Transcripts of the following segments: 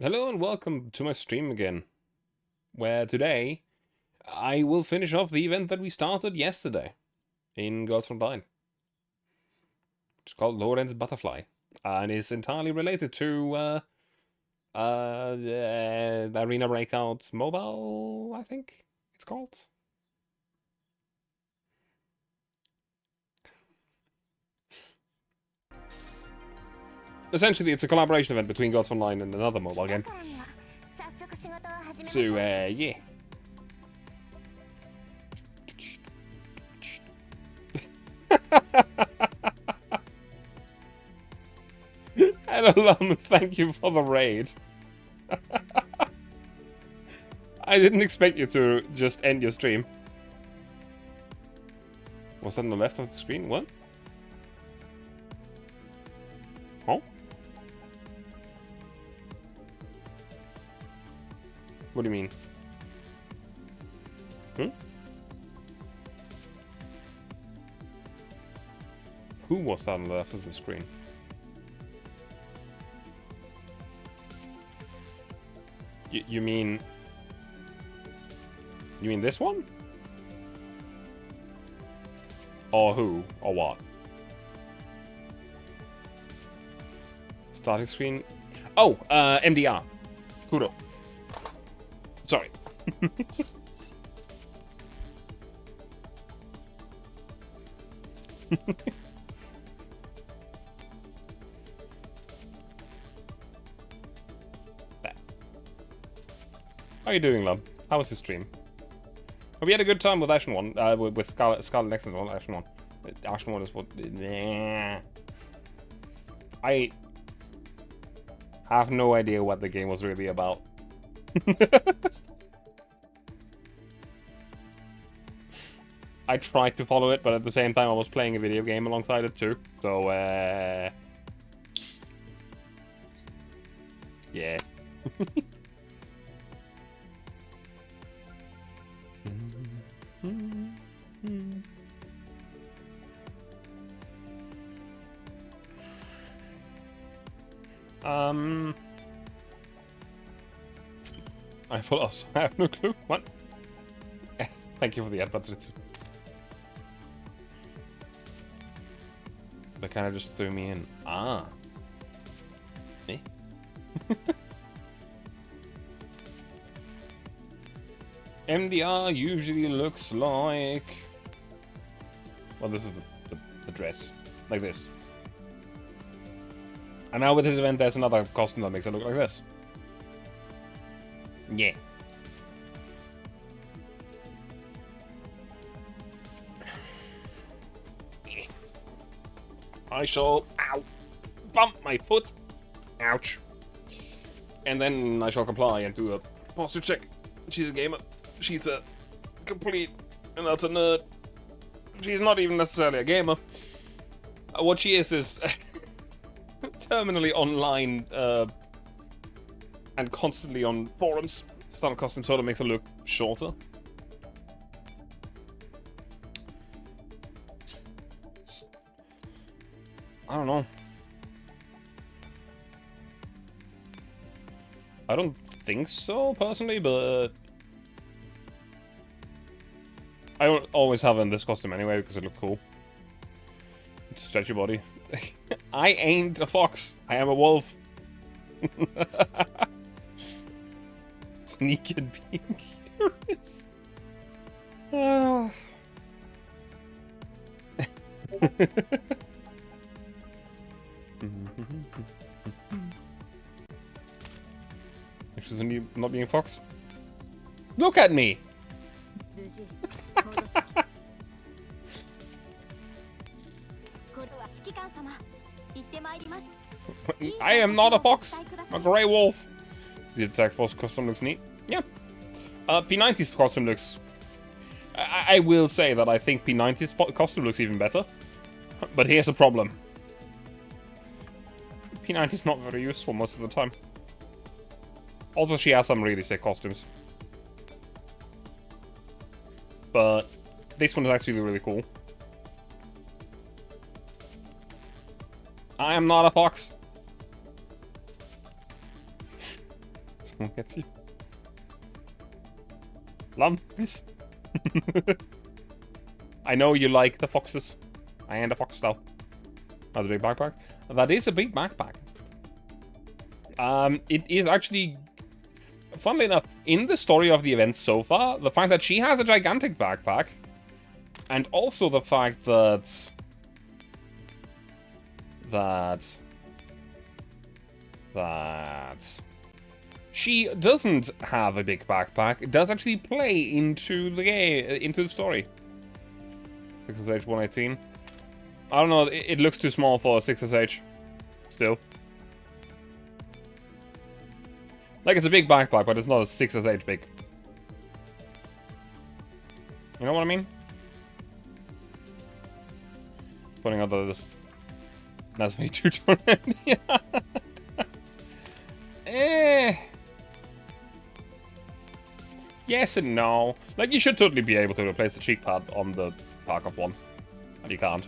Hello and welcome to my stream again, where today I will finish off the event that we started yesterday in Girls from Dine. It's called Lorenz Butterfly, and is entirely related to the Arena Breakout Mobile, I think it's called. Essentially, it's a collaboration event between Gods Online and another mobile game. So, yeah. And Alum, thank you for the raid. I didn't expect you to just end your stream. Was that on the left of the screen? What? Huh? What do you mean? Who was that on the left of the screen? You mean... You mean this one? Or who? Or what? Starting screen? Oh, MDR. Kudo. Sorry. How are you doing, love? How was the stream? Hope you had a good time with Ashen 1, with Scarlet Nexus 1, Ashen 1. Ashen 1 is what... I have no idea what the game was really about. I tried to follow it, but at the same time I was playing a video game alongside it too. So, yeah. I follow. I have no clue. What? Thank you for the ad, Patrizio. They kind of just threw me in. Ah. Eh? MDR usually looks like... Well, this is the dress. Like this. And now with this event, there's another costume that makes it look like this. Yeah. I shall... Ow! Bump my foot! Ouch. And then I shall comply and do a posture check. She's a gamer. She's a complete and utter nerd. She's not even necessarily a gamer. What she is terminally online and constantly on forums. Style costume sort of makes her look shorter. I don't know. I don't think so, personally, but... I don't always have in this costume anyway, because it looks cool. Stretch your body. I ain't a fox. I am a wolf. Sneaky and being curious. She's not being a fox. Look at me! I am not a fox. I'm a grey wolf. The attack force costume looks neat. Yeah. P90's costume looks... I will say that I think P90's costume looks even better. But here's the problem. P90's not very useful most of the time. Also, she has some really sick costumes. But this one is actually really cool. I am not a fox. Someone gets you. Lam, please. I know you like the foxes. I am the fox now. That's a big backpack. That is a big backpack. It is actually... Funnily enough, in the story of the events so far, the fact that she has a gigantic backpack, and also the fact that... she doesn't have a big backpack. It does actually play into the game, into the story. 6SH 118. I don't know, it looks too small for 6SH. Still. Like, it's a big backpack, but it's not a 6SH big. You know what I mean? Putting out this... That's me too torrent. Yeah. Yes and no. Like, you should totally be able to replace the cheek pad on the Tarkov one. And you can't.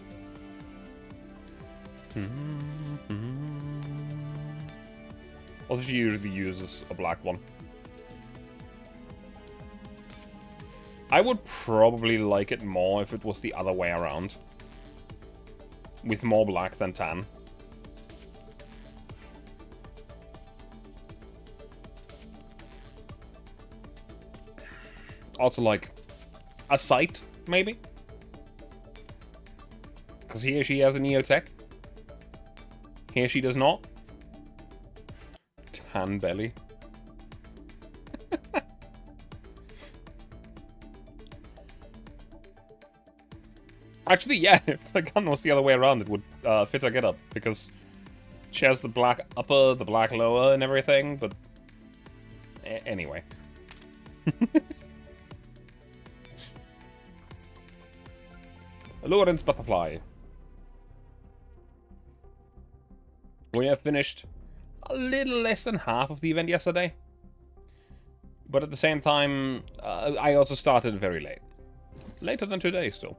Also, she usually uses a black one. I would probably like it more if it was the other way around. With more black than tan. Also, like, a sight, maybe? Because here she has a Neotech. Here she does not. Tan belly. Actually, yeah, if the gun was the other way around, it would fit her getup, because she has the black upper, the black lower, and everything, but... anyway. Lorenz Butterfly. We have finished a little less than half of the event yesterday. But at the same time, I also started very late. Later than today, still.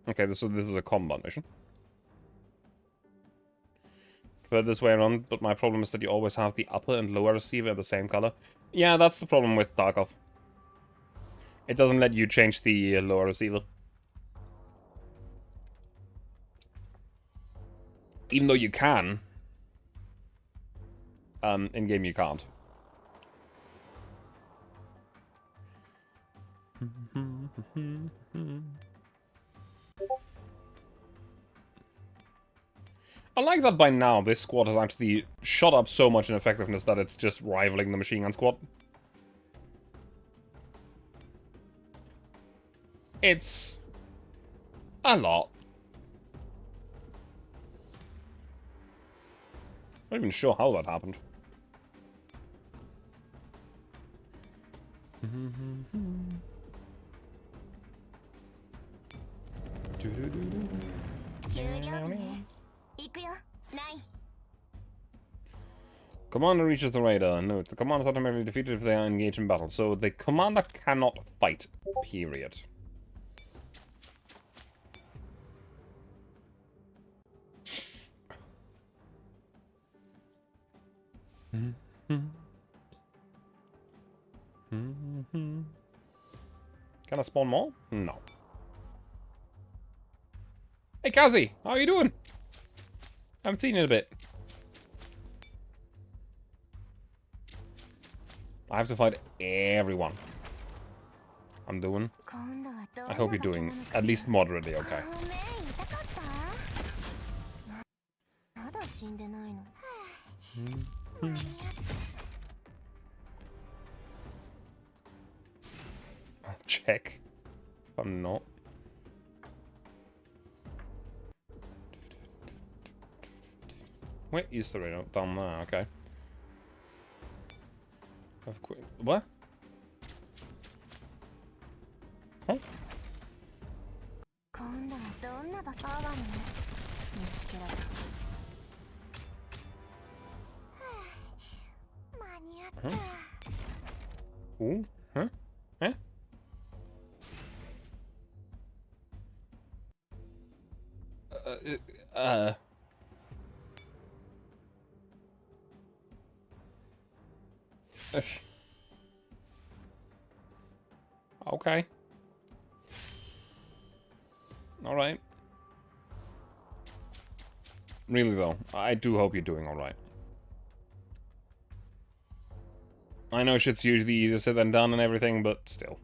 Okay, this is a combat mission. But this way around, but my problem is that you always have the upper and lower receiver the same color. Yeah, that's the problem with Tarkov. It doesn't let you change the lower receiver. Even though you can. In-game you can't. I like that by now this squad has actually shot up so much in effectiveness that it's just rivaling the machine gun squad. It's a lot. I'm not even sure how that happened. Commander reaches the radar. Note, the commander is automatically defeated if they are engaged in battle. So the commander cannot fight. Period. Can I spawn more? No. Hey, Kazi! How are you doing? Haven't seen you in a bit. I have to fight everyone. I'm doing. I hope you're doing at least moderately okay. I'll check. If I'm not. Where is the radar? Down there, okay. What? Huh? Huh? Ooh, huh? Huh? Okay. Alright. Really though, I do hope you're doing alright. I know shit's usually easier said than done and everything, but still.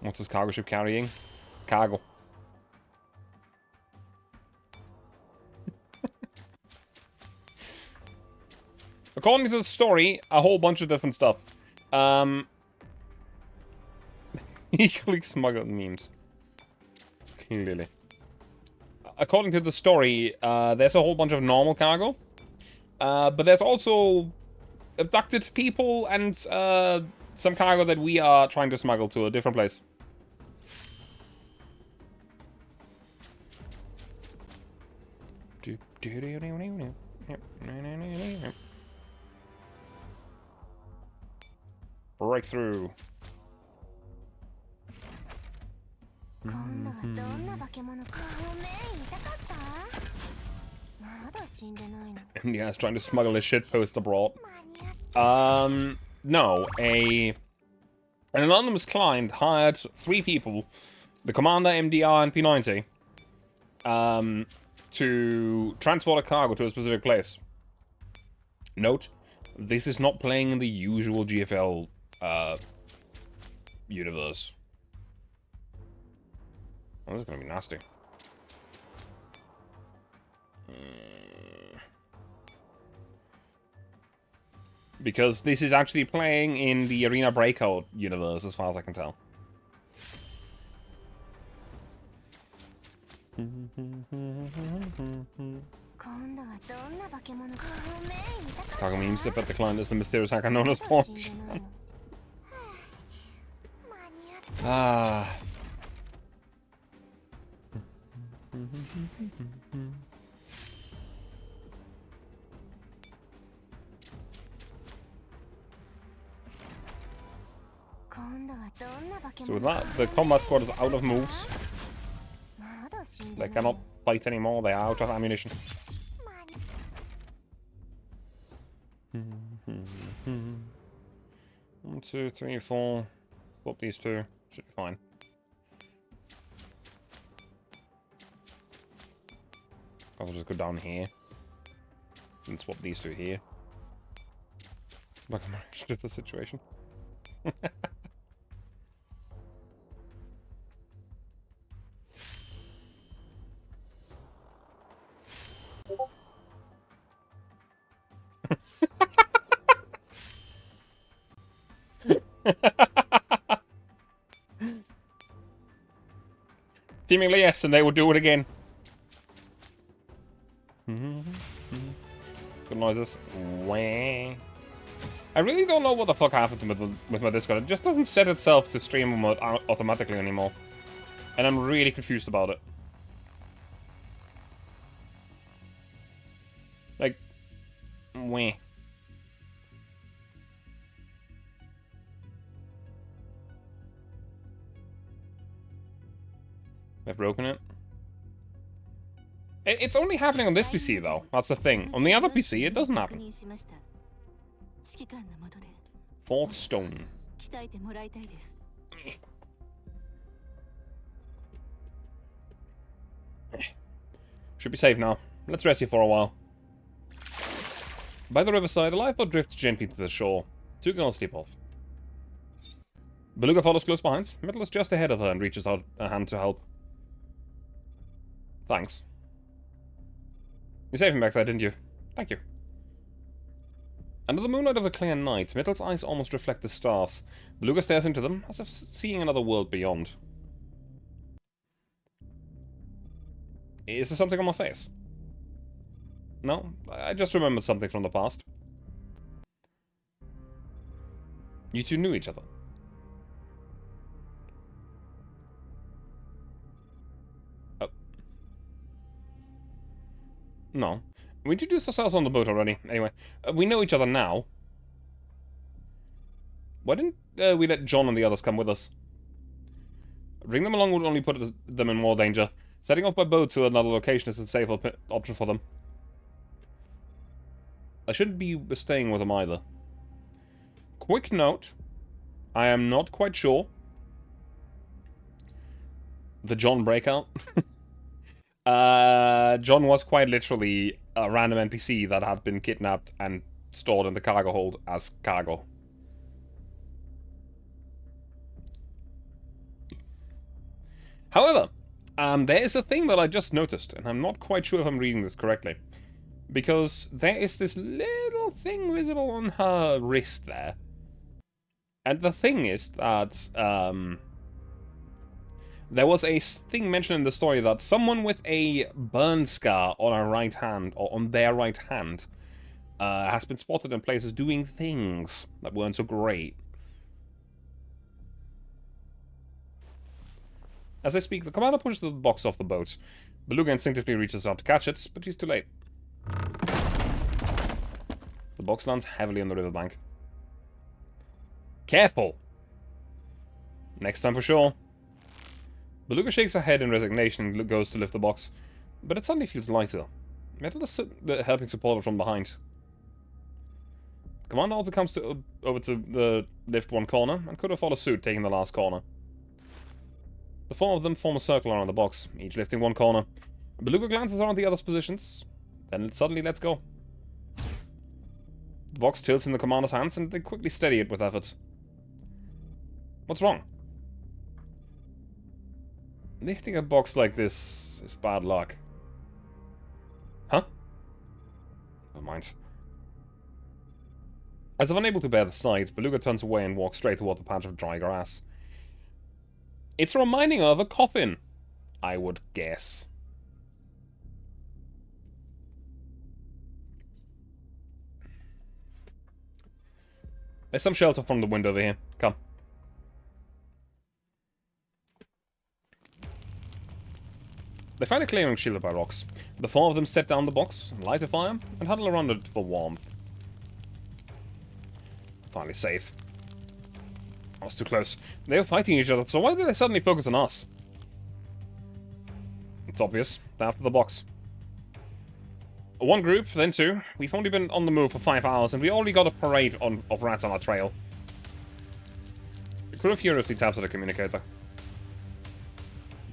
What's this cargo ship carrying? Cargo. According to the story, a whole bunch of different stuff. Equally smuggled memes. Clearly. According to the story, there's a whole bunch of normal cargo. But there's also abducted people and some cargo that we are trying to smuggle to a different place. Breakthrough. Yeah, it's trying to smuggle his shitpost abroad. No, an anonymous client hired 3 people, the commander, MDR, and P90, to transport a cargo to a specific place. Note, this is not playing in the usual GFL, universe. Oh, this is gonna be nasty. Because this is actually playing in the Arena Breakout universe, as far as I can tell. Cargo memes that the client is the mysterious hacker known as Forge. Ah. So with that, the combat squad is out of moves. They cannot fight anymore, they are out of ammunition. 1, 2, 3, 4. Swap these 2. Should be fine. I'll just go down here. And swap these 2 here. Like I'm actually at the situation. Seemingly yes, and they will do it again. Good noises. Wah. I really don't know what the fuck happened with my Discord. It just doesn't set itself to stream mode automatically anymore. And I'm really confused about it. Like, wah. I've broken it. It's only happening on this PC though. That's the thing. On the other PC, it doesn't happen. 4th stone. Should be safe now. Let's rest here for a while. By the riverside, a lifeboat drifts gently to the shore. 2 girls step off. Beluga follows close behind. Metal is just ahead of her and reaches out a hand to help. Thanks. You saved him back there, didn't you? Thank you. Under the moonlight of a clear night, Metal's eyes almost reflect the stars. Beluga stares into them, as if seeing another world beyond. Is there something on my face? No? I just remembered something from the past. You 2 knew each other. Oh. No. We introduced ourselves on the boat already. Anyway, we know each other now. Why didn't we let John and the others come with us? Bring them along would only put them in more danger. Setting off by boat to another location is a safe option for them. I shouldn't be staying with them either. Quick note. I am not quite sure. The John breakout. John was quite literally a random NPC that had been kidnapped and stored in the cargo hold as cargo. However, there is a thing that I just noticed, and I'm not quite sure if I'm reading this correctly. Because there is this little thing visible on her wrist there. And the thing is that, there was a thing mentioned in the story that someone with a burn scar on her right hand, or on their right hand, has been spotted in places doing things that weren't so great. As I speak, the commander pushes the box off the boat. Beluga instinctively reaches out to catch it, but she's too late. The box lands heavily on the riverbank. Careful! Next time for sure. Beluga shakes her head in resignation and goes to lift the box, but it suddenly feels lighter. Metal is helping support it from behind. Commander also comes over to lift one corner, and could have followed suit, taking the last corner. The four of them form a circle around the box, each lifting one corner. Beluga glances around the other's positions, then it suddenly lets go. The box tilts in the commander's hands, and they quickly steady it with effort. What's wrong? Lifting a box like this is bad luck. Huh? Never mind. As if unable to bear the sight, Beluga turns away and walks straight toward the patch of dry grass. It's reminding her of a coffin, I would guess. There's some shelter from the window over here. Come. They find a clearing shielded by rocks. The four of them set down the box, light a fire, and huddle around it for warmth. Finally safe. I was too close. They were fighting each other, so why did they suddenly focus on us? It's obvious. They're after the box. One group, then two. We've only been on the move for 5 hours, and we already got a parade of rats on our trail. The crew furiously taps at the communicator.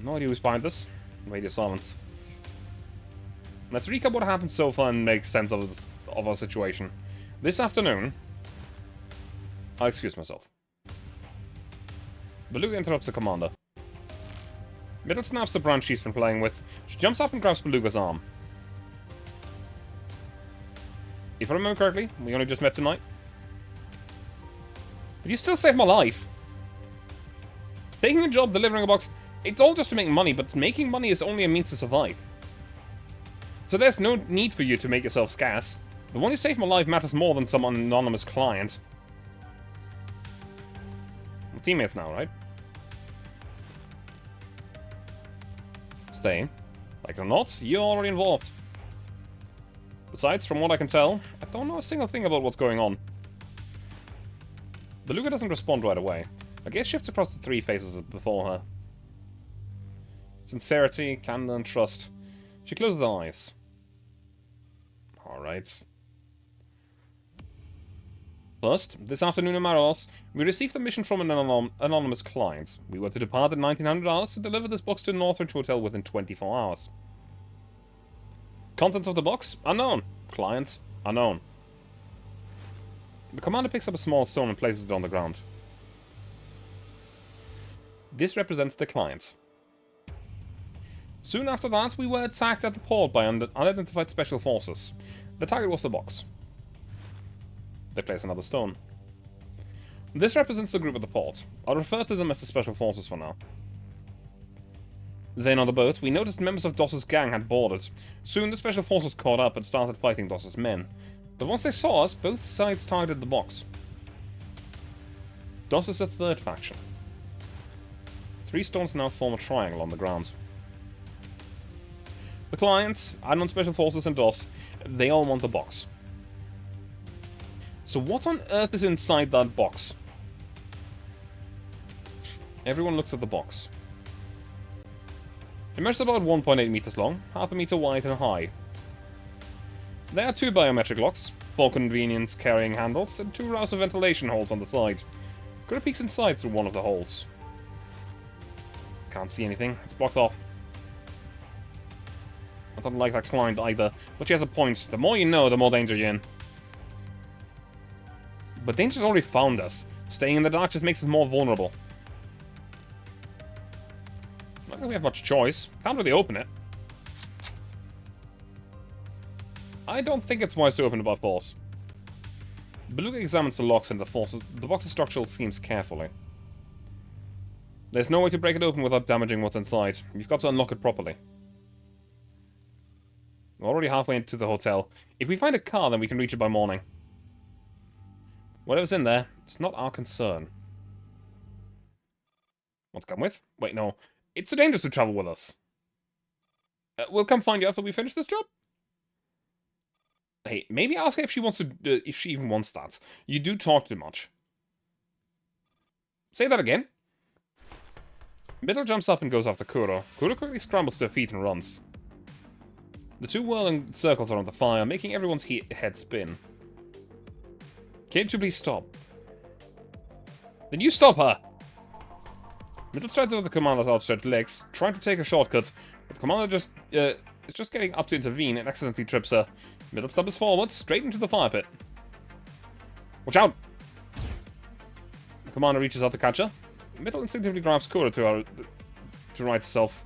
No idea who's behind this. Radio silence. Let's recap what happened so far and make sense of our situation. This afternoon... I'll excuse myself. Beluga interrupts the commander. Middle snaps the branch she's been playing with. She jumps up and grabs Beluga's arm. If I remember correctly, we only just met tonight. But you still saved my life. Taking a job, delivering a box, it's all just to make money, but making money is only a means to survive. So there's no need for you to make yourself scarce. The one who saved my life matters more than some anonymous client. We're teammates now, right? Stay. Like it or not, you're already involved. Besides, from what I can tell, I don't know a single thing about what's going on. Beluga doesn't respond right away. Her gaze shifts across the three faces before her. Sincerity, candor, and trust. She closes her eyes. Alright. First, this afternoon in Maros, we received a mission from an anonymous client. We were to depart at 1900 hours to deliver this box to the Northridge Hotel within 24 hours. Contents of the box? Unknown. Client? Unknown. The commander picks up a small stone and places it on the ground. This represents the client. Soon after that, we were attacked at the port by unidentified special forces. The target was the box. They place another stone. This represents the group at the port. I'll refer to them as the special forces for now. Then on the boat, we noticed members of Doss's gang had boarded. Soon the special forces caught up and started fighting Doss's men. But once they saw us, both sides targeted the box. Doss is a third faction. 3 stones now form a triangle on the ground. The clients, unknown special forces, and Doss, they all want the box. So what on earth is inside that box? Everyone looks at the box. It measures about 1.8 meters long, half a meter wide and high. There are 2 biometric locks, for convenience carrying handles, and 2 rows of ventilation holes on the side. Kura peeks inside through one of the holes. Can't see anything, it's blocked off. I don't like that client either, but she has a point. The more you know, the more danger you're in. But danger's already found us. Staying in the dark just makes us more vulnerable. Not that we have much choice. Can't really open it. I don't think it's wise to open it by force. Beluga examines the locks and the box's structural schemes carefully. There's no way to break it open without damaging what's inside. You've got to unlock it properly. We're already halfway into the hotel. If we find a car, then we can reach it by morning. Whatever's in there, it's not our concern. Want to come with? Wait, no. It's too dangerous to travel with us. We'll come find you after we finish this job. Hey, maybe ask her if she wants to, if she even wants that. You do talk too much. Say that again. Middle jumps up and goes after Kuro. Kuro quickly scrambles to her feet and runs. The 2 whirling circles around the fire, making everyone's head spin. Can't you please stop? Then you stop her! Middle strides over the commander's outstretched legs, trying to take a shortcut, but the commander is just getting up to intervene and accidentally trips her. Middle stumbles forward, straight into the fire pit. Watch out! The commander reaches out to catch her. Middle instinctively grabs Kuro to right herself.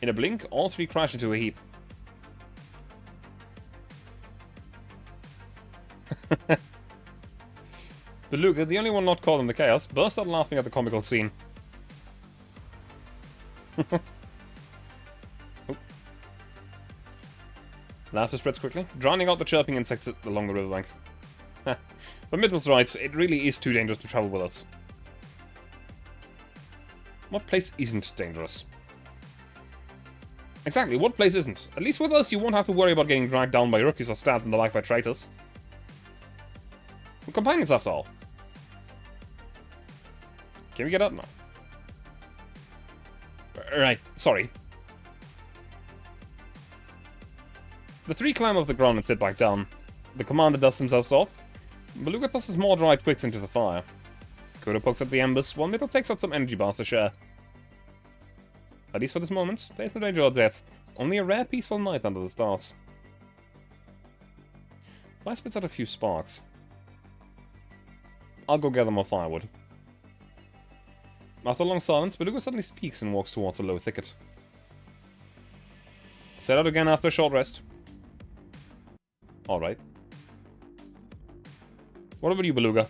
In a blink, all 3 crash into a heap. Beluga, the only one not caught in the chaos, burst out laughing at the comical scene. Laughter spreads quickly, drowning out the chirping insects along the riverbank. But Middle's right, it really is too dangerous to travel with us. What place isn't dangerous? Exactly, what place isn't? At least with us, you won't have to worry about getting dragged down by rookies or stabbed in the back by traitors. We're companions after all. Can we get up now? Right, sorry. The 3 climb off the ground and sit back down. The commander dusts himself off. Beluga tosses more dry twigs into the fire. Kuro pokes at the embers, while Middle takes out some energy bars to share. At least for this moment, there's no danger of death. Only a rare peaceful night under the stars. Fire spits out a few sparks. I'll go gather more firewood. After a long silence, Beluga suddenly speaks and walks towards a low thicket. Set out again after a short rest. Alright. What about you, Beluga?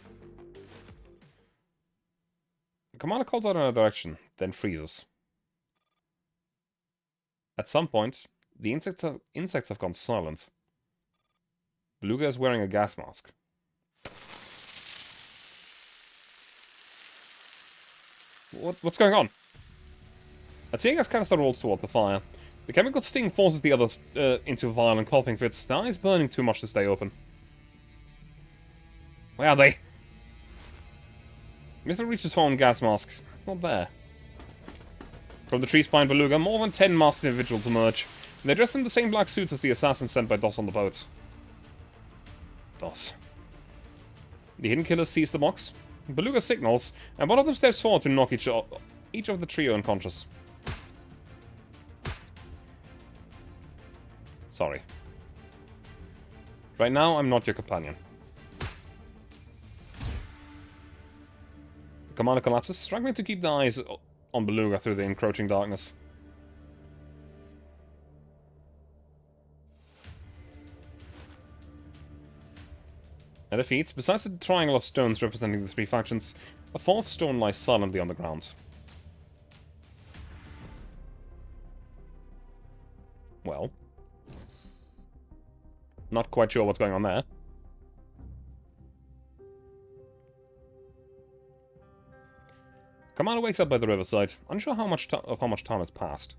The commander calls out in a direction, then freezes. At some point, the insects have gone silent. Beluga is wearing a gas mask. What's going on? A tear gas canister rolls toward the fire. The chemical sting forces the others into violent coughing fits. The eye is burning too much to stay open. Where are they? Mithril reaches for a gas mask. It's not there. From the trees behind Beluga, more than 10 masked individuals emerge. They're dressed in the same black suits as the assassins sent by Dos on the boat. Dos. The hidden killers seize the box. Beluga signals, and one of them steps forward to knock each of the trio unconscious. Sorry. Right now, I'm not your companion. The commander collapses, struggling to keep the eyes on Beluga through the encroaching darkness. At their feet, besides the triangle of stones representing the 3 factions, a 4th stone lies silently on the ground. Well. Not quite sure what's going on there. Commander wakes up by the riverside, unsure how much time has passed.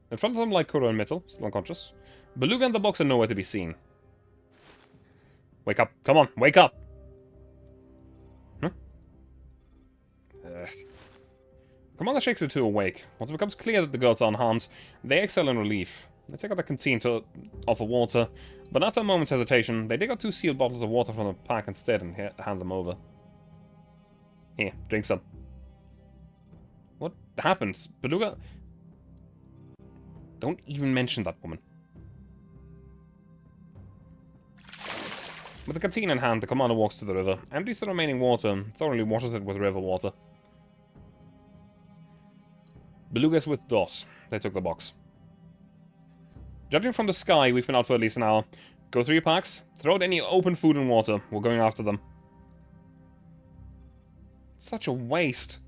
In front of them lie Kuro and Mittel, still unconscious. Beluga and the box are nowhere to be seen. Wake up. Come on, wake up! Huh? Commander shakes the two awake. Once it becomes clear that the girls are unharmed, they exhale in relief. They take out the canteen to offer water, but after a moment's hesitation, they dig out 2 sealed bottles of water from the pack instead and hand them over. Here, drink some. What happens? Beluga? Don't even mention that woman. With the canteen in hand, the commander walks to the river, empties the remaining water, and thoroughly washes it with river water. Beluga's with DOS. They took the box. Judging from the sky, we've been out for at least an hour. Go through your packs, throw out any open food and water. We're going after them. Such a waste.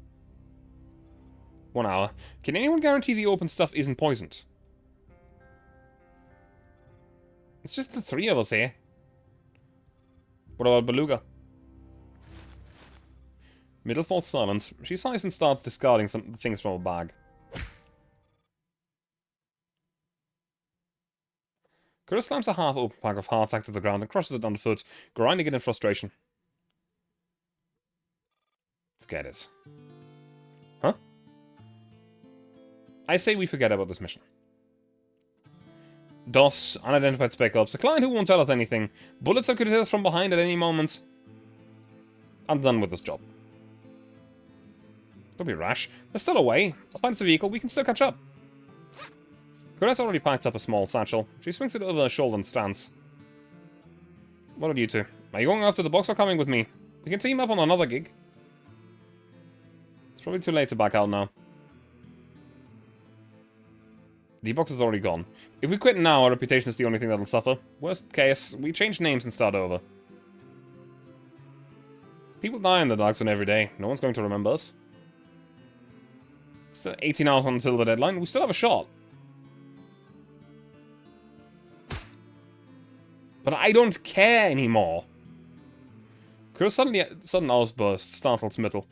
1 hour. Can anyone guarantee the open stuff isn't poisoned? It's just the 3 of us here. What about Beluga? Middle falls silent. She sighs and starts discarding some things from her bag. Kura slams a half-open pack of hardtack to the ground and crushes it underfoot, grinding it in frustration. Forget it. Huh? I say we forget about this mission. DOS, unidentified spec ops, a client who won't tell us anything, bullets that could hit us from behind at any moment. I'm done with this job. Don't be rash. They're still away. I'll find us a vehicle. We can still catch up. Corette's already packed up a small satchel. She swings it over her shoulder and stands. What are you two? Are you going after the box or coming with me? We can team up on another gig. It's probably too late to back out now. The box is already gone. If we quit now, our reputation is the only thing that'll suffer. Worst case, we change names and start over. People die in the dark zone every day. No one's going to remember us. Still 18 hours until the deadline. We still have a shot. But I don't care anymore. Kura's sudden outburst startles Mittel.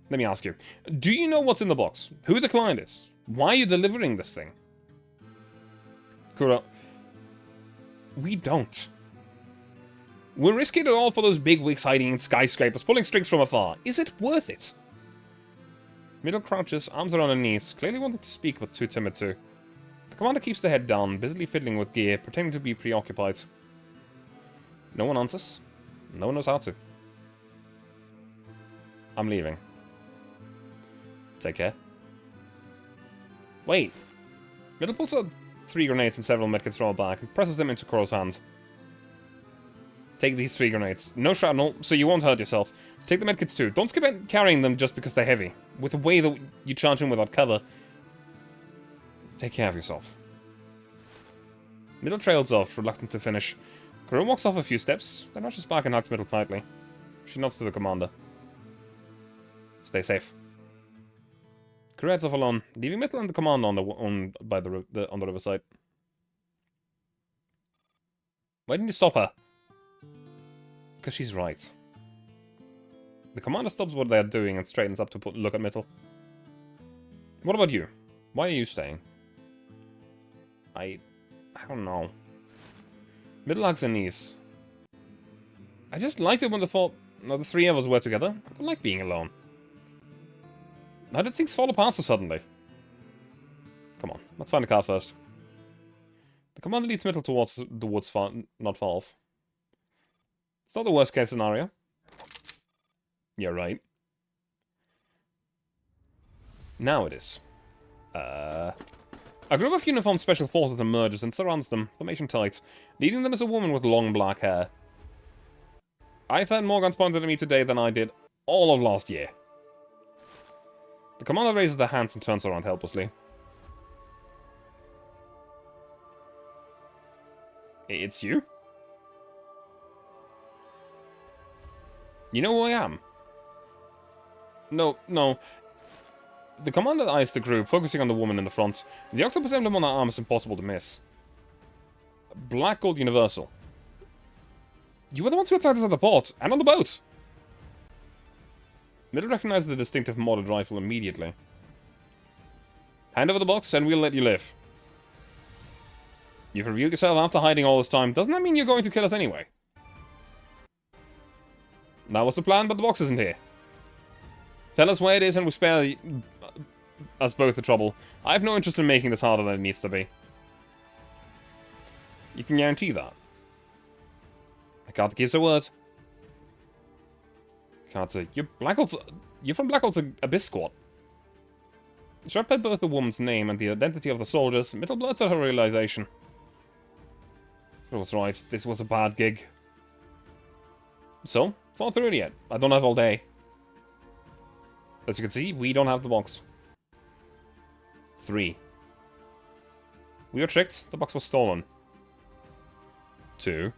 Let me ask you. Do you know what's in the box? Who the client is? Why are you delivering this thing? Kura. We don't. We're risking it all for those big wigs hiding in skyscrapers, pulling strings from afar. Is it worth it? Mittel crouches, arms around her knees, clearly wanting to speak but too timid to. The commander keeps the head down, busily fiddling with gear, pretending to be preoccupied. No one answers. No one knows how to. I'm leaving. Take care. Wait. Mittel pulls out 3 grenades and several medkits from her back and presses them into Koro's hand. Take these 3 grenades. No shrapnel, so you won't hurt yourself. Take the medkits too. Don't skip carrying them just because they're heavy. With the way that you charge in without cover. Take care of yourself. Mittel trails off, reluctant to finish. Kuro walks off a few steps, then rushes back and hugs Mittel tightly. She nods to the commander. Stay safe. Kuro heads off alone, leaving Mittel and the commander on the riverside. Why didn't you stop her? Because she's right. The commander stops what they're doing and straightens up to look at Mittel. What about you? Why are you staying? I don't know. Mittel hugs her knees. I just liked it when the 3 of us were together. I don't like being alone. How did things fall apart so suddenly? Come on, let's find a car first. The commander leads Mittel towards the woods not far off. It's not the worst case scenario. You're right. Now it is. A group of uniformed special forces emerges and surrounds them, formation tight. Leading them is a woman with long black hair. I've had more guns pointed at me today than I did all of last year. The commander raises their hands and turns around helplessly. It's you? You know who I am? No. The commander eyes the group, focusing on the woman in the front. The octopus emblem on her arm is impossible to miss. Black Gold Universal. You were the ones who attacked us at the port, and on the boat! Mittel recognizes the distinctive modded rifle immediately. Hand over the box, and we'll let you live. You've revealed yourself after hiding all this time. Doesn't that mean you're going to kill us anyway? That was the plan, but the box isn't here. Tell us where it is and we'll spare us both the trouble. I have no interest in making this harder than it needs to be. You can guarantee that. I can't give a word. Can't say. You're from Blackholt's Abyss Squad. Struck by both the woman's name and the identity of the soldiers, Middle blurts out her realization. It was right. This was a bad gig. So, thought through it yet. I don't have all day. As you can see, we don't have the box. 3. We were tricked. The box was stolen. 2.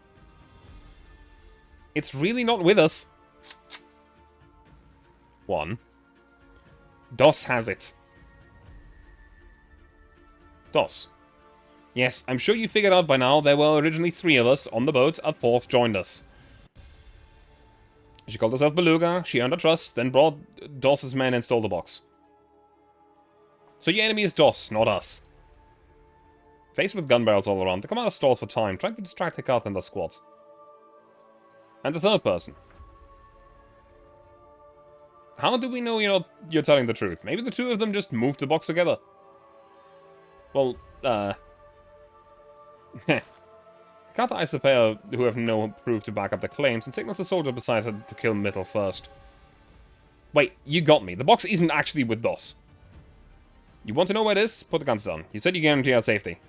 It's really not with us. 1. DOS has it. DOS. Yes, I'm sure you figured out by now there were originally 3 of us on the boat, a 4th joined us. She called herself Beluga, she earned our trust, then brought DOS's men and stole the box. So your enemy is DOS, not us. Faced with gun barrels all around, the commander stalls for time, trying to distract Hecate and the squad. And the 3rd person. How do we know you're telling the truth? Maybe the 2 of them just moved the box together. Well, Hecate eyes the pair who have no proof to back up their claims and signals the soldier beside her to kill Mittel first. Wait, you got me. The box isn't actually with DOS. You want to know where it is? Put the guns down. You said you guarantee our safety.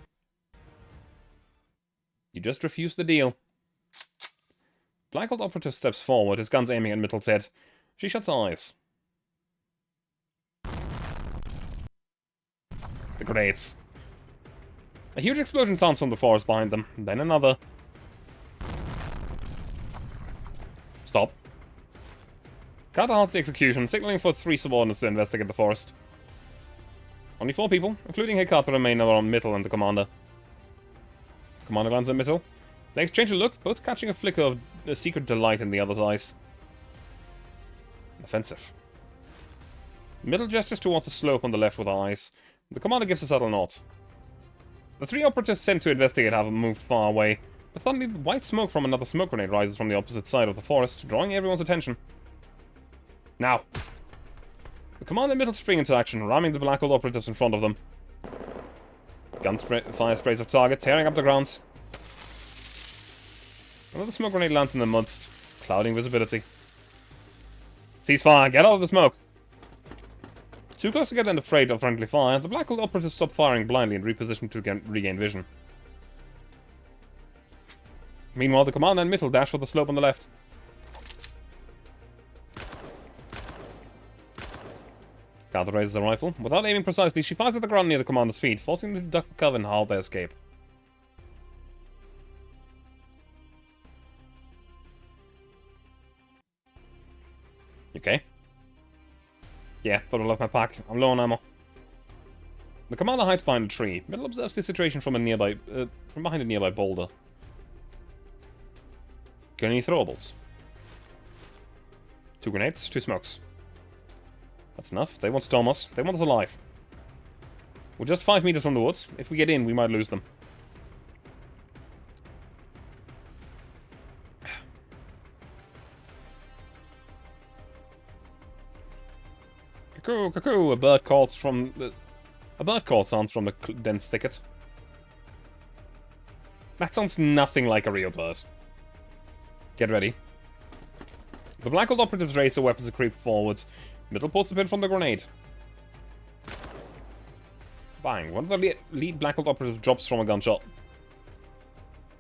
You just refused the deal. Blackhold operative steps forward, his guns aiming at Mittel's head. She shuts her eyes. The grenades. A huge explosion sounds from the forest behind them, then another. Stop. Carter halts the execution, signaling for 3 subordinates to investigate the forest. Only 4 people, including Hecate, remain around Mittel and the commander. The commander glances at Mittel. They exchange a look, both catching a flicker of a secret delight in the other's eyes. Offensive. Mittel gestures towards a slope on the left with her eyes. The commander gives a subtle nod. The 3 operatives sent to investigate have moved far away, but suddenly white smoke from another smoke grenade rises from the opposite side of the forest, drawing everyone's attention. Now! The commander and Mittel spring into action, ramming the Blackhold operatives in front of them. Fire sprays of target, tearing up the ground. Another smoke grenade lands in the midst, clouding visibility. Ceasefire! Get out of the smoke! Too close to get and afraid of friendly fire, the Blackhold operatives stop firing blindly and reposition to regain vision. Meanwhile, the commander and Mittel dash for the slope on the left. Carter raises a rifle. Without aiming precisely, she fires at the ground near the commander's feet, forcing them to duck for cover and halt their escape. You okay? Yeah, but I left my pack. I'm low on ammo. The commander hides behind a tree. Mittel observes the situation from behind a nearby boulder. Got any throwables? 2 grenades, 2 smokes. That's enough. They won't storm us. They want us alive. We're just 5 meters from the woods. If we get in, we might lose them. Cuckoo, cuckoo! A bird call sounds from the dense thicket. That sounds nothing like a real bird. Get ready. The Blackhold operatives raise their weapons and creep forwards. Mittel pulls the pin from the grenade. Bang! One of the lead Blackhold operatives drops from a gunshot.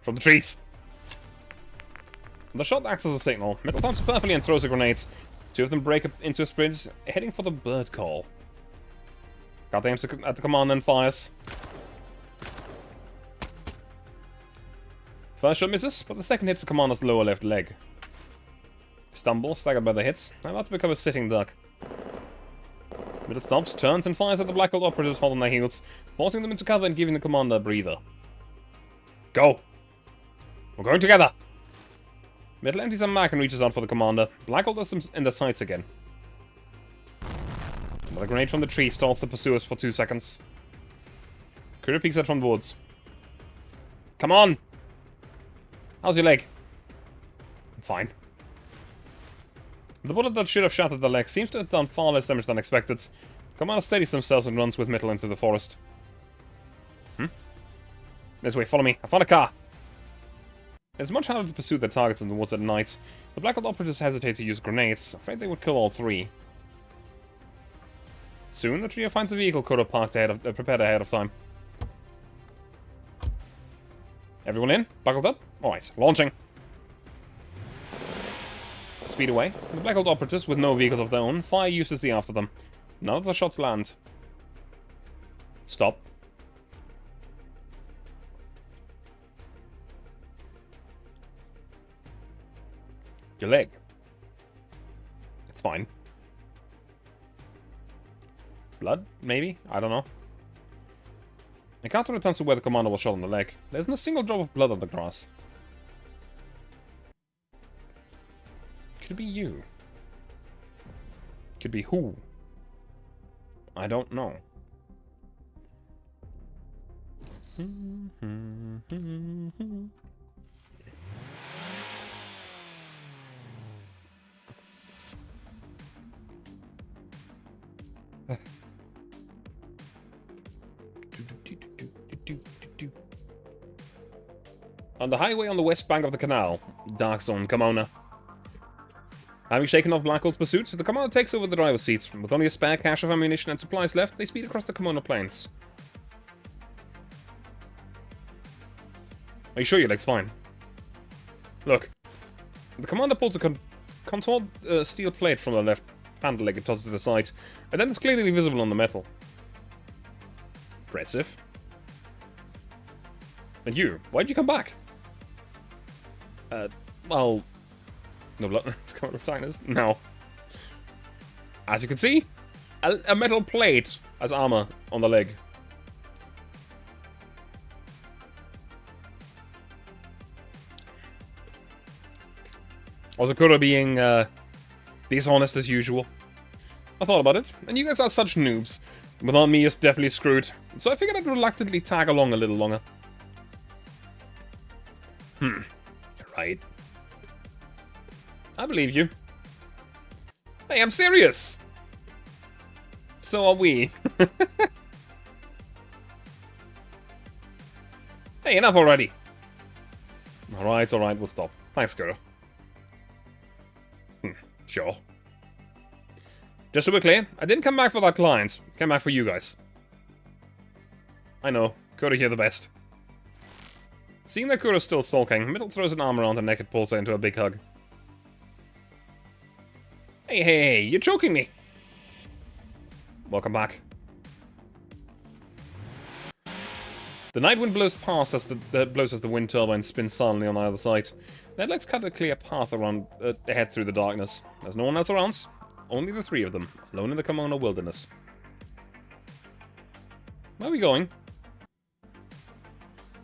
From the trees! The shot acts as a signal. Mittel times it perfectly and throws the grenades. 2 of them break up into a sprint, heading for the bird call. Got aims at the commander and fires. First shot misses, but the second hits the commander's lower left leg. Stumble, staggered by the hits, about to become a sitting duck. Mittel stops, turns and fires at the Blackhold operatives hot on their heels, forcing them into cover and giving the commander a breather. Go! We're going together! Mittel empties a mag and reaches out for the commander. Blackhold has them in their sights again. Another grenade from the tree stalls the pursuers for 2 seconds. Kura peeks out from the woods. Come on! How's your leg? I'm fine. The bullet that should have shattered the leg seems to have done far less damage than expected. The commander steadies themselves and runs with Mittel into the forest. This way, follow me. I found a car! It's much harder to pursue their targets in the woods at night. The Black Ops operatives hesitate to use grenades. Afraid they would kill all three. Soon, the trio finds a vehicle could have parked prepared ahead of time. Everyone in? Buckled up? Alright, launching. Speed away. The Black Ops operatives, with no vehicles of their own, fire uselessly after them. None of the shots land. Stop. Your leg. It's fine. Blood, maybe? I don't know. Encounter returns to where the commander was shot on the leg. There's no single drop of blood on the grass. Could it be you? Could be who? I don't know. On the highway on the west bank of the canal, Dark Zone, Kimona. Having shaken off Black Ops' pursuit, the commander takes over the driver's seat. With only a spare cache of ammunition and supplies left, they speed across the Kimona plains. Are you sure your leg's fine? Look. The commander pulls a contoured steel plate from the left handle leg and tosses it to the side, and then it's clearly visible on the metal. Impressive. And you, why'd you come back? Well... No blood. It's coming from Tinus? No. As you can see, a metal plate as armor on the leg. Also, Kura being dishonest as usual. I thought about it, and you guys are such noobs. Without me, you're definitely screwed. So I figured I'd reluctantly tag along a little longer. You're right. I believe you. Hey, I'm serious! So are we. Hey, enough already! Alright, we'll stop. Thanks, Kuro. Sure. Just so we're clear, I didn't come back for that client. I came back for you guys. I know. Kuro here the best. Seeing that Kuro's still sulking, Mittel throws an arm around her neck and pulls her into a big hug. Hey, you're choking me! Welcome back. The night wind blows past as the wind turbine spins silently on either side. Then let's cut a clear path around ahead through the darkness. There's no one else around. Only the three of them, alone in the Kimona wilderness. Where are we going?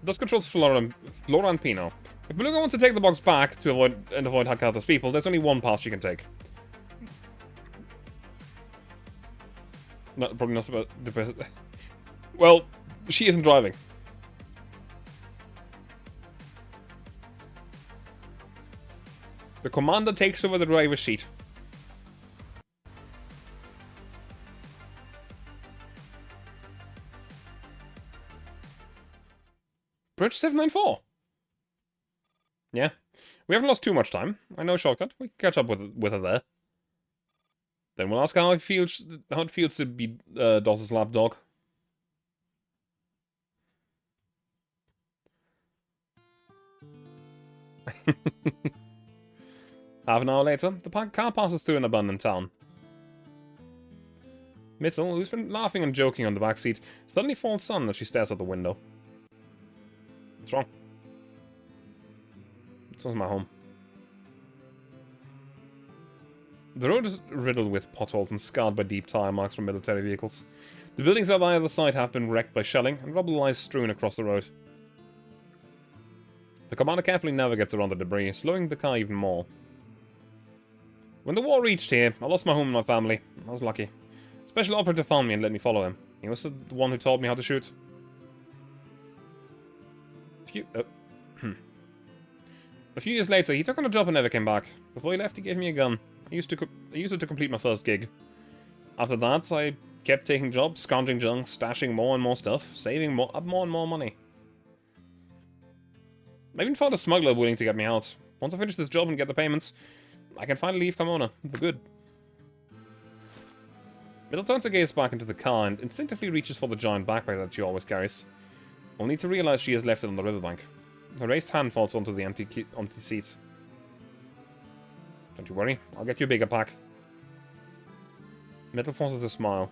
Dust controls Flora and Pino. If Beluga wants to take the box back to avoid Hakata's people, there's only one path she can take. No, probably not about the... Well, she isn't driving. The commander takes over the driver's seat. Bridge 794. Yeah. We haven't lost too much time. I know a shortcut. We can catch up with her there. Then we'll ask her how it feels to be Doss's lapdog. Half an hour later, the car passes through an abandoned town. Mittel, who's been laughing and joking on the back seat, suddenly falls silent as she stares out the window. What's wrong? This was my home. The road is riddled with potholes and scarred by deep tire marks from military vehicles. The buildings on either side have been wrecked by shelling, and rubble lies strewn across the road. The commander carefully navigates around the debris, slowing the car even more. When the war reached here, I lost my home and my family. I was lucky. A special operative found me and let me follow him. He was the one who taught me how to shoot. A few years later, he took on a job and never came back. Before he left, he gave me a gun. I used it to complete my first gig. After that, I kept taking jobs, scrounging junk, stashing more and more stuff, saving up more and more money. I even found a smuggler willing to get me out. Once I finish this job and get the payments, I can finally leave Kimona for good. Middle turns her gaze back into the car and instinctively reaches for the giant backpack that she always carries, only to realize she has left it on the riverbank. Her raised hand falls onto the empty seat. Don't you worry, I'll get you a bigger pack. Middle forces a smile.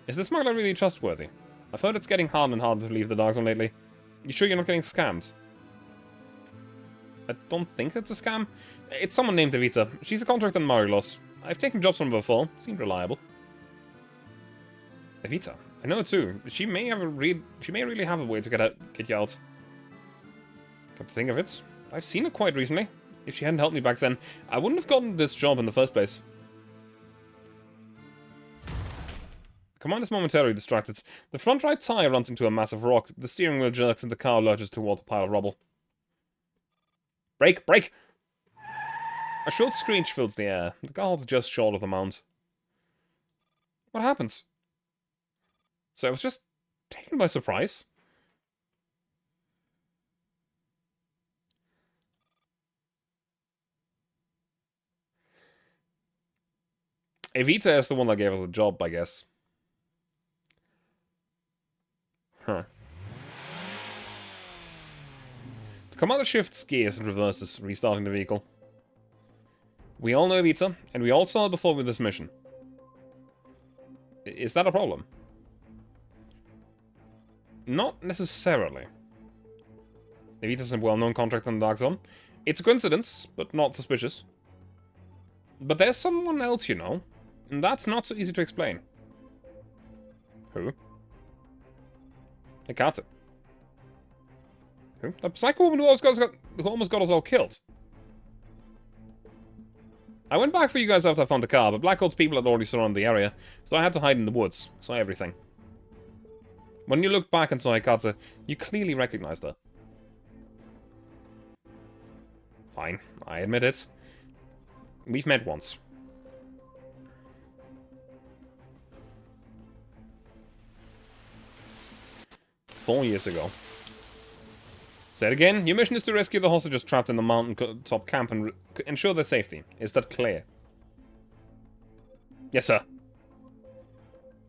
Is the smuggler really trustworthy? I've heard it's getting harder and harder to leave the Dark Zone lately. You sure you're not getting scammed? I don't think it's a scam. It's someone named Evita. She's a contractor in Mariglos. I've taken jobs from her before. Seemed reliable. Evita. I know too. She may really have a way to get you out. Come to think of it, I've seen her quite recently. If she hadn't helped me back then, I wouldn't have gotten this job in the first place. Commander's momentarily distracted. The front right tire runs into a massive rock. The steering wheel jerks and the car lurches toward a pile of rubble. Brake! Brake! A short screech fills the air. The car holds just short of the mount. What happened? So I was just taken by surprise. Evita is the one that gave us the job, I guess. Huh. The commander shifts gears and reverses, restarting the vehicle. We all know Evita, and we all saw her before with this mission. Is that a problem? Not necessarily. Evita's a well-known contractor in the Dark Zone. It's a coincidence, but not suspicious. But there's someone else you know, and that's not so easy to explain. Who? Hecate. Who? The psycho woman who almost got us all killed. I went back for you guys after I found the car, but Black Old's people had already surrounded the area, so I had to hide in the woods. Saw everything. When you looked back and saw Hecate, you clearly recognized her. Fine, I admit it. We've met once. "4 years ago. Say it again. Your mission is to rescue the hostages trapped in the mountain-top camp and ensure their safety. Is that clear?" "Yes, sir."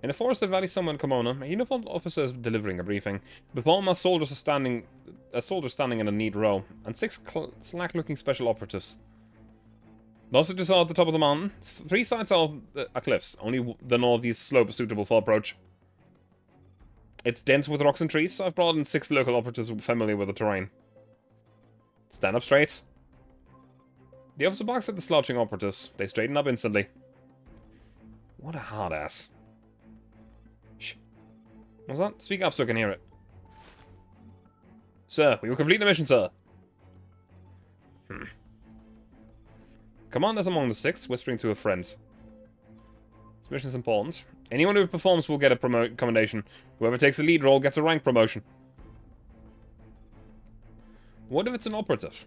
In a forested valley somewhere in Kimona, a uniformed officer is delivering a briefing. Before him are soldiers standing in a neat row, and 6 slack-looking special operatives. The hostages are at the top of the mountain. 3 sides are cliffs. Only the northeast slope is suitable for approach. It's dense with rocks and trees, so I've brought in 6 local operatives familiar with the terrain. Stand up straight. The officer barks at the slouching operatives. They straighten up instantly. What a hard ass. Shh. What's that? Speak up so I can hear it. "Sir, we will complete the mission, sir." Commander's among the 6, whispering to her friends. This mission's important. Anyone who performs will get a commendation. Whoever takes the lead role gets a rank promotion. What if it's an operative?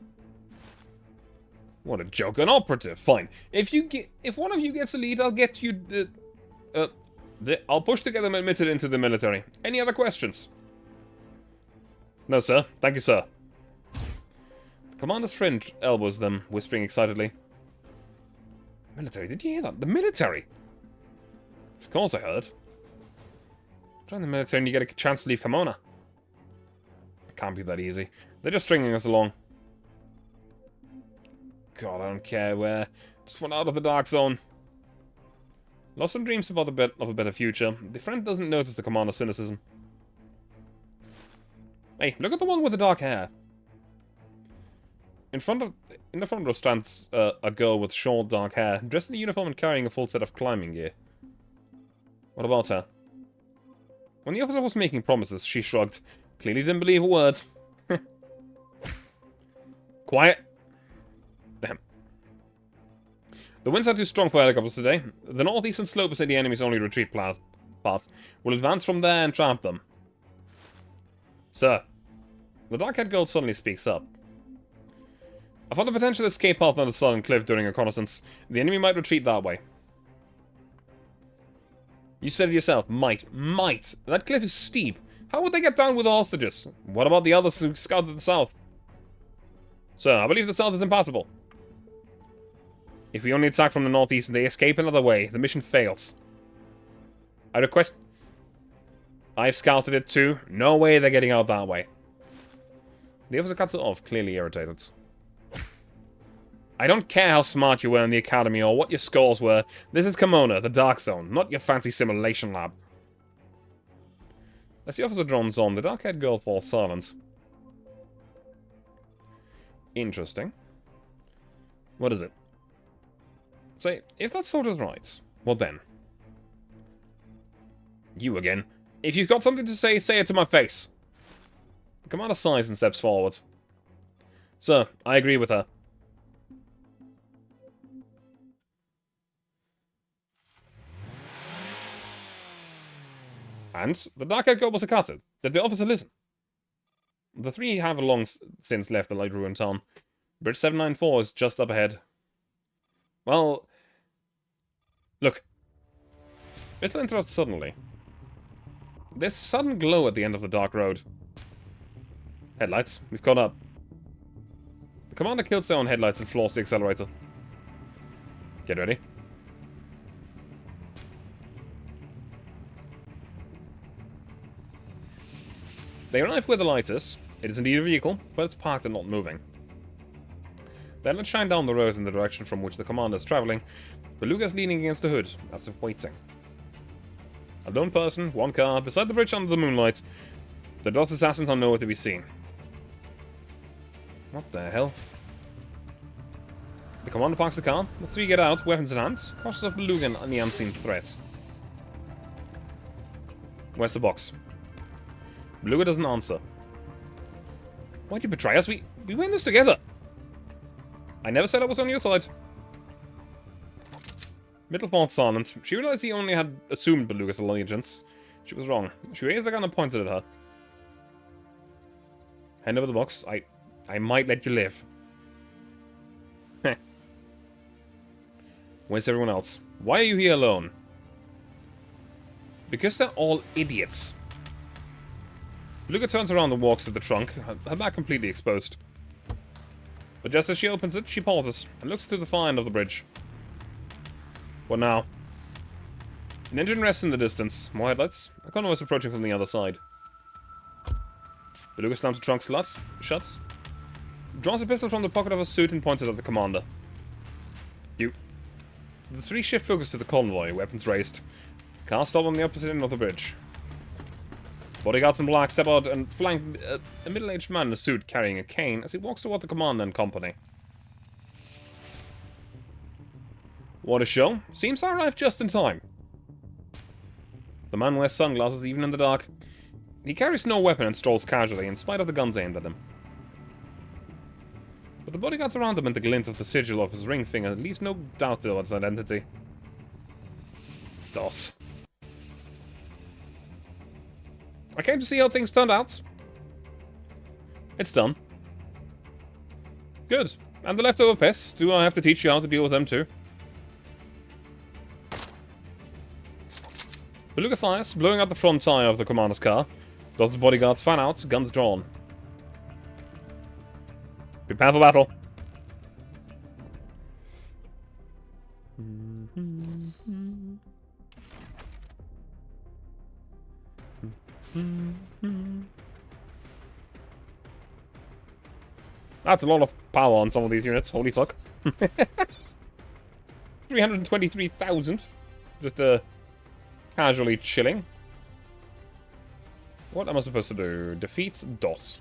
What a joke, an operative. Fine. If one of you gets a lead, I'll get you I'll push to get them admitted into the military. Any other questions? No, sir. Thank you, sir. The commander's friend elbows them, whispering excitedly. Military? Did you hear that? The military! Of course I heard. Join the military and you get a chance to leave Kimona. It can't be that easy. They're just stringing us along. God, I don't care where. Just want out of the Dark Zone. Lost some dreams about a better future. The friend doesn't notice the commander's cynicism. Hey, look at the one with the dark hair. In the front row stands a girl with short dark hair, dressed in a uniform and carrying a full set of climbing gear. What about her? When the officer was making promises, she shrugged. Clearly didn't believe a word. Quiet. Damn. The winds are too strong for helicopters today. The northeastern slope is the enemy's only retreat path. We'll advance from there and trap them. Sir. The dark-haired girl suddenly speaks up. I found a potential escape path on the southern cliff during reconnaissance. The enemy might retreat that way. You said it yourself. Might. Might. That cliff is steep. How would they get down with the hostages? What about the others who scouted the south? Sir, I believe the south is impassable. If we only attack from the northeast and they escape another way, the mission fails. I request... I've scouted it too. No way they're getting out that way. The officer cuts it off, clearly irritated. I don't care how smart you were in the academy or what your scores were. This is Kimona, the Dark Zone, not your fancy simulation lab. As the officer drones on, the dark-haired girl falls silent. Interesting. What is it? Say, if that soldier's right, what then? You again. If you've got something to say, say it to my face. The commander sighs and steps forward. Sir, I agree with her. And the dark-haired girl was a cutter. Did the officer listen? The three have long since left the light ruined town. Bridge 794 is just up ahead. Well... Look. It'll interrupt suddenly. There's a sudden glow at the end of the dark road. Headlights. We've caught up. The commander kills their own headlights and floors the accelerator. Get ready. They arrive where the light is. It is indeed a vehicle, but it's parked and not moving. Then let's shine down the road in the direction from which the commander is traveling. Beluga's leaning against the hood, as if waiting. A lone person, one car, beside the bridge under the moonlight. The DOS assassins are nowhere to be seen. What the hell? The commander parks the car. The three get out, weapons in hand, cautious of Beluga and the unseen threat. Where's the box? Beluga doesn't answer. Why'd you betray us? We were in this together. I never said I was on your side. Middle falls silent. She realized he only had assumed Beluga's allegiance. She was wrong. She raised the gun and pointed at her. Hand over the box. I might let you live. Heh. Where's everyone else? Why are you here alone? Because they're all idiots. Beluga turns around and walks to the trunk, her back completely exposed. But just as she opens it, she pauses and looks to the far end of the bridge. What now? An engine rests in the distance. More headlights. A convoy is approaching from the other side. Beluga slams the trunk shuts, draws a pistol from the pocket of her suit and points it at the commander. You. The three shift focus to the convoy, weapons raised. Car stop on the opposite end of the bridge. Bodyguards in black step out and flank a middle-aged man in a suit carrying a cane as he walks toward the commander and company. What a show. Seems I arrived just in time. The man wears sunglasses even in the dark. He carries no weapon and strolls casually in spite of the guns aimed at him. But the bodyguards around him and the glint of the sigil of his ring finger leaves no doubt about his identity. DOS. I came to see how things turned out. It's done. Good. And the leftover pests, do I have to teach you how to deal with them too? Beluga fires, blowing out the front tire of the commander's car. Does the bodyguards fan out, guns drawn. Prepare for battle. That's a lot of power on some of these units. Holy fuck. 323,000. Just casually chilling. What am I supposed to do? Defeat DOS.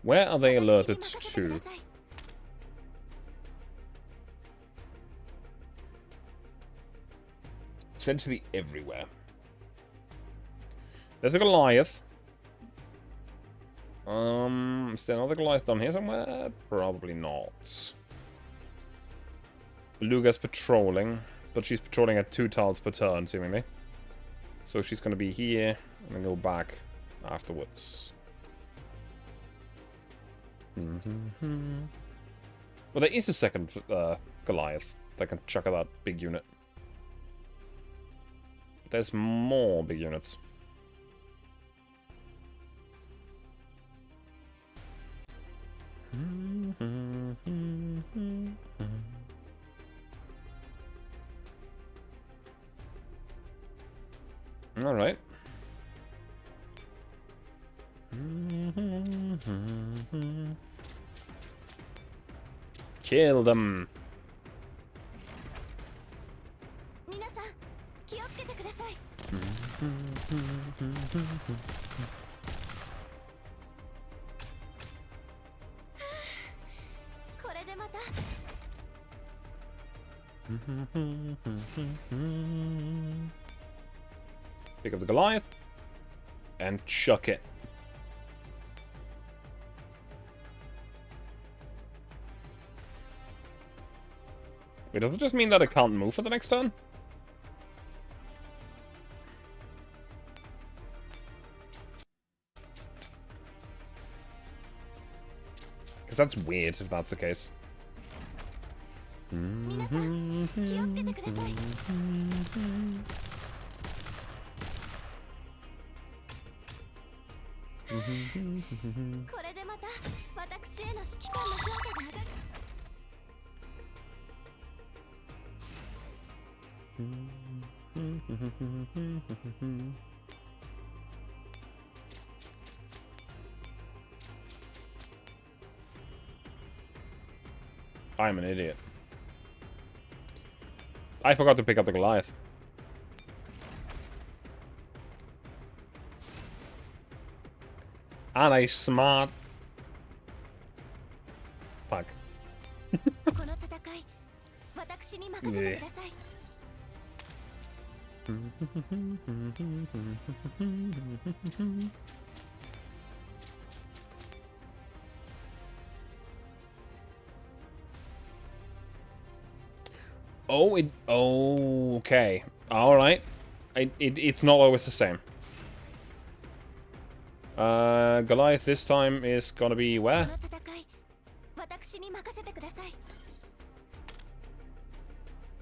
Where are they alerted to? Essentially everywhere. There's a Goliath. Is there another Goliath down here somewhere? Probably not. Beluga's patrolling, but she's patrolling at 2 tiles per turn, seemingly. So she's gonna be here, and then go back afterwards. Well, there is a second Goliath that can chuck at that big unit. But there's more big units. All right. Kill them. Pick up the Goliath and chuck it. Wait, does it just mean that it can't move for the next turn? Because that's weird if that's the case. I'm an idiot. I forgot to pick up the Goliath. And a smart... Fuck. Yeah. Oh, it... Oh, okay. Alright. It's not always the same. Goliath this time is gonna be where?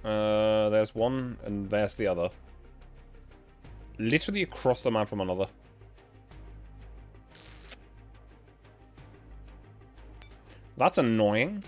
There's one, and there's the other. Literally across the map from another. That's annoying.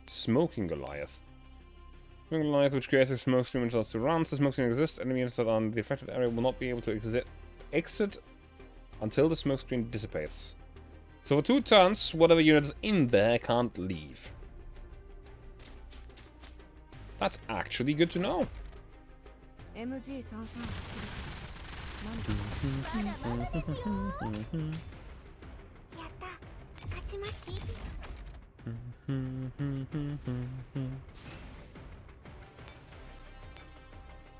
Smoking Goliath. Smoking Goliath, which creates a smoke stream and to rounds. The smoke stream exists. Enemy units that are on the affected area will not be able to exit until the smoke screen dissipates. So for 2 turns, whatever unit is in there can't leave. That's actually good to know.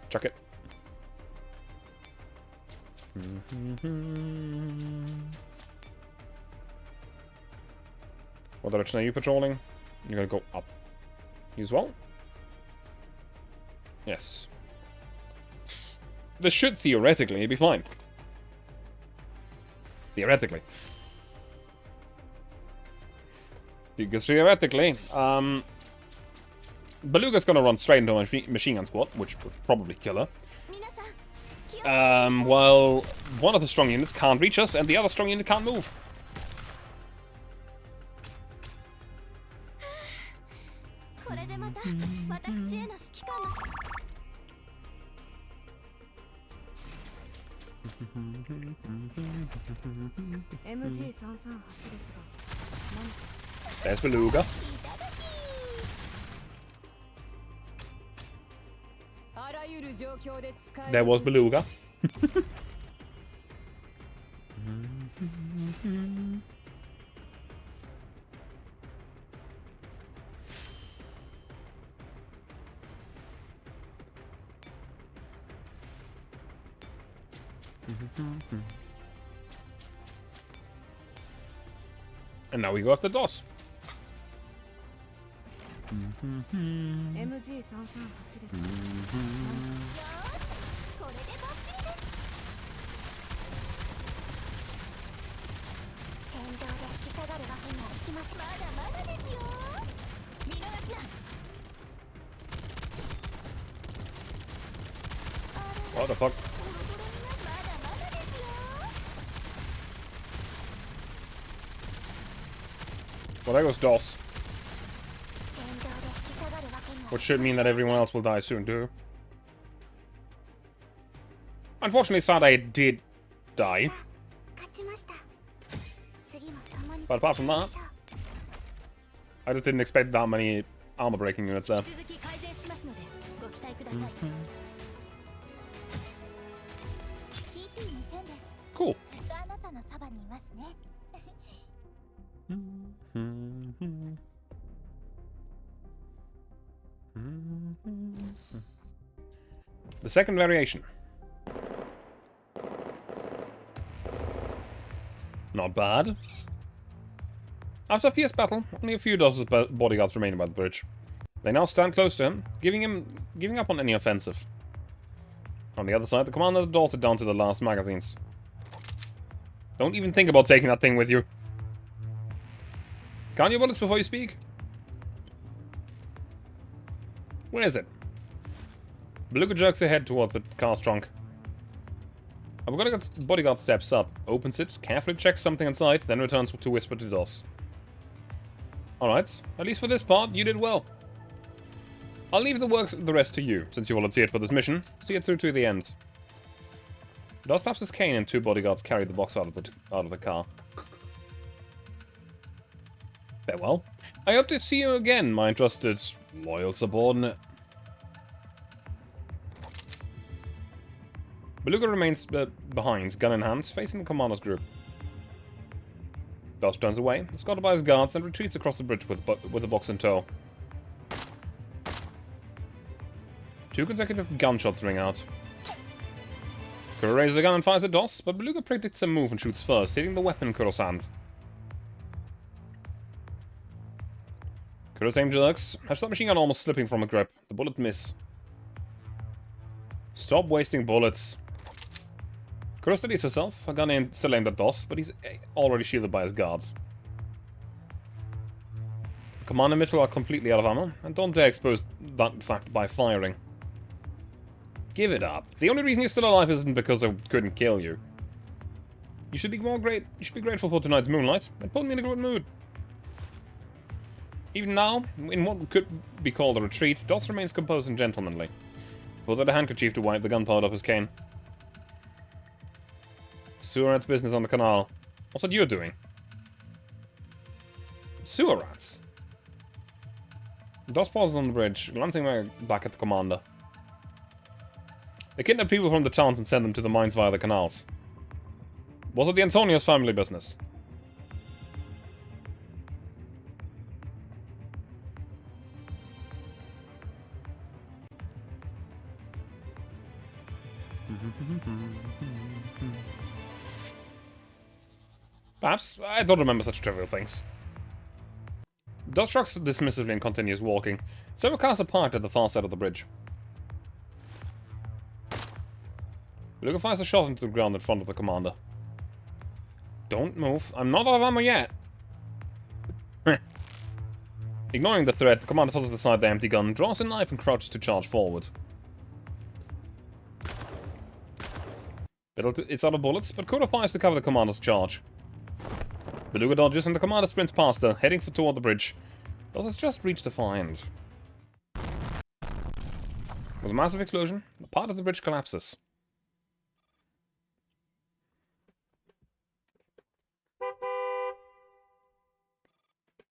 Chuck it. What direction are you patrolling? You're gonna go up. You as well? Yes. This should theoretically be fine. Theoretically. Because theoretically, Beluga's gonna run straight into a machine gun squad, which would probably kill her. While one of the strong units can't reach us, and the other strong unit can't move. There's Beluga. There was Beluga. And now we go after DOS. What the fuck? Well, there goes DOS. Which should mean that everyone else will die soon, too. Unfortunately, Sade did die. But apart from that, I just didn't expect that many armor-breaking units there. Cool. The second variation. Not bad. After a fierce battle, only a few dozen bodyguards remain by the bridge. They now stand close to him, giving up on any offensive. On the other side, the commander dotted down to the last magazines. Don't even think about taking that thing with you. Count your bullets before you speak. Where is it? Beluga jerks her head towards the car's trunk. A bodyguard steps up, opens it, carefully checks something inside, then returns to whisper to DOS. Alright, at least for this part, you did well. I'll leave the rest to you, since you volunteered for this mission. See it through to the end. DOS taps his cane and two bodyguards carry the box out of the car. Farewell. I hope to see you again, my trusted, loyal subordinate. Beluga remains behind, gun in hand, facing the commander's group. DOS turns away, escorted by his guards, and retreats across the bridge with the box in tow. Two consecutive gunshots ring out. Kuro raises the gun and fires at DOS, but Beluga predicts a move and shoots first, hitting the weapon in Kuro's hand. Kuro's aim jerks, her submachine gun almost slipping from her grip. The bullet miss. Stop wasting bullets. Kuro steadies herself, her gun still aimed at DOS, but he's already shielded by his guards. The commander and Mitchell are completely out of ammo, and don't dare expose that fact by firing. Give it up. The only reason you're still alive isn't because I couldn't kill you. You should be grateful for tonight's moonlight. It put me in a good mood. Even now, in what could be called a retreat, DOS remains composed and gentlemanly. Pulls out a handkerchief to wipe the gunpowder off his cane. Sewer rats business on the canal. What's that you're doing? Sewer rats? DOS pauses on the bridge, glancing back at the commander. They kidnap people from the towns and send them to the mines via the canals. Was it the Antonios family business? Perhaps. I don't remember such trivial things. DOS shrugs dismissively and continues walking. Several cars are parked at the far side of the bridge. Beluga fires a shot into the ground in front of the commander. Don't move. I'm not out of ammo yet. Ignoring the threat, the commander tosses aside the empty gun, draws a knife and crouches to charge forward. It's out of bullets, but Kuro fires to cover the commander's charge. Beluga dodges and the commander sprints past her, heading toward the bridge. DOS has just reached a far end. With a massive explosion, a part of the bridge collapses.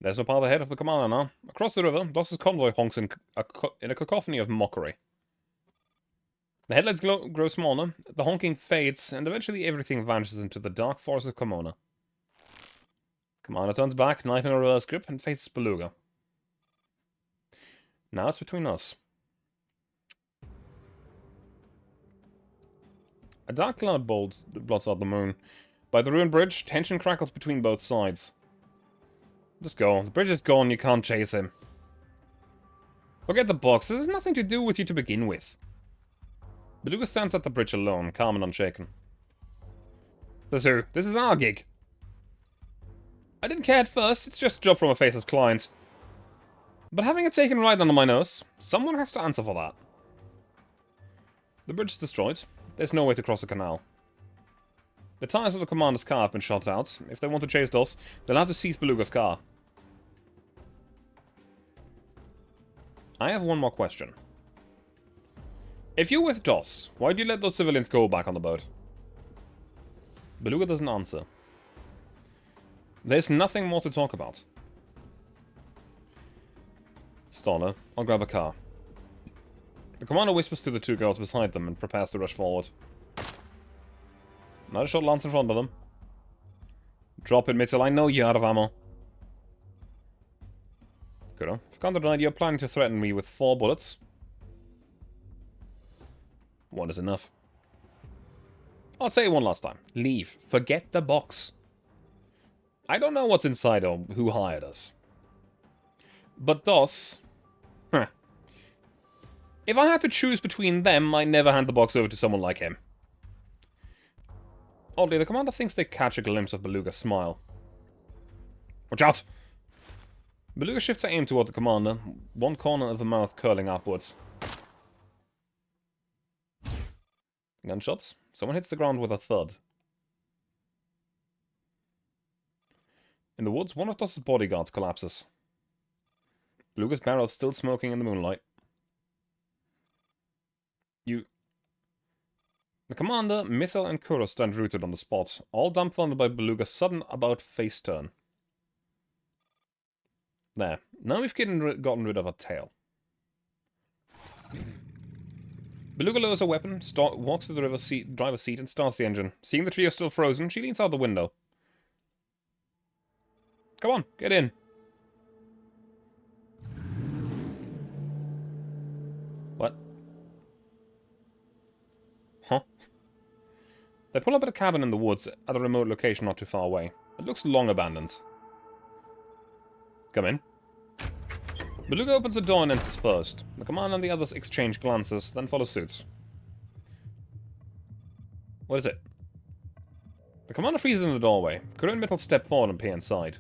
There's no path ahead of the commander now. Across the river, DOS's convoy honks in a cacophony of mockery. The headlights grow smaller, the honking fades, and eventually everything vanishes into the dark forest of Komona. Commander turns back, knife in a reverse grip, and faces Beluga. Now it's between us. A dark cloud blots out the moon. By the ruined bridge, tension crackles between both sides. Just go. The bridge is gone, you can't chase him. Forget the box, this has nothing to do with you to begin with. Beluga stands at the bridge alone, calm and unshaken. Says who? This is our gig. I didn't care at first, it's just a job from a faceless client. But having it taken right under my nose, someone has to answer for that. The bridge is destroyed. There's no way to cross the canal. The tires of the commander's car have been shot out. If they want to chase DOS, they'll have to seize Beluga's car. I have one more question. If you're with DOS, why do you let those civilians go back on the boat? Beluga doesn't answer. There's nothing more to talk about. Staller, I'll grab a car. The commander whispers to the two girls beside them and prepares to rush forward. Another shot lands in front of them. Drop it, Mitchell, I know you're out of ammo. Kuro, if Conda died, you're planning to threaten me with 4 bullets. 1 is enough. I'll say it one last time. Leave. Forget the box. I don't know what's inside or who hired us. But DOS... Huh. If I had to choose between them, I'd never hand the box over to someone like him. Oddly, the commander thinks they catch a glimpse of Beluga's smile. Watch out! Beluga shifts her aim toward the commander, one corner of the mouth curling upwards. Gunshots. Someone hits the ground with a thud. In the woods, one of DOS's bodyguards collapses. Beluga's barrel is still smoking in the moonlight. The commander, Missile, and Kuro stand rooted on the spot, all dumbfounded by Beluga's sudden about-face turn. There. Now we've gotten rid of her tail. Beluga lowers her weapon, walks to the driver's seat, and starts the engine. Seeing the trio still frozen, she leans out the window. Come on, get in. What? Huh? They pull up at a cabin in the woods at a remote location not too far away. It looks long abandoned. Come in. Beluga opens the door and enters first. The commander and the others exchange glances, then follow suit. What is it? The commander freezes in the doorway. Kuro and Mittel step forward and peer inside.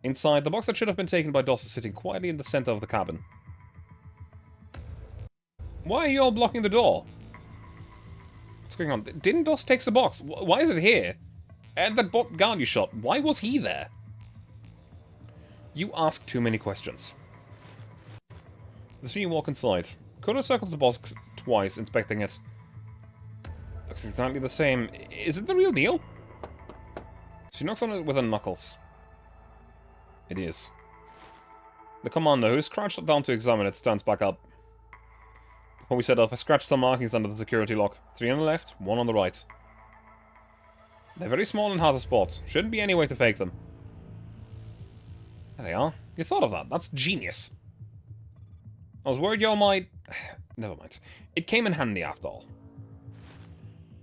Inside, the box that should have been taken by DOS is sitting quietly in the center of the cabin. Why are you all blocking the door? What's going on? Didn't DOS take the box? Why is it here? And that guard you shot, why was he there? You ask too many questions. The three walk inside. Kuro circles the box twice, inspecting it. Looks exactly the same. Is it the real deal? She knocks on it with her knuckles. It is. The commander, who is crouched down to examine it, stands back up. Before we set off, I scratched some markings under the security lock. 3 on the left, 1 on the right. They're very small and hard to spot. Shouldn't be any way to fake them. There they are. You thought of that. That's genius. I was worried y'all might... Never mind. It came in handy after all.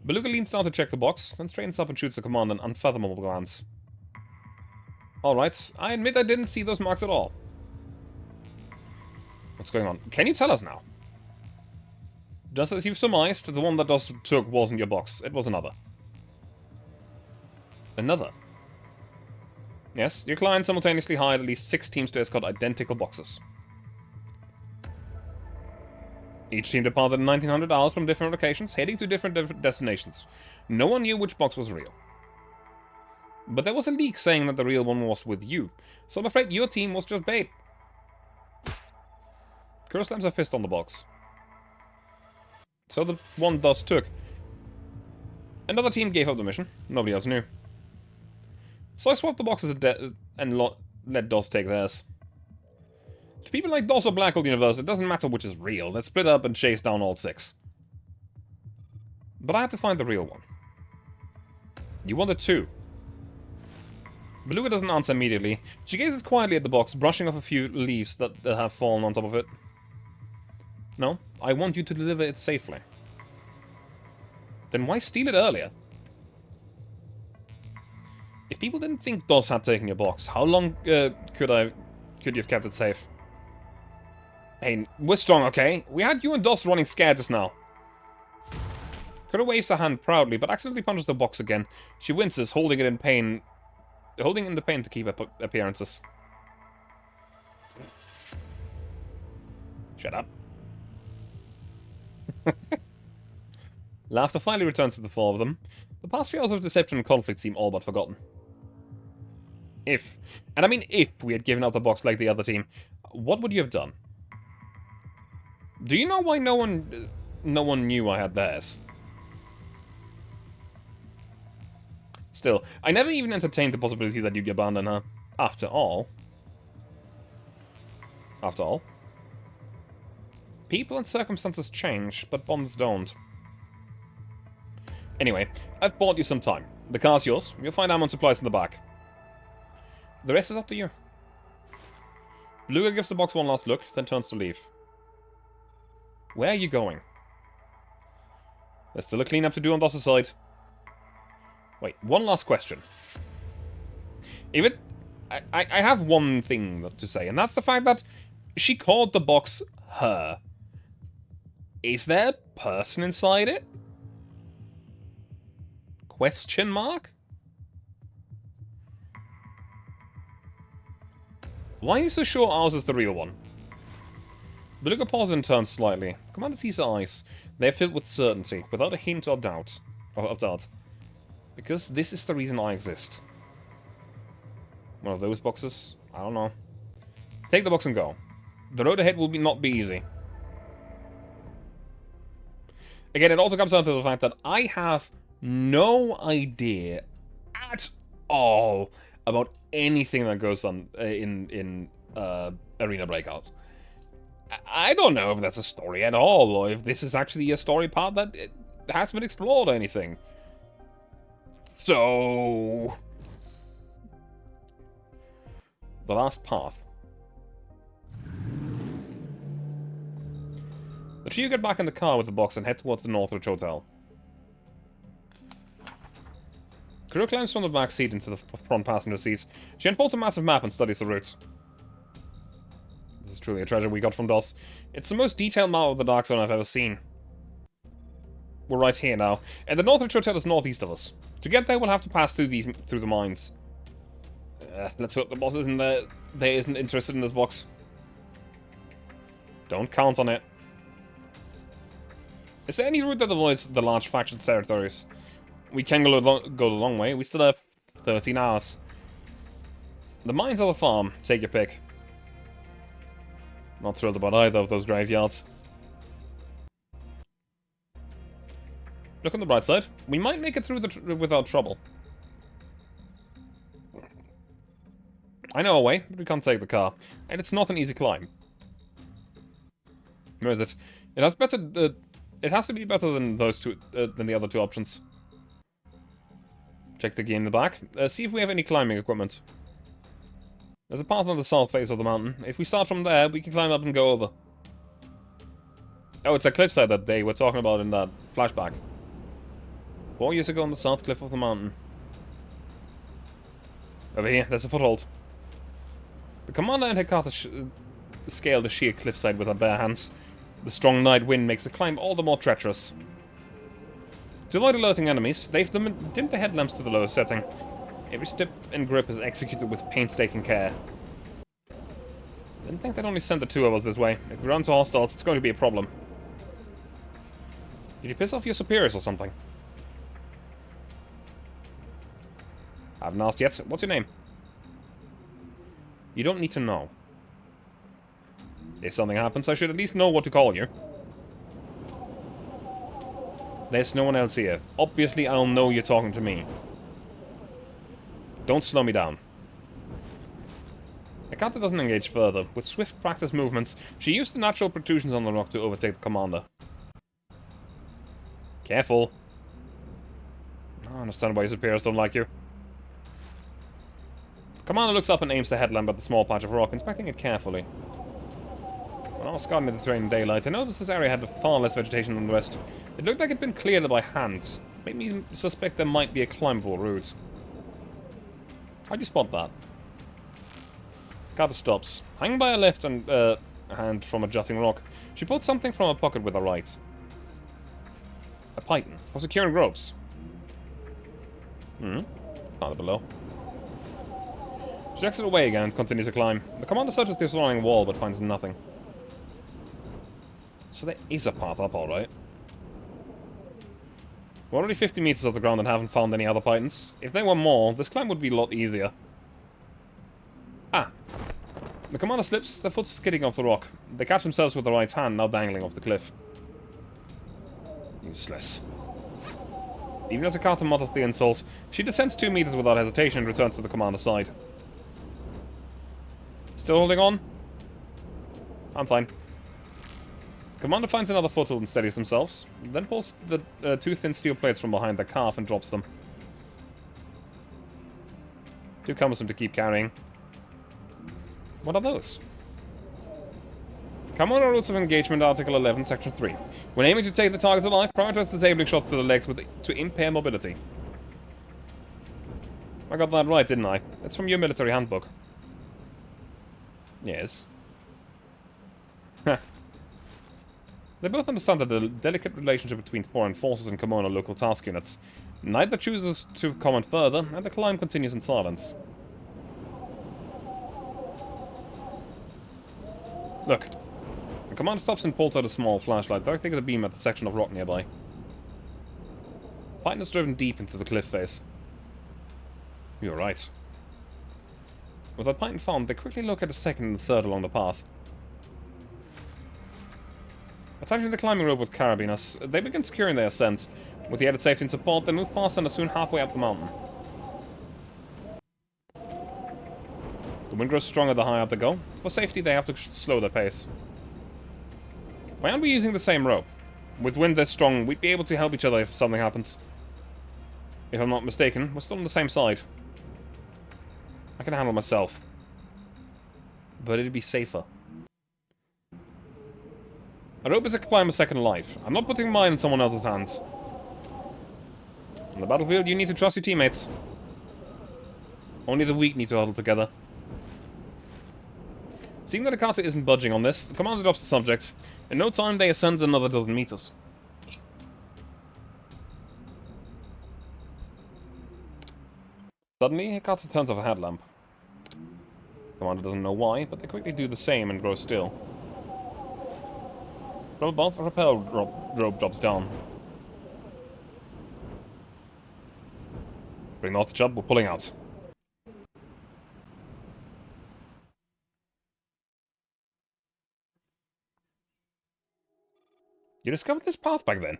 Beluga leans down to check the box, then straightens up and shoots the commander an unfathomable glance. Alright, I admit I didn't see those marks at all. What's going on? Can you tell us now? Just as you've surmised, the one that DOS took wasn't your box. It was another. Another? Yes, your client simultaneously hired at least 6 teams to escort identical boxes. Each team departed in 1900 hours from different locations, heading to different destinations. No one knew which box was real. But there was a leak saying that the real one was with you, so I'm afraid your team was just bait. Kuro slams her fist on the box. So the one DOS took. Another team gave up the mission. Nobody else knew. So I swapped the boxes and let DOS take theirs. To people like DOS or Blackhole Universe, it doesn't matter which is real. Let's split up and chase down all 6. But I had to find the real one. You wanted 2. Beluga doesn't answer immediately. She gazes quietly at the box, brushing off a few leaves that have fallen on top of it. No, I want you to deliver it safely. Then why steal it earlier? If people didn't think DOS had taken your box, how long could you have kept it safe? Hey, we're strong, okay? We had you and DOS running scared just now. Kura waves her hand proudly, but accidentally punches the box again. She winces, holding it in pain. Holding in the pain to keep up appearances. Shut up. Laughter finally returns to the 4 of them. The past few hours of deception and conflict seem all but forgotten. If, and I mean if, we had given out the box like the other team, what would you have done? Do you know why no one knew I had theirs? Still, I never even entertained the possibility that you'd abandon her. After all, people and circumstances change, but bonds don't. Anyway, I've bought you some time. The car's yours. You'll find ammo and supplies in the back. The rest is up to you. Beluga gives the box one last look, then turns to leave. Where are you going? There's still a cleanup to do on DOS's side. Wait, one last question. If it... I have one thing to say, and that's the fact that she called the box her. Is there a person inside it? Question mark? Why are you so sure ours is the real one? Beluga pauses and turns slightly. Commander sees her eyes. They're filled with certainty, without a hint of doubt. Because this is the reason I exist. One of those boxes? I don't know. Take the box and go. The road ahead will not be easy. Again, it also comes down to the fact that I have no idea at all about anything that goes on in Arena Breakout. I don't know if that's a story at all, or if this is actually a story part that hasn't been explored or anything. So... the last path. The trio get back in the car with the box and head towards the Northridge Hotel. Kuro climbs from the back seat into the front passenger seat. She unfolds a massive map and studies the route. This is truly a treasure we got from DOS. It's the most detailed map of the Dark Zone I've ever seen. We're right here now, and the Northridge Hotel is northeast of us. To get there, we'll have to pass through the mines. Let's hope the boss isn't interested in this box. Don't count on it. Is there any route that avoids the large faction territories? We can go the long way. We still have 13 hours. The mines or the farm? Take your pick. Not thrilled about either of those graveyards. Look on the bright side. We might make it through without trouble. I know a way, but we can't take the car. And it's not an easy climb. Where is it? It has better... it has to be better than those two, than the other two options. Check the key in the back. See if we have any climbing equipment. There's a path on the south face of the mountain. If we start from there, we can climb up and go over. Oh, it's a cliffside that they were talking about in that flashback. 4 years ago on the south cliff of the mountain. Over here, there's a foothold. The commander and Hecate scale the sheer cliffside with their bare hands. The strong night wind makes the climb all the more treacherous. To avoid alerting enemies, they've dimmed the headlamps to the lowest setting. Every step and grip is executed with painstaking care. Didn't think they'd only send the two of us this way. If we run into hostiles, it's going to be a problem. Did you piss off your superiors or something? Haven't asked yet. What's your name? You don't need to know. If something happens, I should at least know what to call you. There's no one else here. Obviously, I'll know you're talking to me. Don't slow me down. Hecate doesn't engage further. With swift practice movements, she used the natural protrusions on the rock to overtake the commander. Careful. I understand why your superiors don't like you. Commander looks up and aims the headlamp at the small patch of rock, inspecting it carefully. When I was scouting the terrain in daylight, I noticed this area had far less vegetation than the rest. It looked like it had been cleared by hand. Made me suspect there might be a climbable route. How'd you spot that? Carter stops. Hanging by her left hand from a jutting rock, she pulls something from her pocket with her right. A python for securing ropes. Found it below. She exits away again and continues to climb. The commander searches the surrounding wall but finds nothing. So there is a path up, alright. We're already 50 meters off the ground and haven't found any other pythons. If there were more, this climb would be a lot easier. Ah! The commander slips, their foot skidding off the rock. They catch themselves with the right hand, now dangling off the cliff. Useless. Even as the Carter mutters the insult, she descends 2 meters without hesitation and returns to the commander's side. Still holding on? I'm fine. Commander finds another foothold and steadies themselves, then pulls the 2 thin steel plates from behind their calf and drops them. Too cumbersome to keep carrying. What are those? Commander Rules of Engagement, Article 11, Section 3. When aiming to take the target alive, prioritize disabling shots to the legs to impair mobility. I got that right, didn't I? It's from your military handbook. Yes. They both understand the delicate relationship between foreign forces and Kimono local task units. Neither chooses to comment further, and the climb continues in silence. Look. The commander stops and pulls out a small flashlight, directing the beam at the section of rock nearby. Python is driven deep into the cliff face. You're right. With that Python found, they quickly look at a second and a third along the path. Attaching the climbing rope with carabiners, they begin securing their ascent. With the added safety and support, they move past and are soon halfway up the mountain. The wind grows stronger the higher up they go. For safety, they have to slow their pace. Why aren't we using the same rope? With wind this strong, we'd be able to help each other if something happens. If I'm not mistaken, we're still on the same side. I can handle myself. But it'd be safer. A rope is a climber's second life. I'm not putting mine in someone else's hands. On the battlefield, you need to trust your teammates. Only the weak need to huddle together. Seeing that the Carter isn't budging on this, the commander drops the subject. In no time, they ascend another dozen meters. Suddenly, Carter turns off a headlamp. Commander doesn't know why, but they quickly do the same and grow still. From above, a rappel rope drops down. Bring North Chubb, we're pulling out. You discovered this path back then?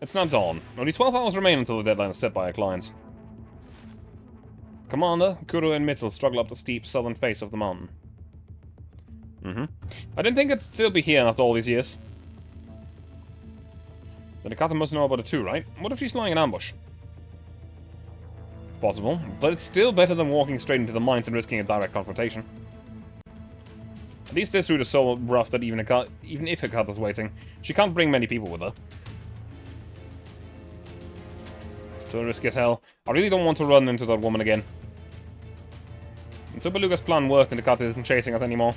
It's now dawn. Only 12 hours remain until the deadline is set by our clients. Commander, Kuro, and Mittel struggle up the steep southern face of the mountain. I didn't think it'd still be here after all these years. The Nakata must know about it too, right? What if she's lying in ambush? It's possible, but it's still better than walking straight into the mines and risking a direct confrontation. At least this route is so rough that even if Hikata's waiting, she can't bring many people with her. Still risky as hell. I really don't want to run into that woman again. Until Beluga's plan worked and Hikata isn't chasing us anymore.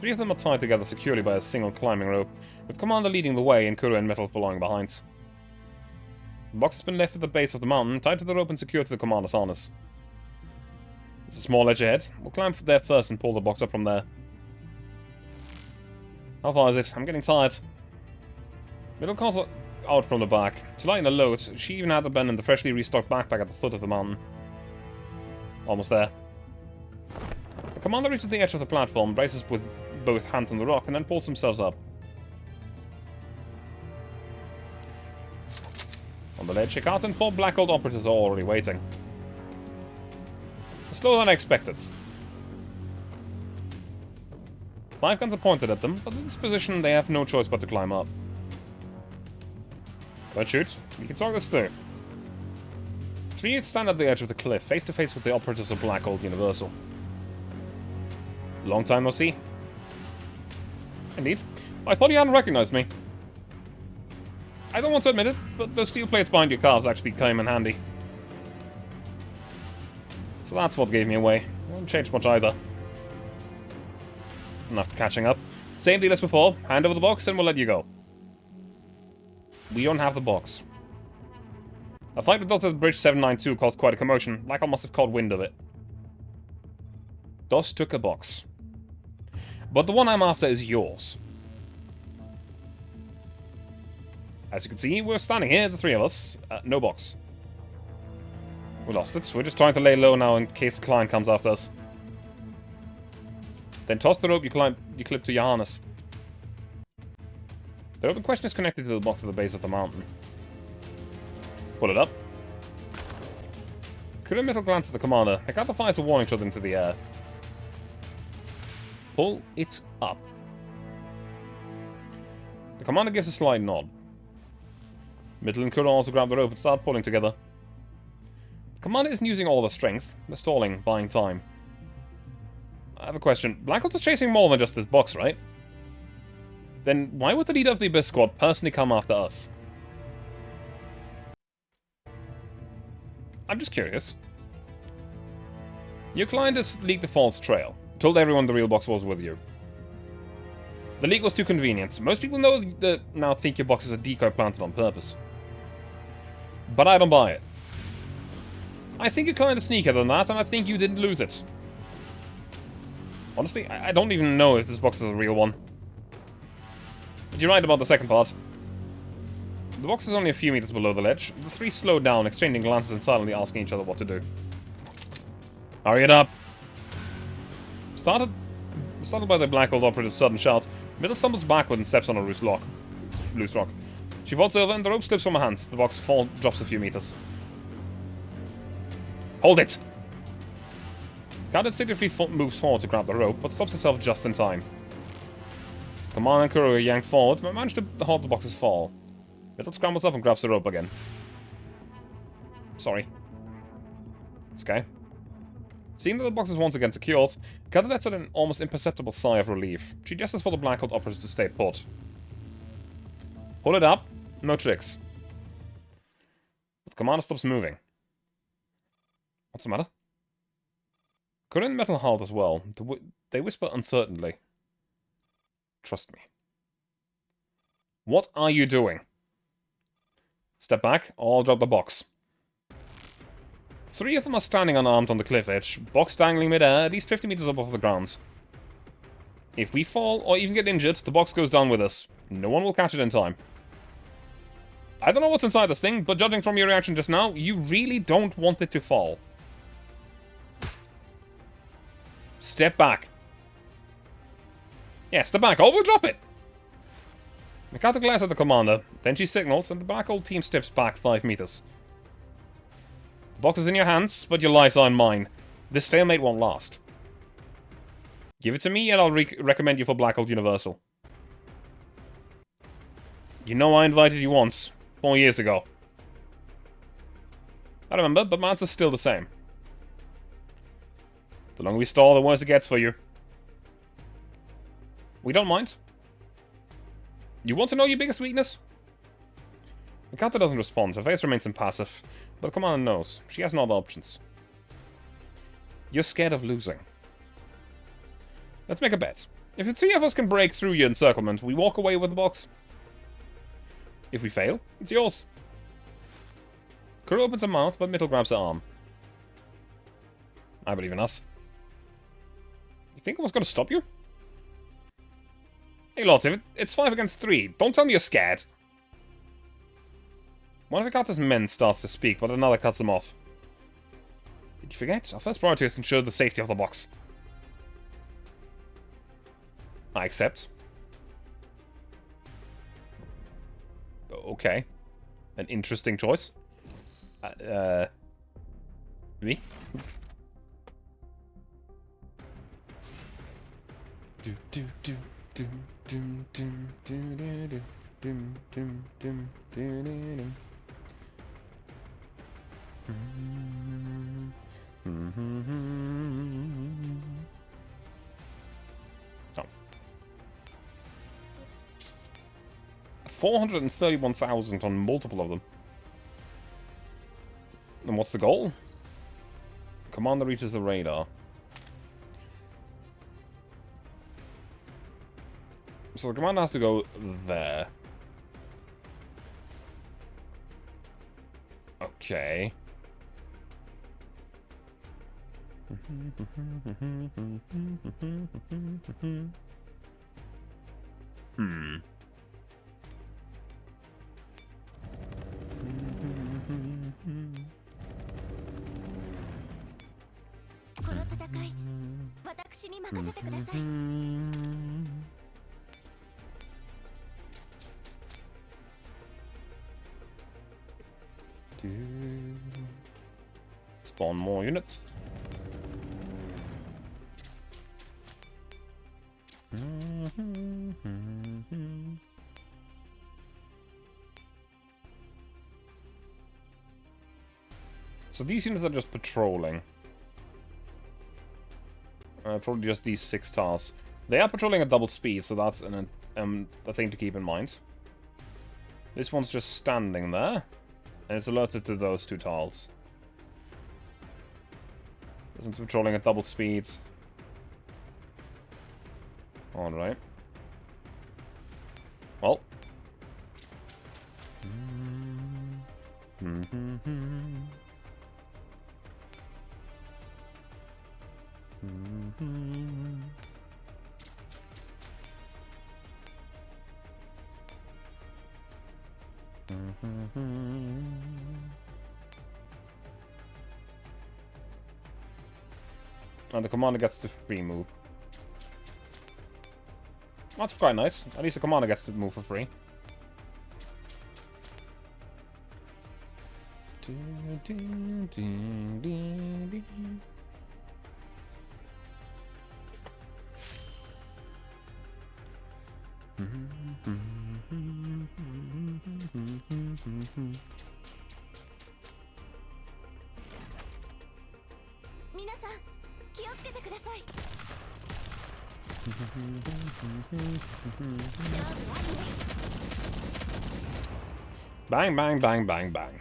3 of them are tied together securely by a single climbing rope, with Commander leading the way and Kuro and Metal following behind. The box has been left at the base of the mountain, tied to the rope and secured to the Commander's harness. There's a small ledge ahead. We'll climb there first and pull the box up from there. How far is it? I'm getting tired. Metal calls out from the back. To lighten the load, she even had abandoned the freshly restocked backpack at the foot of the mountain. Almost there. The Commander reaches the edge of the platform, braces with both hands on the rock, and then pulls themselves up. On the ledge, Hikata and 4 Black Gold operatives are already waiting. Slower than I expected. 5 guns are pointed at them, but in this position they have no choice but to climb up. Don't shoot. We can talk this through. Three youths stand at the edge of the cliff, face to face with the operatives of Black Gold Universal. Long time no see. Indeed. I thought you hadn't recognized me. I don't want to admit it, but those steel plates behind your cars actually came in handy. So that's what gave me away. It won't change much either. Enough catching up. Same deal as before. Hand over the box and we'll let you go. We don't have the box. A fight with Dust at Bridge 792 caused quite a commotion. Blackout must have caught wind of it. Dust took a box. But the one I'm after is yours. As you can see, we're standing here, the three of us. No box. We lost it. We're just trying to lay low now in case the client comes after us. Then toss the rope you clip to your harness. The rope in question is connected to the box at the base of the mountain. Pull it up. Kurumit'll glance at the commander. Hekata fires a warning shot into the air. Pull it up. The commander gives a slight nod. Mittel and Kuro also grab the rope and start pulling together. The commander isn't using all their strength. They're stalling, buying time. I have a question. Blackout is chasing more than just this box, right? Then why would the leader of the Abyss Squad personally come after us? I'm just curious. Your client has leaked the false trail. Told everyone the real box was with you. The leak was too convenient. Most people know that now think your box is a decoy planted on purpose. But I don't buy it. I think your client is sneakier than that, and I think you didn't lose it. Honestly, I don't even know if this box is a real one. But you're right about the second part. The box is only a few meters below the ledge. The three slowed down, exchanging glances and silently asking each other what to do. Hurry it up! Started by the Black Gold operative's sudden shout, Mittel stumbles backward and steps on a loose rock. She vaults over and the rope slips from her hands. The box drops a few meters. Hold it! Kat instinctively moves forward to grab the rope, but stops herself just in time. Commander and Kuro are yanked forward, but manage to halt the box's fall. Mittel scrambles up and grabs the rope again. Sorry. It's okay. Seeing that the box is once again secured, Kat lets out an almost imperceptible sigh of relief. She gestures for the Black Gold operative to stay put. Pull it up. No tricks. But the commander stops moving. What's the matter? Kuro and Metal halt as well. They whisper uncertainly. Trust me. What are you doing? Step back, or I'll drop the box. Three of them are standing unarmed on the cliff edge, box dangling mid-air, at least 50 meters above the ground. If we fall, or even get injured, the box goes down with us. No one will catch it in time. I don't know what's inside this thing, but judging from your reaction just now, you really don't want it to fall. Step back. Yeah, step back, or we'll drop it! Mikata glares at the commander, then she signals, and the Black Gold team steps back 5 meters. The box is in your hands, but your lives are in mine. This stalemate won't last. Give it to me, and I'll recommend you for Black Gold Universal. You know I invited you once, 4 years ago. I remember, but my answer's still the same. The longer we stall, the worse it gets for you. We don't mind. You want to know your biggest weakness? Mikata doesn't respond. Her face remains impassive. But the commander knows. She has no other options. You're scared of losing. Let's make a bet. If the three of us can break through your encirclement, we walk away with the box. If we fail, it's yours. Kuro opens her mouth, but Mittel grabs her arm. I believe in us. You think I was going to stop you? Hey Lot, it's 5 against 3. Don't tell me you're scared. One of Ikata's men starts to speak, but another cuts him off. Did you forget? Our first priority is to ensure the safety of the box. I accept. Okay. An interesting choice. Me? Oh. 431,000 on multiple of them. And what's the goal? Commander reaches the radar. So the commander has to go there. Okay. Hmm. Spawn more units. So these units are just patrolling. Probably just these 6 tiles. They are patrolling at double speed, so that's a thing to keep in mind. This one's just standing there, and it's alerted to those 2 tiles. This one's patrolling at double speeds. Alright. Well. And the commander gets to free move. That's quite nice. At least the commander gets to move for free. Bang, bang, bang, bang, bang.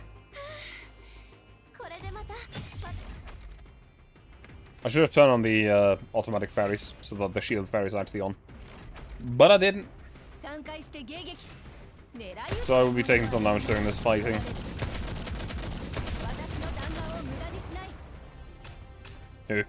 I should have turned on the automatic ferries so that the shield ferry is actually on. But I didn't. So I will be taking some damage during this fighting. Who?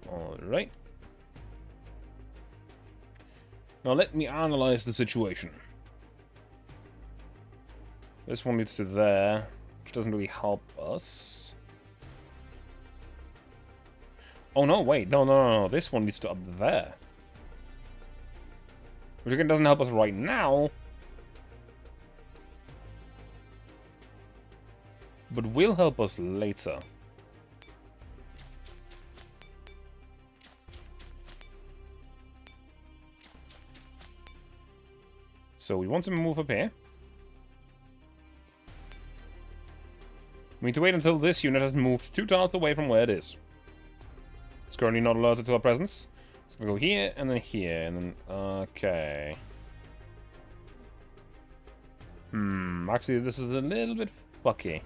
Alright. Now let me analyze the situation. This one leads to there, which doesn't really help us. Oh no, wait, no. This one leads to up there. Which again doesn't help us right now. But will help us later. So we want to move up here. We need to wait until this unit has moved 2 tiles away from where it is. It's currently not alerted to our presence. So we go here, and then... Okay. Actually, this is a little bit fucky.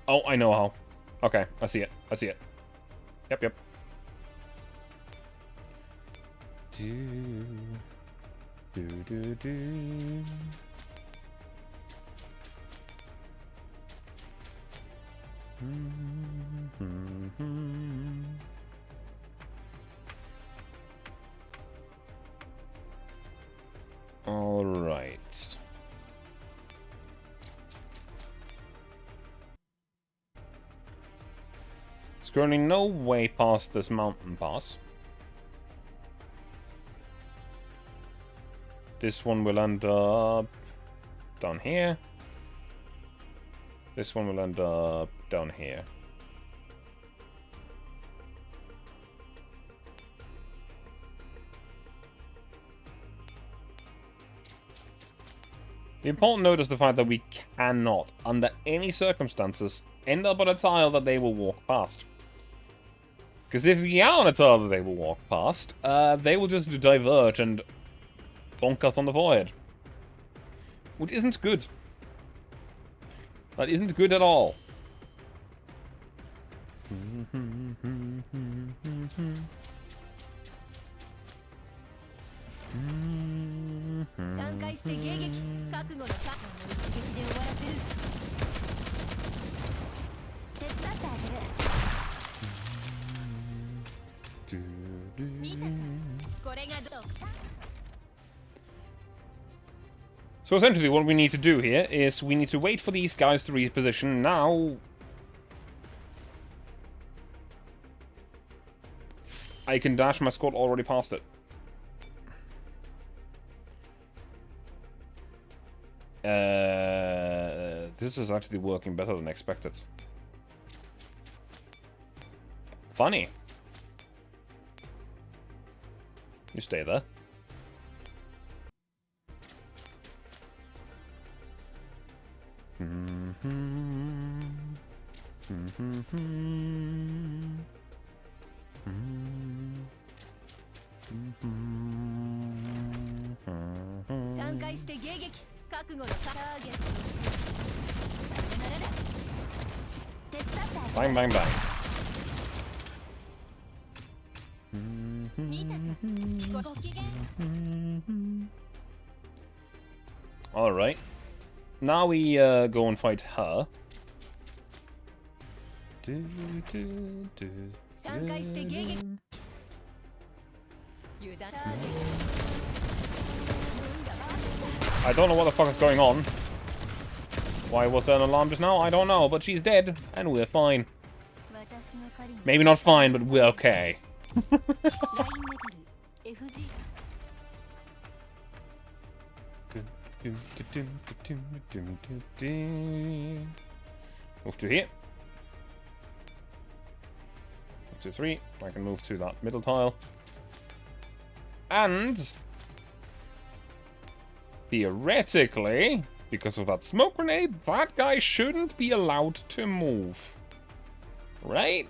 Oh, I know how. Okay, I see it. Yep. All right. There's currently no way past this mountain pass. This one will end up down here. This one will end up down here. The important note is the fact that we cannot, under any circumstances, end up on a tile that they will walk past. Because if we are on a tile that they will walk past, they will just diverge and bonk us on the forehead. Which isn't good. That isn't good at all. So essentially what we need to do here is we need to wait for these guys to reposition. Now I can dash my squad already past it. This is actually working better than expected. Funny. You stay there. Bang, bang, bang. Alright. Now we go and fight her. I don't know what the fuck is going on. Why was there an alarm just now? I don't know, but she's dead, and we're fine. Maybe not fine, but we're okay. Move to here. 1, 2, 3. I can move to that middle tile. And theoretically, because of that smoke grenade, that guy shouldn't be allowed to move. Right?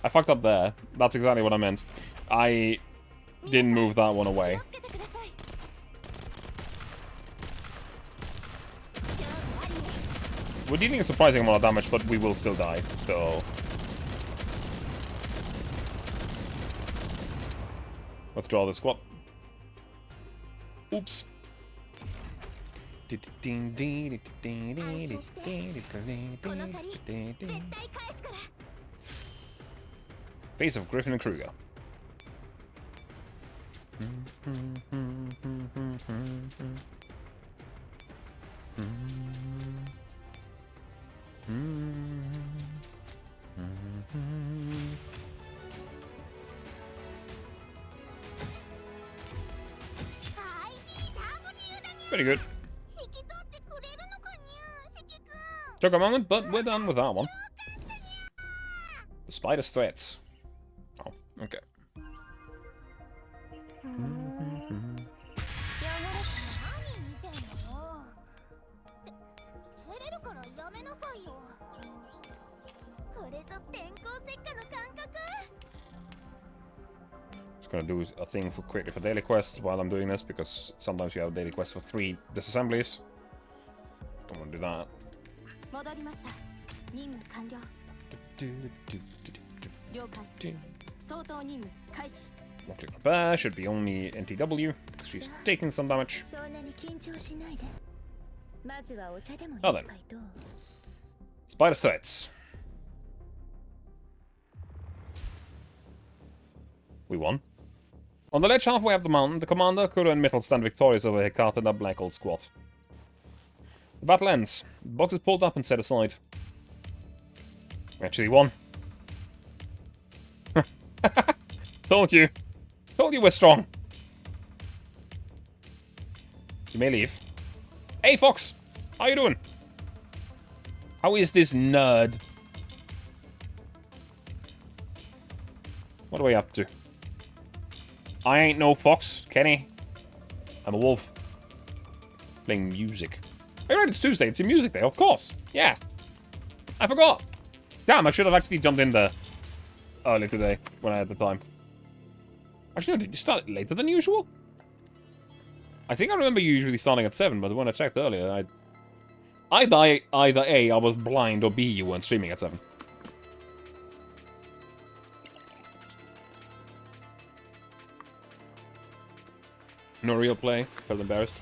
I fucked up there. That's exactly what I meant. I didn't move that one away. We're dealing a surprising amount of damage, but we will still die, so... Withdraw the squad. Oops. Face of Griffin and Kruger. Pretty good. Took a moment, but we're done with that one. The spider's threats. Oh, okay. Just gonna do a thing quickly for daily quests while I'm doing this, because sometimes you have daily quests for 3 disassemblies. Don't want to do that. One-click repair should be only NTW, because she's taking some damage. Oh then. Spider threats. We won. On the ledge halfway up the mountain, the commander, Kuro and Mittel stand victorious over Hecate and the Black Old Squad. The battle ends. The box is pulled up and set aside. We actually won. Told you. Told you we're strong. You may leave. Hey, Fox! How you doing? How is this nerd? What are we up to? I ain't no fox, Kenny. I'm a wolf. Playing music. Oh, right, it's Tuesday. It's a music day, of course. Yeah. I forgot. Damn, I should have actually jumped in there early today when I had the time. Actually, no, did you start later than usual? I think I remember you usually starting at 7, but when I checked earlier, either A, I was blind, or B, you weren't streaming at 7. No real play. Felt embarrassed.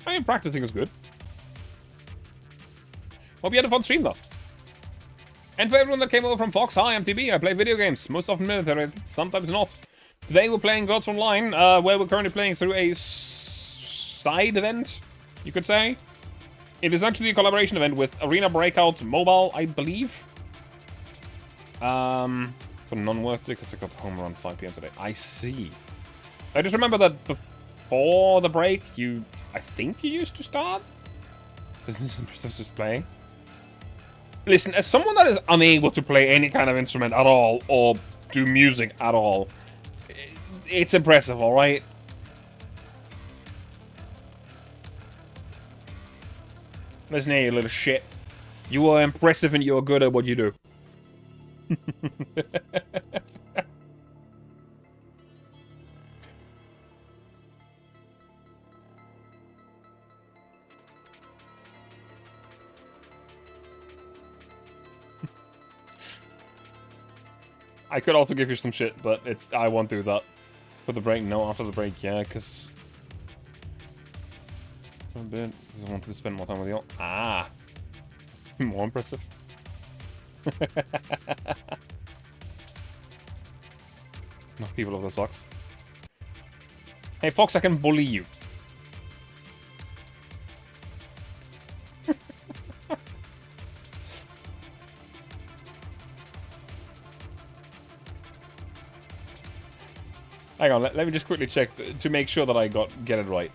I mean, practicing is good. Hope you had a fun stream, though. And for everyone that came over from Fox, hi, I'm TB. I play video games, most often military, sometimes not. Today we're playing Gods Online, where we're currently playing through a side event, you could say. It is actually a collaboration event with Arena Breakout Mobile, I believe. For non-work day, because I got home around 5 PM today. I see. I just remember that before the break, I think you used to start? Doesn't this interest us just playing? Listen, as someone that is unable to play any kind of instrument at all, or do music at all, it's impressive, alright? Listen here, you little shit. You are impressive and you are good at what you do. I could also give you some shit, but I won't do that. For the break, no. After the break, yeah, because... a bit, because I want to spend more time with you. Ah! More impressive. Knock people off the socks. Hey, Fox, I can bully you. Hang on, let me just quickly check to make sure that I get it right.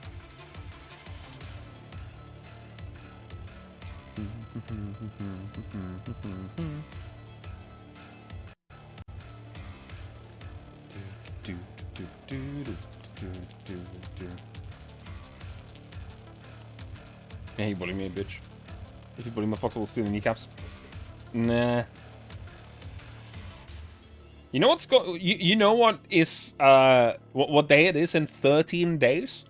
Yeah, you bully me, bitch. If you bully my Fox, I will steal the kneecaps. Nah. You know what's you know what is what day it is in 13 days?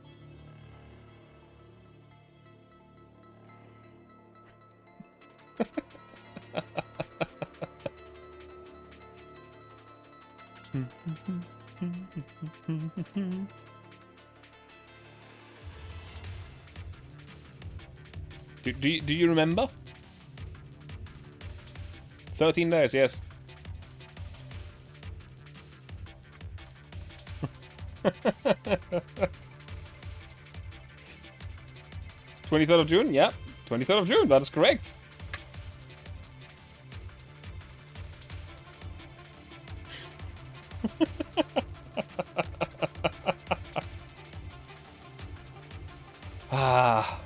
Do you remember? 13 days, yes. 23rd of June, yeah. 23rd of June, that is correct. Ah.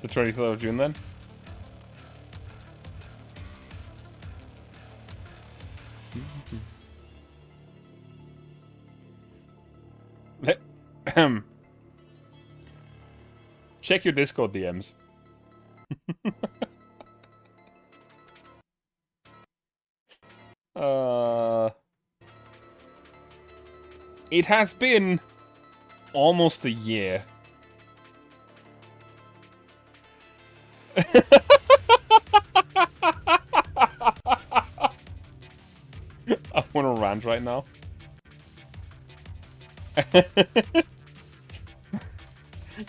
The 23rd of June, then? Check your Discord DMs. It has been almost a year. I want to rant right now.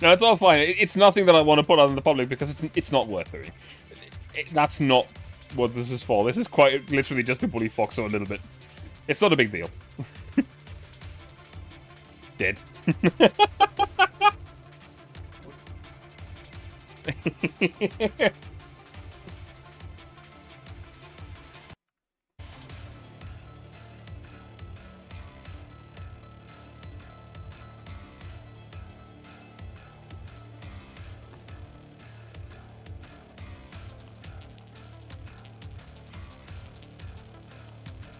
No, it's all fine. It's nothing that I want to put out in the public because it's not worth doing. That's not what this is for. This is quite literally just to bully Foxo a little bit. It's not a big deal. Dead.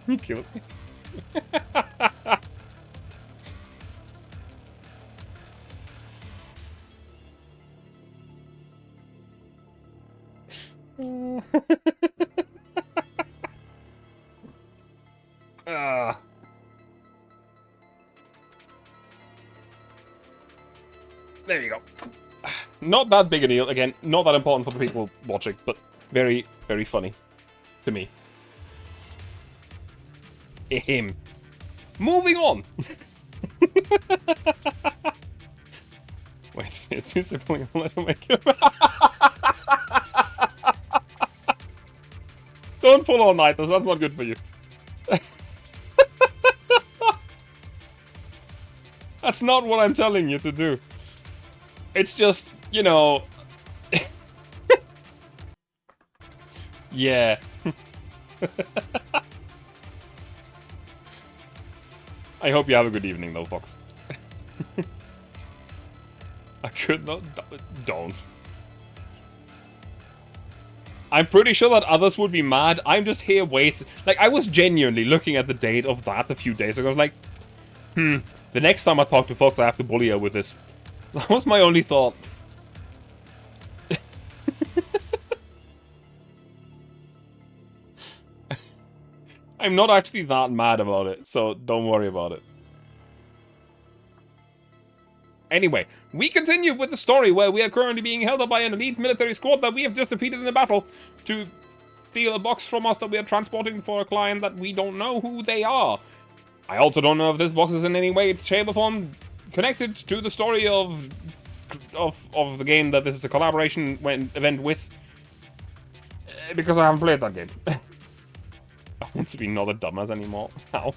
You killed me. There you go. Not that big a deal. Again, not that important for the people watching, but very, very funny to me. Him. Moving on. Wait, is this a pulling a little make it? Don't pull all nighters, that's not good for you. That's not what I'm telling you to do. It's just, you know... Yeah. I hope you have a good evening, though, Fox. I could not... Don't. I'm pretty sure that others would be mad. I'm just here waiting. Like, I was genuinely looking at the date of that a few days ago. I was like, the next time I talk to Fox, I have to bully her with this. That was my only thought. I'm not actually that mad about it, so don't worry about it. Anyway, we continue with the story where we are currently being held up by an elite military squad that we have just defeated in a battle to steal a box from us that we are transporting for a client that we don't know who they are. I also don't know if this box is in any way, shape, or form connected to the story of the game that this is a collaboration event with, because I haven't played that game. I want to be not a dumbass anymore. How?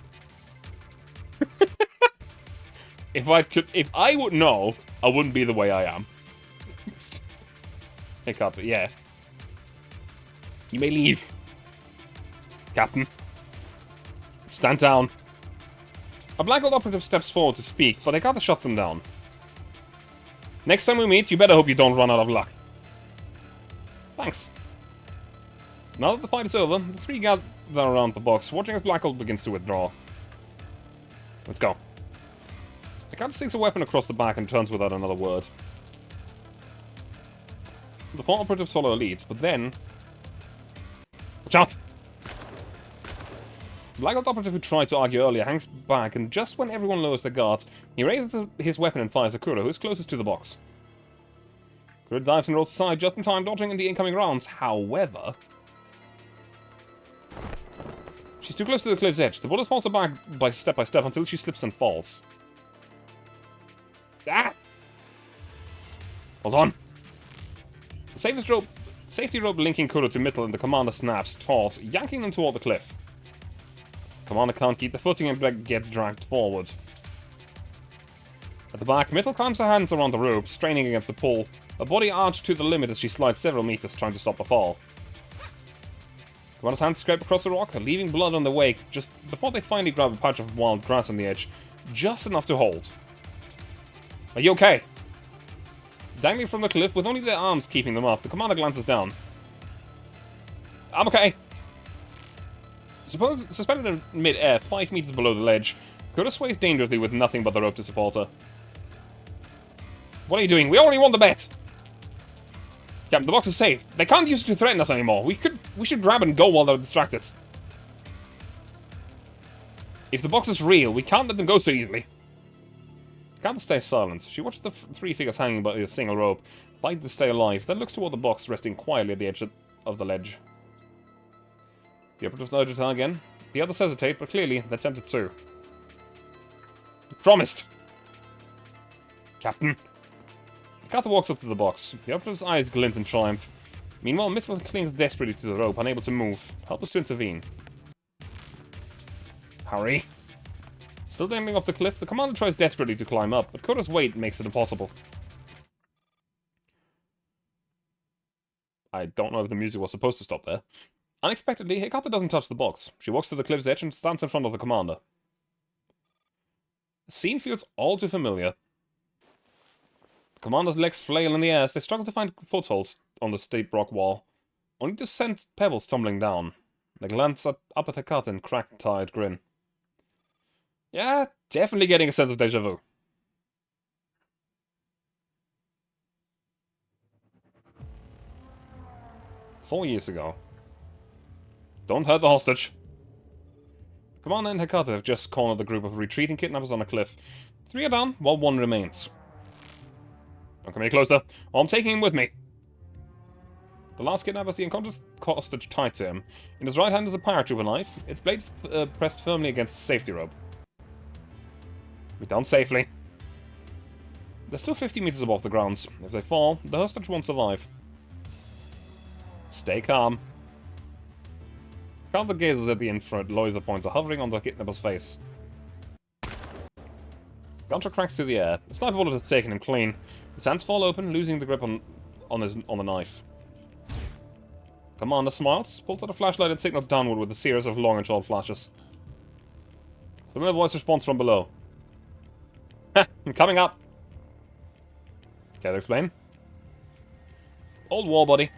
If I would know, I wouldn't be the way I am. Hey, Captain, yeah. You may leave. Captain. Stand down. A Black Gold operative steps forward to speak, but I gotta shut them down. Next time we meet, you better hope you don't run out of luck. Thanks. Now that the fight is over, the three gather around the box, watching as Black Gold begins to withdraw. Let's go. The cat sticks a weapon across the back and turns without another word. The four operatives follow a lead, but then... Watch out! The Black Gold operative who tried to argue earlier hangs back, and just when everyone lowers their guard, he raises his weapon and fires at Kuro, who is closest to the box. Kuro dives and rolls aside just in time, dodging in the incoming rounds. However... she's too close to the cliff's edge. The bullet falls her back by step until she slips and falls. Ah! Hold on. The safety rope linking Kuro to Mittel and the commander snaps taut, yanking them toward the cliff. Commander can't keep the footing and gets dragged forward. At the back, Mittel climbs her hands around the rope, straining against the pull, her body arched to the limit as she slides several meters, trying to stop the fall. Commander's hands scrape across the rock, leaving blood on the wake, just before they finally grab a patch of wild grass on the edge, just enough to hold. Are you okay? Dangling from the cliff, with only their arms keeping them up, the commander glances down. I'm okay. Suspended in mid-air, 5 meters below the ledge, Kuro sways dangerously with nothing but the rope to support her. What are you doing? We already won the bet! Yeah, the box is safe. They can't use it to threaten us anymore. We should grab and go while they're distracted. If the box is real, we can't let them go so easily. Can't stay silent. She watches the three figures hanging by a single rope, fighting to stay alive, then looks toward the box resting quietly at the edge of the ledge. The operatives urges her again. The others hesitate, but clearly they're tempted too. Promised! Captain. Carter walks up to the box. The operative's eyes glint in triumph. Meanwhile, Mitchell clings desperately to the rope, unable to move. Help us to intervene. Hurry. Still dangling off the cliff, the commander tries desperately to climb up, but Kota's weight makes it impossible. I don't know if the music was supposed to stop there. Unexpectedly, Hikata doesn't touch the box. She walks to the cliff's edge and stands in front of the commander. The scene feels all too familiar. The commander's legs flail in the air as they struggle to find footholds on the steep rock wall, only to send pebbles tumbling down. They glance up at Hikata and crack a tired grin. Yeah, definitely getting a sense of deja vu. "4 years ago. Don't hurt the hostage." Commander and Hikata have just cornered a group of retreating kidnappers on a cliff. 3 are down, while 1 remains. "Don't come any closer, or I'm taking him with me." The last kidnapper has the unconscious hostage tied to him. In his right hand is a paratrooper knife, its blade pressed firmly against the safety rope. "We're down safely." They're still 50 meters above the ground. If they fall, the hostage won't survive. Stay calm. Carter gazes at the infrared laser pointer hovering on the kidnapper's face. Gunter cracks through the air. The sniper bullet has taken him clean. His hands fall open, losing the grip on the knife. Commander smiles, pulls out a flashlight and signals downward with a series of long and short flashes. Familiar voice responds from below. "Ha! I'm coming up!" Care to explain? "Old war buddy.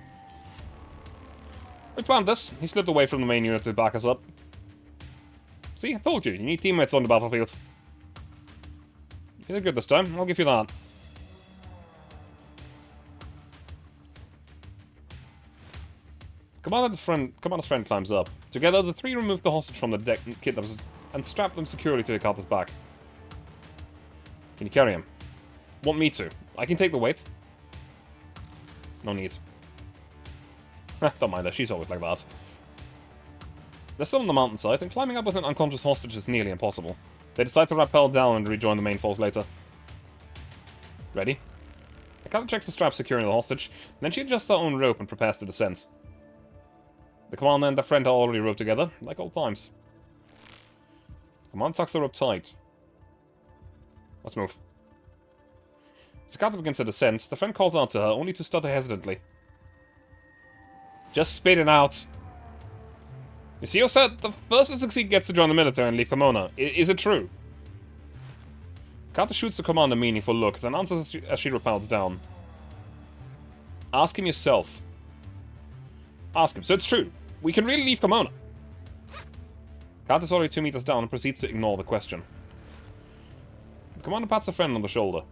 We planned this." He slipped away from the main unit to back us up. "See, I told you, you need teammates on the battlefield." "You did good this time, I'll give you that." Commander's friend climbs up. Together, the 3 remove the hostage from the deck kidnappers and strap them securely to Hikata's back. "Can you carry him?" "Want me to? I can take the weight." "No need." Don't mind her, she's always like that. They're still on the mountainside, and climbing up with an unconscious hostage is nearly impossible. They decide to rappel down and rejoin the main force later. Ready? Hikata checks the strap securing the hostage, then she adjusts her own rope and prepares to descend. The commander and their friend are already roped together, like old times. The commander tucks the rope tight. Let's move. As Hikata begins to descend, the friend calls out to her, only to stutter hesitantly. "Just spit it out." "You see, you said the first to succeed gets to join the military and leave Kimona. Is it true?" Hikata shoots the commander a meaningful look, then answers as she rappels down. "Ask him yourself." "Ask him, so it's true. We can really leave Kimona." Hikata's already 2 meters down and proceeds to ignore the question. The commander pats a friend on the shoulder.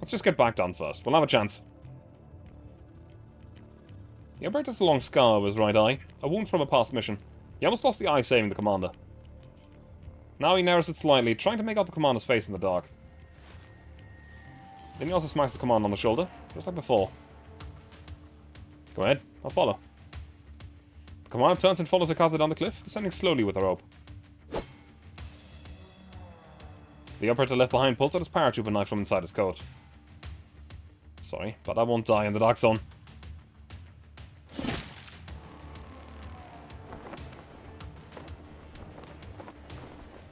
"Let's just get back down first. We'll have a chance." The operator has a long scar over his right eye, a wound from a past mission. He almost lost the eye saving the commander. Now he narrows it slightly, trying to make out the commander's face in the dark. Then he also smacks the commander on the shoulder, just like before. "Go ahead, I'll follow." The commander turns and follows Hikata down the cliff, descending slowly with the rope. The operator left behind pulls out his paratrooper knife from inside his coat. "Sorry, but I won't die in the dark zone."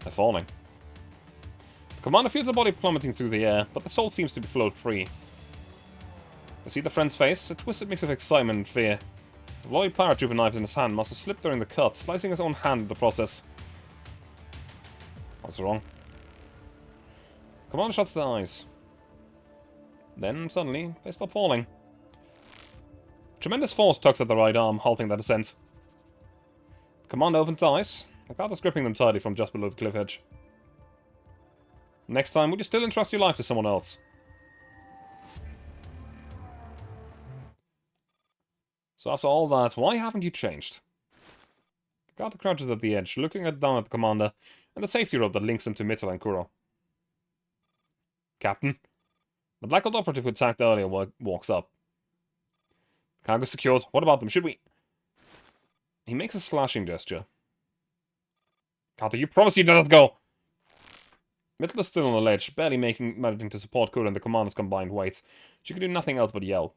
They're falling. The commander feels the body plummeting through the air, but the soul seems to be float free. I see the friend's face, a twisted mix of excitement and fear. The bloody paratrooper knife in his hand must have slipped during the cut, slicing his own hand in the process. What's wrong? Commander shuts their eyes. Then, suddenly, they stop falling. Tremendous force tugs at the right arm, halting their descent. Commander opens his eyes. Hikata's gripping them tightly from just below the cliff edge. "Next time, would you still entrust your life to someone else?" So after all that, why haven't you changed? Hecata crouches at the edge, looking down at the commander and the safety rope that links them to Mittel and Kuro. Captain? The Black Gold operative who attacked earlier walks up. Cargo secured. What about them? Should we... He makes a slashing gesture. Hecata, you promised you'd let us go! Mittel is still on the ledge, barely managing to support Kuro and the commander's combined weight. She can do nothing else but yell.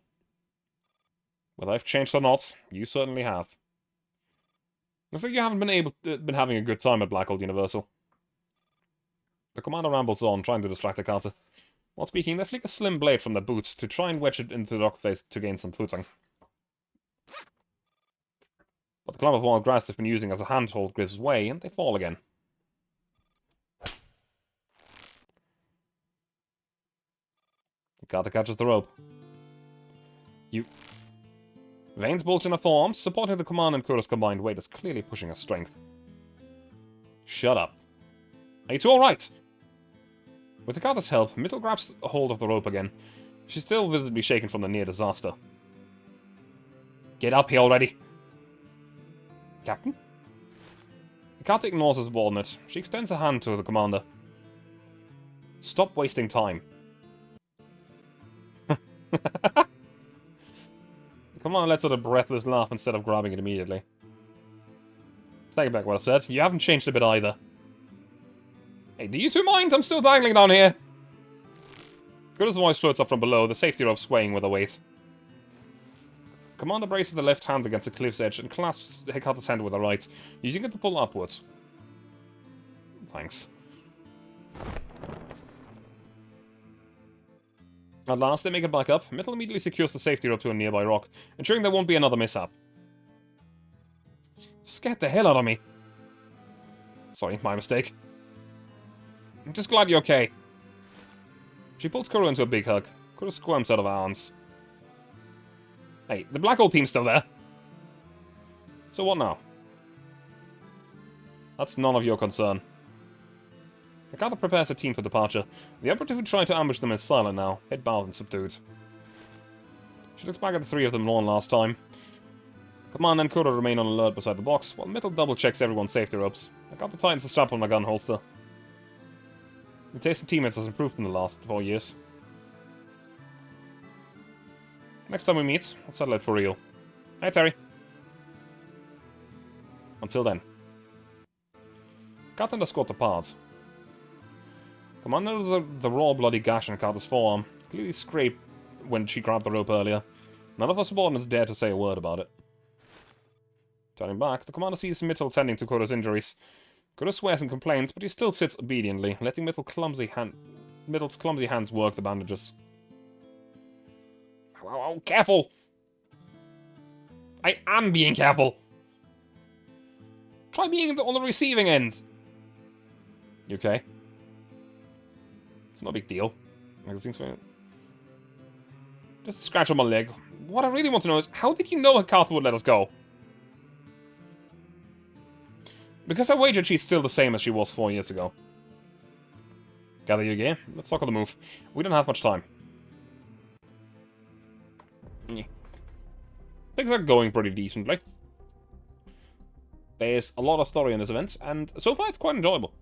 Whether I've changed or not, you certainly have. Looks like you haven't been having a good time at Black Gold Universal. The commander rambles on, trying to distract Hecata. While speaking, they flick a slim blade from their boots to try and wedge it into the rock face to gain some footing. But the clump of wild grass they've been using as a handhold gives way, and they fall again. Hecata catches the rope. You... Veins bulge in her forearms, supporting the command and Kuro's combined weight is clearly pushing her strength. Shut up. Are you two alright? With Hecata's help, Mittel grabs a hold of the rope again. She's still visibly shaken from the near disaster. Get up here already. Captain? Hecata ignores his subordinate. She extends a hand to the commander. Stop wasting time. The commander lets out a breathless laugh instead of grabbing it immediately. Take it back what I said. You haven't changed a bit either. Hey, do you two mind? I'm still dangling down here. Kuro's voice floats up from below, the safety rope swaying with the weight. Commander braces the left hand against the cliff's edge and clasps Hecata's hand with the right, using it to pull upwards. Thanks. At last, they make it back up. Mittel immediately secures the safety rope to a nearby rock, ensuring there won't be another mishap. Scared the hell out of me. Sorry, my mistake. I'm just glad you're okay. She pulls Kuro into a big hug. Kuro squirms out of her arms. Hey, the Black Gold team's still there. So what now? That's none of your concern. Hecata prepares her team for departure. The operative who tried to ambush them is silent now, head bowed and subdued. She looks back at the three of them drawn last time. Command and Kuro remain on alert beside the box, while Mittel double-checks everyone's safety ropes. Hecata tightens the strap on my gun holster. The taste of teammates has improved in the last 4 years. Next time we meet, I'll settle it for real. Hey, Terry. Until then. Cut and escort apart. Commander of the raw bloody gash in Carter's forearm, clearly scraped when she grabbed the rope earlier. None of our subordinates dare to say a word about it. Turning back, the commander sees Mittel tending to Kuro's injuries. Kuro swears and complains, but he still sits obediently, letting Mittel's clumsy hands work the bandages. Oh, careful! I am being careful! Try being on the receiving end! You okay? It's no big deal. Magazine's fine. Just a scratch on my leg. What I really want to know is, how did you know Hecata would let us go? Because I wagered she's still the same as she was 4 years ago. Gather your gear. Let's talk on the move. We don't have much time. Things are going pretty decently. There's a lot of story in this event, and so far it's quite enjoyable.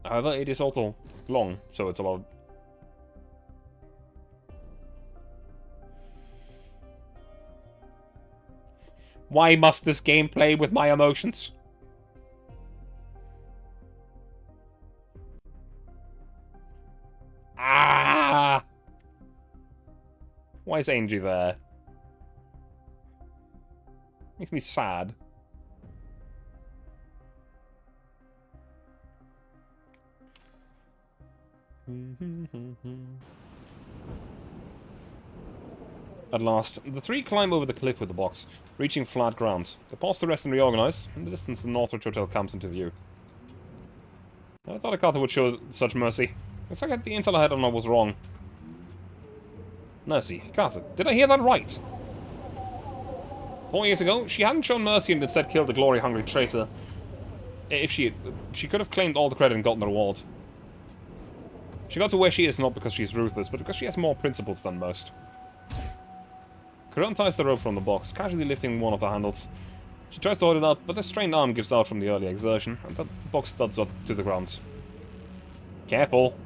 However, it is also long, so it's a lot of... Why must this game play with my emotions? Ah! Why is Angie there? Makes me sad. At last, the three climb over the cliff with the box, reaching flat ground. They pause to rest and reorganize. In the distance, the Northridge Hotel comes into view. I thought Hecata would show such mercy. Looks like the intel I had on her was wrong. Mercy. Hecata, did I hear that right? 4 years ago, she hadn't shown mercy and instead killed a glory-hungry traitor. If she could have claimed all the credit and gotten the reward. She got to where she is not because she's ruthless, but because she has more principles than most. Kuro unties the rope from the box, casually lifting one of the handles. She tries to hold it out, but the strained arm gives out from the early exertion, and the box thuds up to the ground. Careful!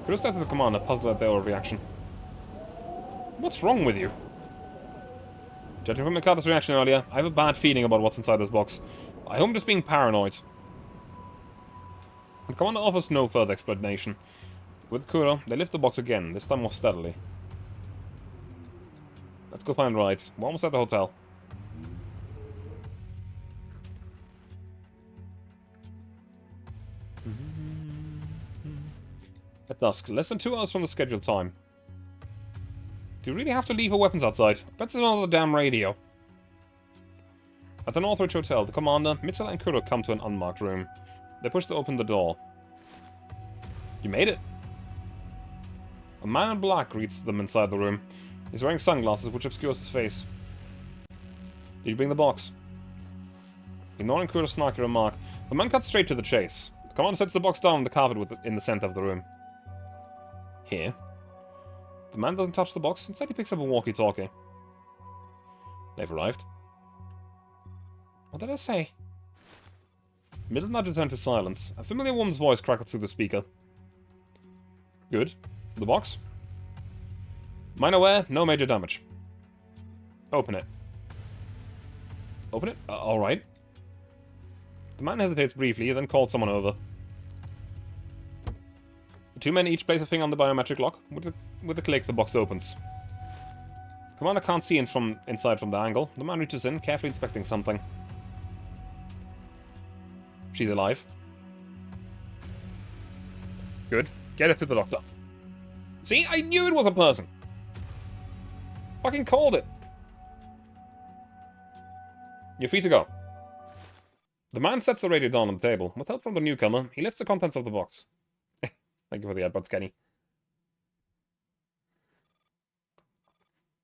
Kuro stares at the commander, puzzled at their overreaction. What's wrong with you? Judging from Mikata's reaction earlier, I have a bad feeling about what's inside this box. I hope I'm just being paranoid. The commander offers no further explanation. With Kuro, they lift the box again, this time more steadily. Let's go find a ride. We're almost at the hotel. At dusk, less than 2 hours from the scheduled time. Do you really have to leave your weapons outside? I bet there's another damn radio. At the Northridge Hotel, the commander, Mitsuda, and Kuro come to an unmarked room. They push to open the door. You made it. A man in black greets them inside the room. He's wearing sunglasses, which obscures his face. Did you bring the box? Ignoring Kuro's snarky remark, the man cuts straight to the chase. The commander sets the box down on the carpet in the center of the room. Here. The man doesn't touch the box, instead he picks up a walkie-talkie. They've arrived. What did I say? Middle nudges into silence. A familiar woman's voice crackles through the speaker. Good. The box? Minor wear, no major damage. Open it. Open it? Alright. The man hesitates briefly, then calls someone over. The 2 men each place a finger on the biometric lock. With a click, the box opens. The commander can't see inside from the angle. The man reaches in, carefully inspecting something. She's alive. Good. Get her to the doctor. See? I knew it was a person! Fucking called it! You're free to go. The man sets the radio down on the table. With help from the newcomer, he lifts the contents of the box. Thank you for the earbuds, Kenny.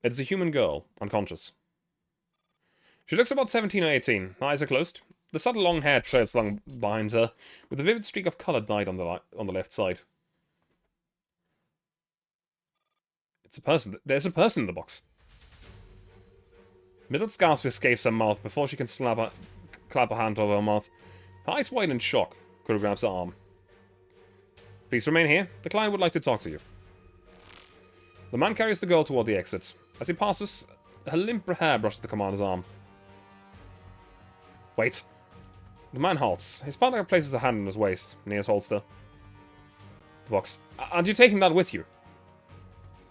It's a human girl, unconscious. She looks about 17 or 18. Her eyes are closed. The subtle long hair trails along behind her, with a vivid streak of colour dyed on the left side. It's a person. There's a person in the box. Middle's gasp escapes her mouth before she can clap her hand over her mouth. Her eyes widen in shock. Kuro grabs her arm. Please remain here. The client would like to talk to you. The man carries the girl toward the exit. As he passes, her limp hair brushes the commander's arm. Wait. The man halts. His partner places a hand on his waist, near his holster. The box. Aren't you taking that with you?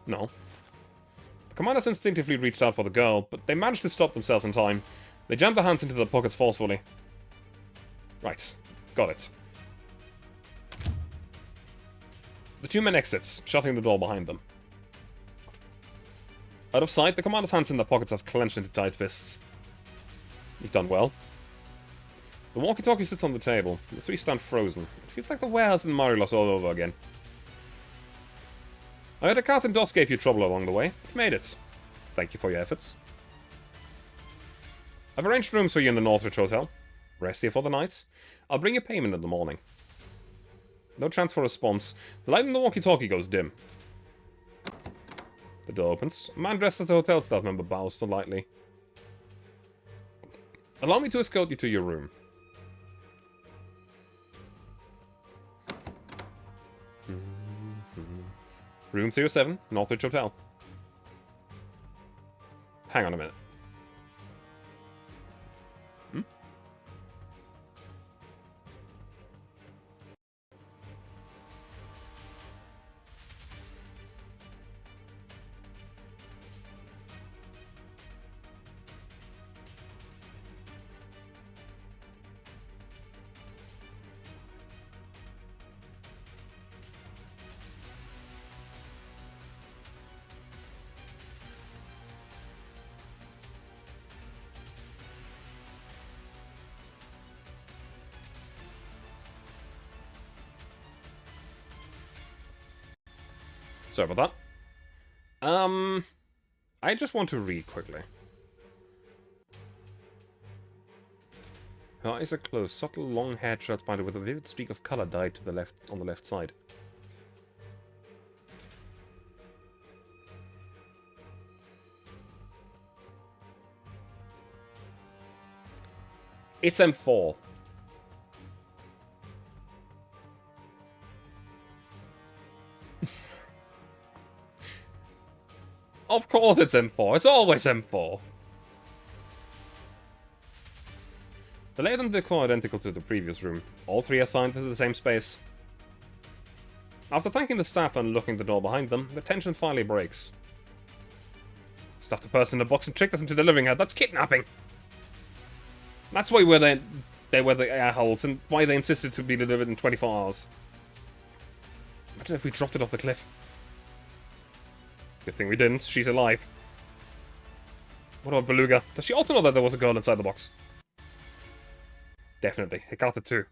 No. The commanders instinctively reached out for the girl, but they managed to stop themselves in time. They jammed their hands into their pockets forcefully. Right. Got it. The 2 men exits, shutting the door behind them. Out of sight, the commander's hands in their pockets have clenched into tight fists. You've done well. The walkie-talkie sits on the table. The 3 stand frozen. It feels like the warehouse in Mario Lost all over again. I heard a cart and DOS gave you trouble along the way. You made it. Thank you for your efforts. I've arranged rooms for you in the Northridge Hotel. Rest here for the night. I'll bring you payment in the morning. No chance for response. The light in the walkie-talkie goes dim. The door opens. A man dressed as a hotel staff member bows slightly. Allow me to escort you to your room. Room 307, Northridge Hotel. Hang on a minute. Sorry about that. I just want to read quickly. Her eyes are closed. Subtle, long hair transplanted with a vivid streak of color dyed to the left on the left side. It's M4. Of course it's M4. It's always M4. The layout and decor are identical to the previous room. All three assigned to the same space. After thanking the staff and locking the door behind them, the tension finally breaks. Stuffed a person in a box and tricked us into delivering her. That's kidnapping! That's why they were the airholes and why they insisted to be delivered in 24 hours. Imagine if we dropped it off the cliff. Good thing we didn't. She's alive. What about Beluga? Does she also know that there was a girl inside the box? Definitely. Hikata too.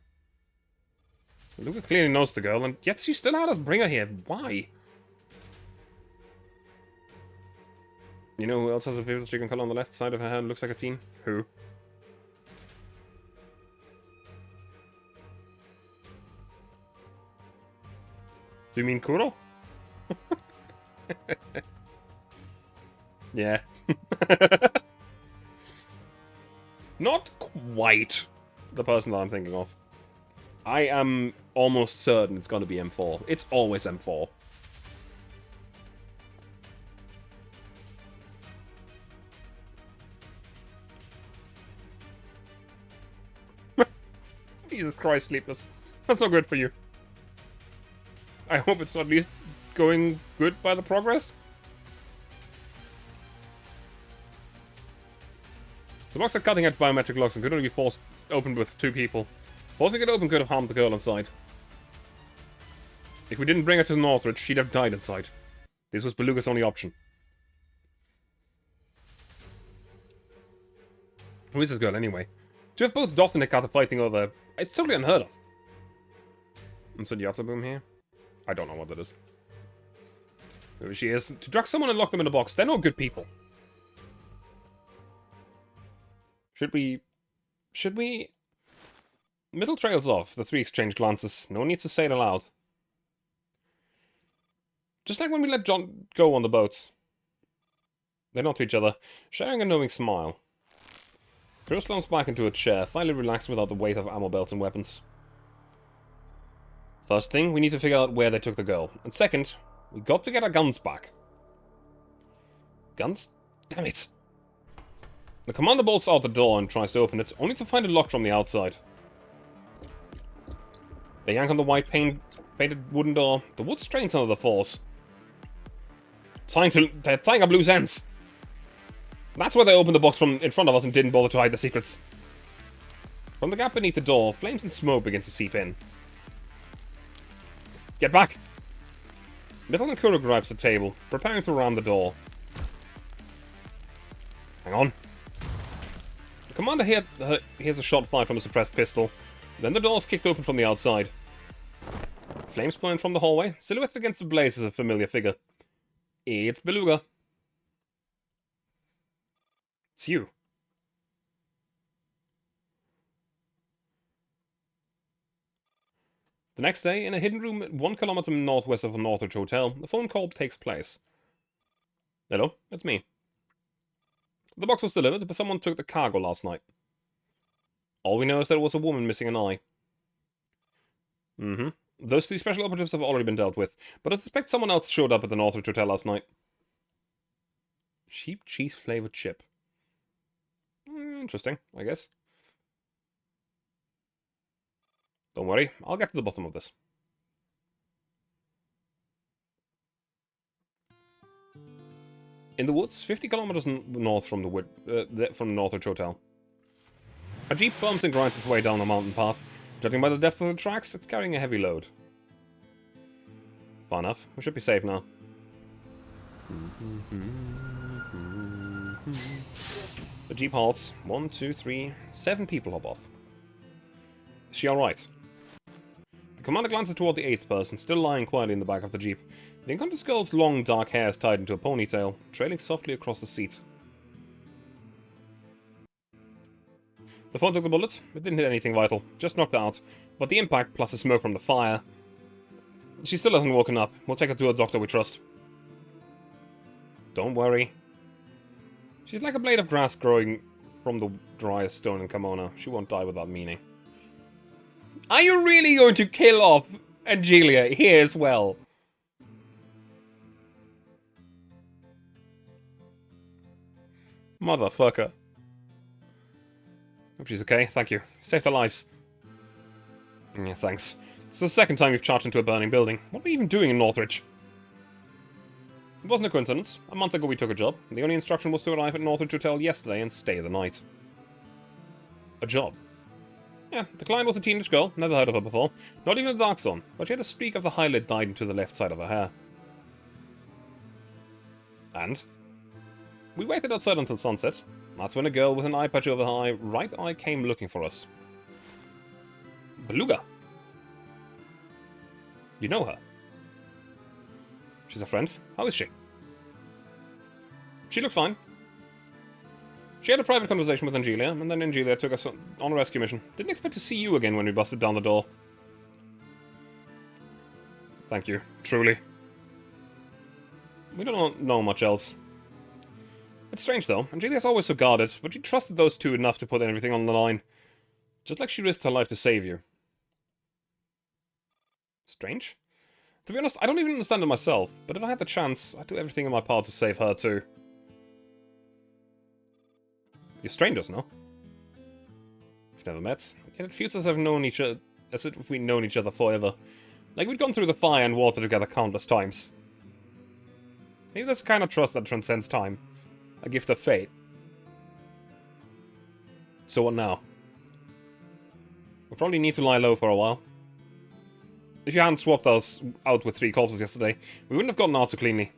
Beluga clearly knows the girl, and yet she still had us bring her here. Why? You know who else has a vivid chicken color on the left side of her head and looks like a teen? Who? Do you mean Kuro? Yeah. Not quite the person that I'm thinking of. I am almost certain it's going to be M4. It's always M4. Jesus Christ, Sleepless. That's not good for you. I hope it's at least going good by the progress. The locks are cutting-edge biometric locks and could only be forced opened with 2 people. Forcing it open could have harmed the girl inside. If we didn't bring her to Northridge, she'd have died inside. This was Beluga's only option. Who is this girl, anyway? To have both Dot and Hikata fighting over... It's totally unheard of. And Sunyata Boom here? I don't know what that is. Who she is. To drug someone and lock them in a box. They're not good people. Should we... Middle trails off. The 3 exchange glances. No need to say it aloud. Just like when we let John go on the boats. They nod to each other, sharing a knowing smile. Kuro slumps back into a chair, finally relaxed without the weight of ammo belts and weapons. First thing, we need to figure out where they took the girl. And second, we got to get our guns back. Guns? Damn it. The commander bolts out the door and tries to open it, only to find it locked from the outside. They yank on the white painted wooden door. The wood strains under the force. They're tying up loose ends. That's why they opened the box from in front of us and didn't bother to hide the secrets. From the gap beneath the door, flames and smoke begin to seep in. Get back! Metal and Kuro grabs the table, preparing to ram the door. Hang on. The commander hears a shot fired from a suppressed pistol. Then the door is kicked open from the outside. Flames burn from the hallway. Silhouetted against the blaze is a familiar figure. It's Beluga. It's you. The next day, in a hidden room 1 kilometer northwest of the Northridge Hotel, the phone call takes place. Hello, it's me. The box was delivered, but someone took the cargo last night. All we know is there was a woman missing an eye. Those 2 special operatives have already been dealt with, but I suspect someone else showed up at the Northridge Hotel last night. Sheep cheese flavored chip. Interesting, I guess. Don't worry, I'll get to the bottom of this. In the woods, 50 kilometers north from the Northridge Hotel. A jeep bumps and grinds its way down a mountain path. Judging by the depth of the tracks, it's carrying a heavy load. Far enough. We should be safe now. The jeep halts. 1, 2, 3, 7 people hop off. Is she alright? The commander glances toward the 8th person, still lying quietly in the back of the jeep. The unconscious girl's long, dark hair is tied into a ponytail, trailing softly across the seat. The phone took the bullet. It didn't hit anything vital, just knocked her out. But the impact, plus the smoke from the fire... She still hasn't woken up. We'll take her to a doctor we trust. Don't worry. She's like a blade of grass growing from the driest stone in Kimona. She won't die without meaning. Are you really going to kill off Angelia here as well? Motherfucker. Hope she's okay, thank you. Saved our lives. Yeah, thanks. It's the second time you've charged into a burning building. What were you even doing in Northridge? It wasn't a coincidence. A month ago we took a job. The only instruction was to arrive at Northridge Hotel yesterday and stay the night. A job? Yeah, the client was a teenage girl. Never heard of her before. Not even a dark zone. But she had a streak of the highlight dyed into the left side of her hair. And? We waited outside until sunset. That's when a girl with an eye patch over her right eye came looking for us. Beluga. You know her? She's a friend. How is she? She looked fine. She had a private conversation with Angelia, and then Angelia took us on a rescue mission. Didn't expect to see you again when we busted down the door. Thank you. Truly. We don't know much else. It's strange, though. Angelia's always so guarded, but she trusted those two enough to put everything on the line. Just like she risked her life to save you. Strange? To be honest, I don't even understand it myself, but if I had the chance, I'd do everything in my power to save her, too. You're strangers, no? We've never met, yet it feels as if we've known each other forever. Like we'd gone through the fire and water together countless times. Maybe that's the kind of trust that transcends time. A gift of fate. So what now? We'll probably need to lie low for a while. If you hadn't swapped us out with 3 corpses yesterday, we wouldn't have gotten out so cleanly.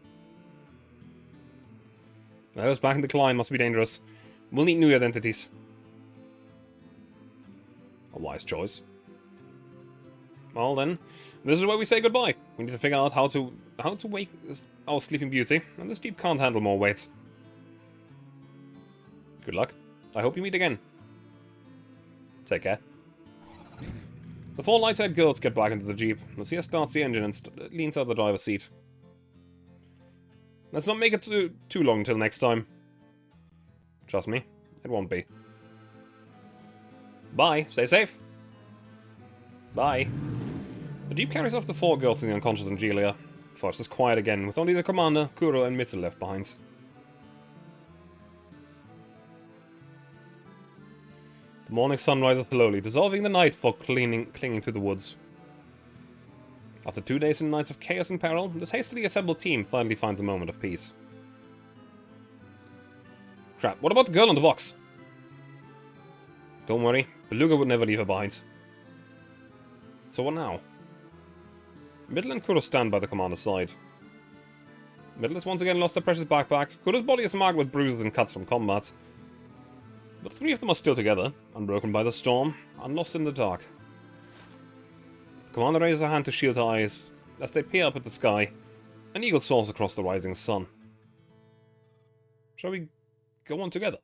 Those back in decline must be dangerous. We'll need new identities. A wise choice. Well then, this is where we say goodbye. We need to figure out how to wake our sleeping beauty, and this jeep can't handle more weight. Good luck. I hope you meet again. Take care. The 4 light-haired girls get back into the jeep. Lucia starts the engine and leans out the driver's seat. Let's not make it too long until next time. Trust me, it won't be. Bye. Stay safe. Bye. The jeep carries off the 4 girls and the unconscious Angelia. Forest is quiet again, with only the commander, Kuro, and Mitsu left behind. The morning sun rises slowly, dissolving the night fog clinging to the woods. After 2 days and nights of chaos and peril, this hastily assembled team finally finds a moment of peace. Crap, what about the girl in the box? Don't worry, Beluga would never leave her behind. So what now? Middle and Kuro stand by the commander's side. Middle has once again lost their precious backpack. Kuro's body is marked with bruises and cuts from combat. But 3 of them are still together, unbroken by the storm, unlost in the dark. The commander raises her hand to shield her eyes as they peer up at the sky. An eagle soars across the rising sun. Shall we go on together?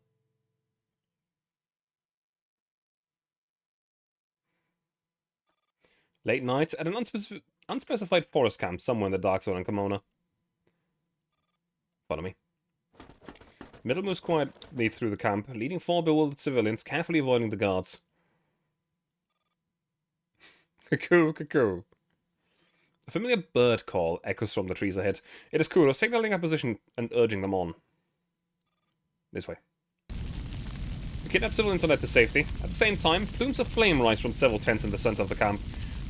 Late night at an unspecified forest camp somewhere in the dark zone in Kimona. Follow me. Middle moves quietly through the camp, leading 4 bewildered civilians, carefully avoiding the guards. Cuckoo, cuckoo. A familiar bird call echoes from the trees ahead. It is Kuro, signaling a position and urging them on. This way. The kidnapped civilians are led to safety. At the same time, plumes of flame rise from several tents in the center of the camp.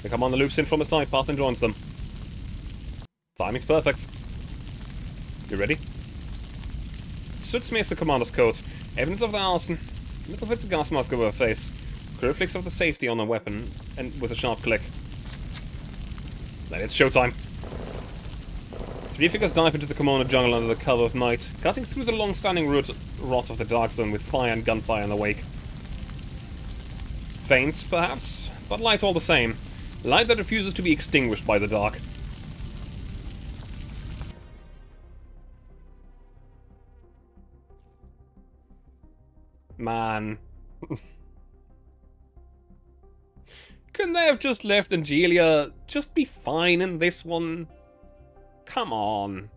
The commander loops in from a side path and joins them. Timing's perfect. You ready? Soot smears the commander's coat. Evidence of the arson. Little fits a gas mask over her face. Kuro flicks off the safety on her weapon and with a sharp click. Then it's showtime. 3 figures dive into the Kimona jungle under the cover of night, cutting through the long-standing rot of the dark zone with fire and gunfire in the wake. Faint, perhaps, but light all the same. Light that refuses to be extinguished by the dark. Man. Couldn't they have just left Angelia just be fine in this one? Come on.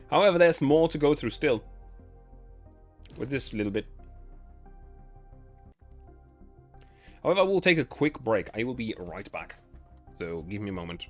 However, there's more to go through still. With this little bit. However, I will take a quick break. I will be right back. So, give me a moment.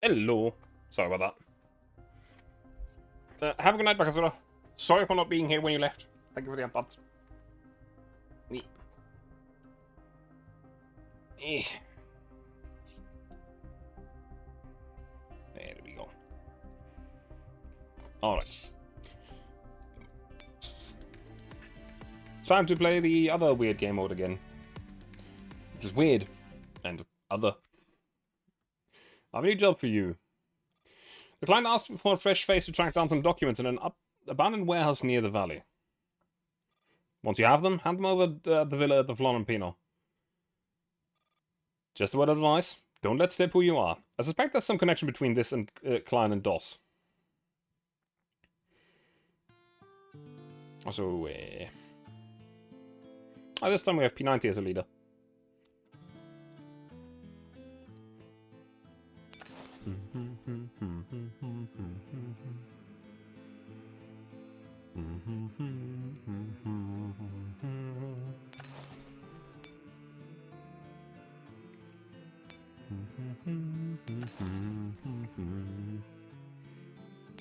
Hello. Sorry about that. Have a good night, Bakasura. Sorry for not being here when you left. Thank you for the thoughts. There we go. Alright. It's time to play the other weird game mode again. Which is weird. And other. I have a new job for you. The client asked for a fresh face to track down some documents in an abandoned warehouse near the valley. Once you have them, hand them over at the villa at the Florentino. Just a word of advice, don't let slip who you are. I suspect there's some connection between this and Klein and DOS. Also, this time we have P90 as a leader.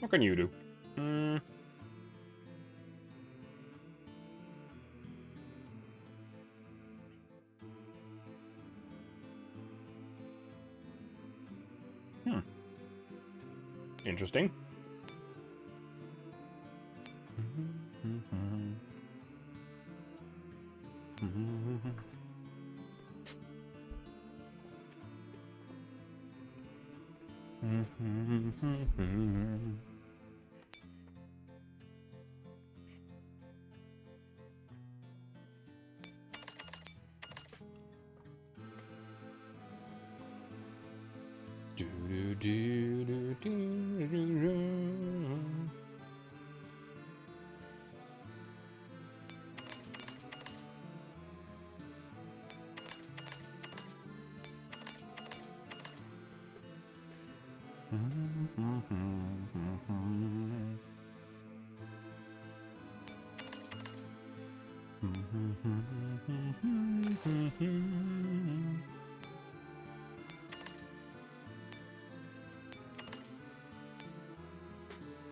What can you do? Interesting.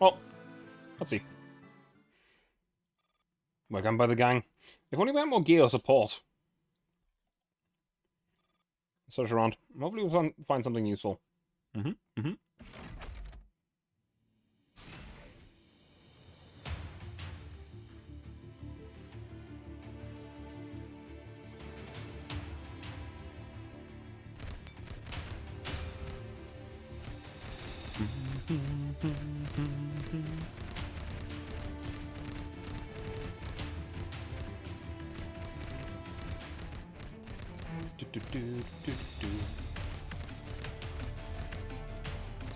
Well, let's see. Welcome by the gang. If only we had more gear or support. Search around. Hopefully we'll find something useful.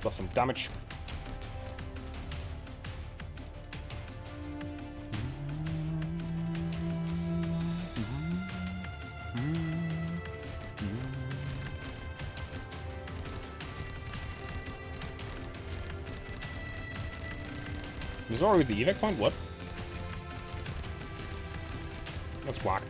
Got some damage. Is already the evac point? What? That's whack.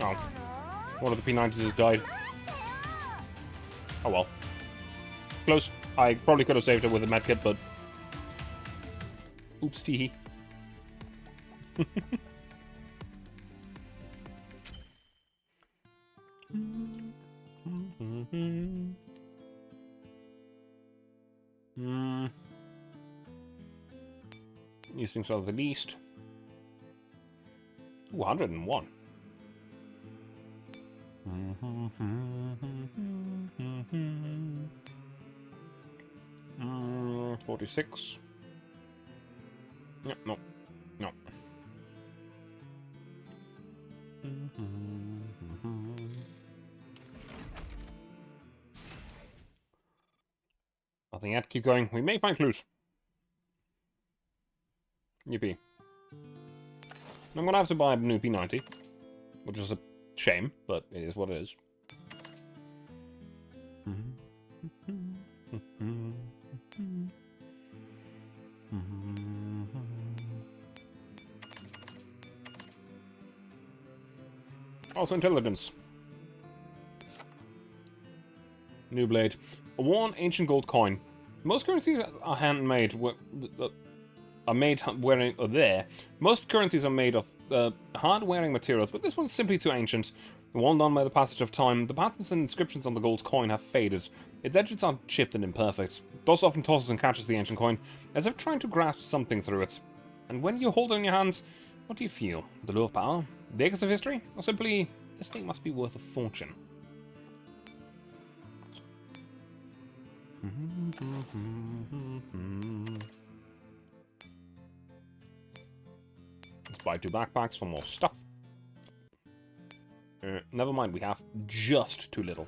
Oh. One of the P90s has died. Oh well. Close. I probably could have saved it with a medkit, but... Oops, tee. These things are the least. Ooh, 101. 46. Yep, no. No. Nothing yet. Keep going. We may find clues. Yippee. I'm gonna have to buy a new P90, which is a Shame, but it is what it is. Also intelligence. New blade. A worn ancient gold coin. Most currencies are handmade. Are made wearing there. Most currencies are made of hard-wearing materials, but this one's simply too ancient. Worn down by the passage of time, the patterns and inscriptions on the gold coin have faded. Its edges are chipped and imperfect. Doss often tosses and catches the ancient coin, as if trying to grasp something through it. And when you hold it in your hands, what do you feel? The lure of power? The echoes of history? Or simply, this thing must be worth a fortune? Let's buy 2 backpacks for more stuff. Never mind, we have just too little.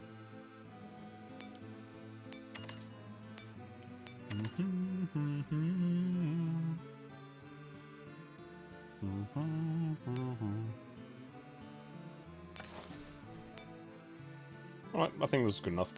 Alright, I think this is good enough.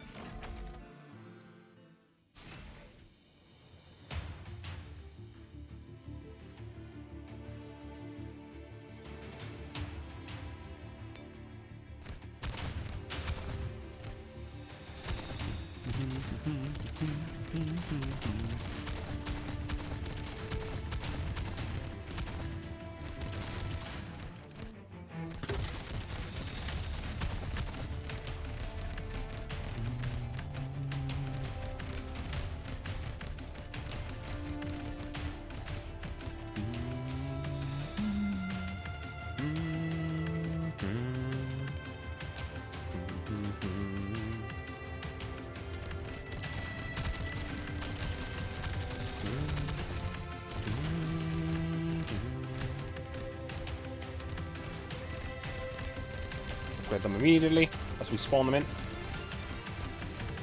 Upgrade them immediately as we spawn them in.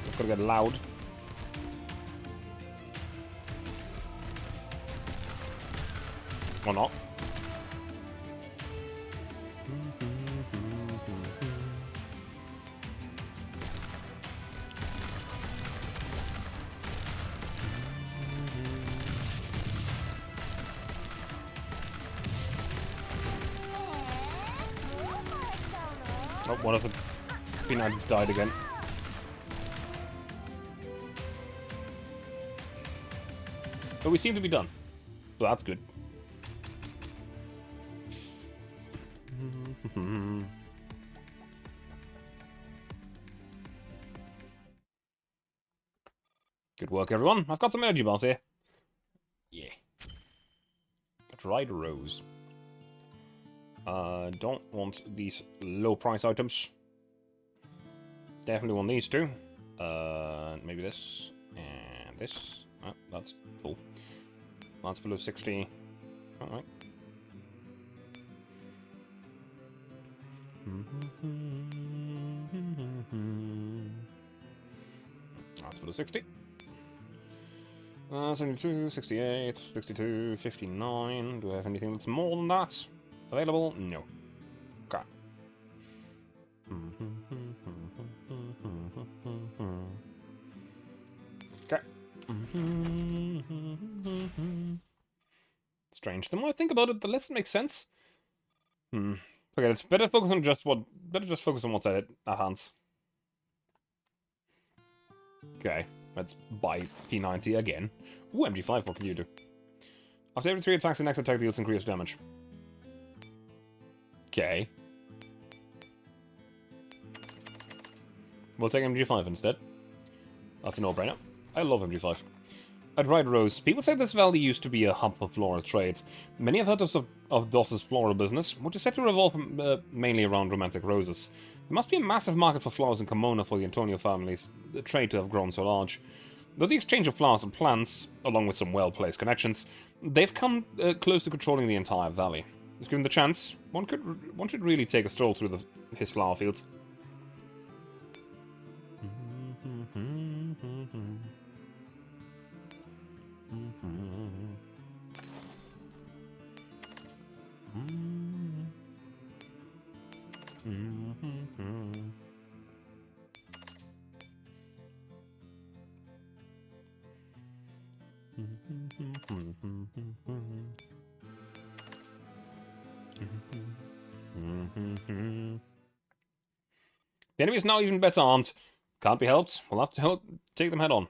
It's gonna get loud. Or not. Oh, one of the P90s died again. But we seem to be done. So that's good. Good work, everyone. I've got some energy bars here. Yeah. Dried rose. Don't want these low price items. Definitely want these two. Maybe this and this. Oh, that's full. That's below 60. Alright. That's below 60. 72, 68, 62, 59. Do I have anything that's more than that? Available? No. Okay. Okay. Strange. The more I think about it, the less it makes sense. Okay, it's better focus on just focus on what's at hand. Okay, let's buy P90 again. Ooh, MG5, what can you do? After every 3 attacks, the next attack deals increased damage. Okay. We'll take MG5 instead. That's a no-brainer. I love MG5. At Dried Rose, people say this valley used to be a hub for floral trades. Many have heard of Doss's floral business, which is said to revolve mainly around romantic roses. There must be a massive market for flowers in Kimona for the Antonio family's trade to have grown so large. Though the exchange of flowers and plants, along with some well-placed connections, they've come close to controlling the entire valley. If given the chance, one should really take a stroll through his flower fields. The enemy is now even better armed. Can't be helped. We'll have to take them head on.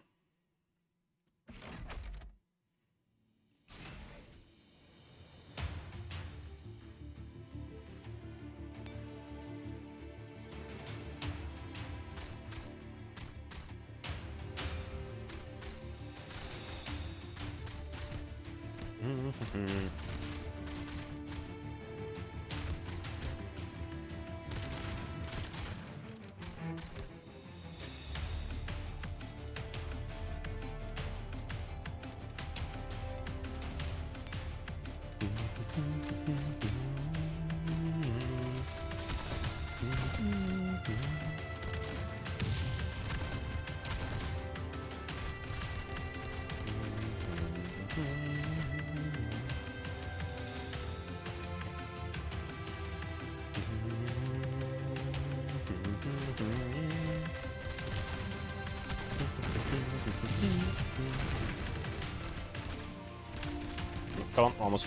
Come on, almost.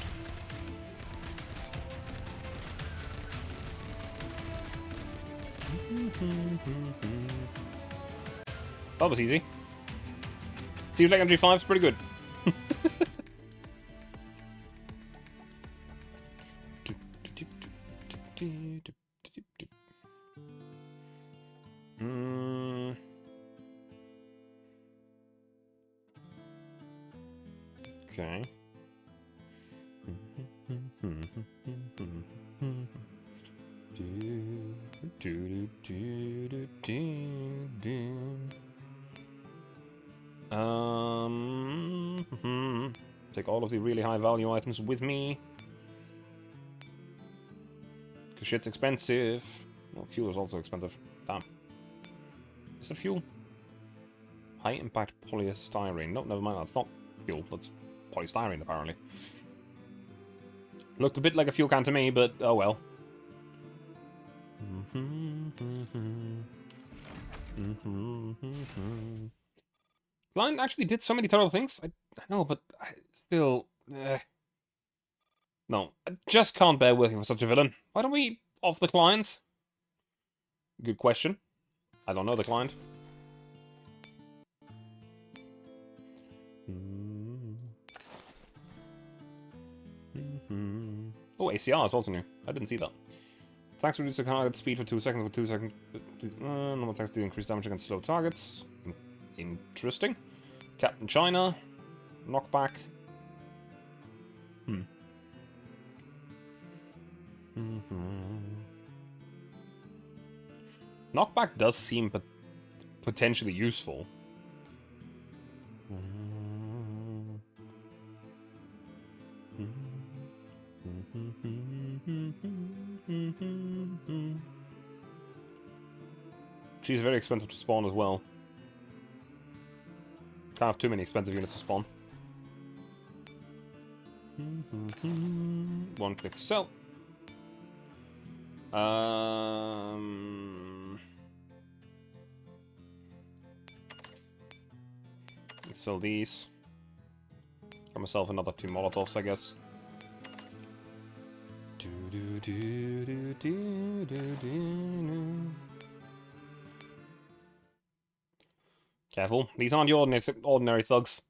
That was easy. Seems like MG5 is pretty good. Okay. Take all of the really high value items with me. Because shit's expensive. Well, fuel is also expensive. Damn. Is that fuel? High impact polystyrene. No, never mind, that's not fuel. That's polystyrene, apparently. Looked a bit like a fuel can to me, but oh well. Blind actually did so many terrible things. I know, but I still... No, I just can't bear working for such a villain. Why don't we off the client? Good question. I don't know the client. Oh, ACR is also new. I didn't see that. Attacks reduce the target speed for 2 seconds with 2 seconds. Normal attacks do increase damage against slow targets. Interesting. Captain China. Knockback. Knockback does seem potentially useful. She's very expensive to spawn as well. Can't have too many expensive units to spawn. One click sell. Let's sell these. Got myself another 2 Molotovs, I guess. Careful, these aren't your ordinary thugs.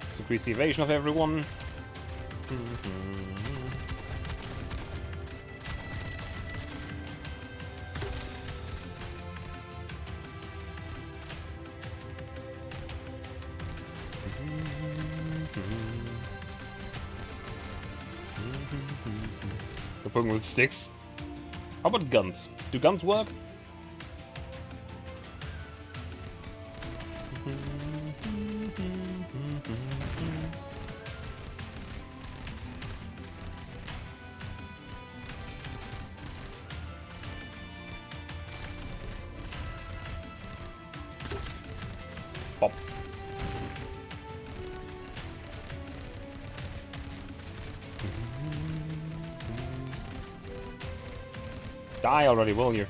Let's increase the evasion of everyone. cooking with sticks. How about guns? Do guns work? Pop. Die already, will you?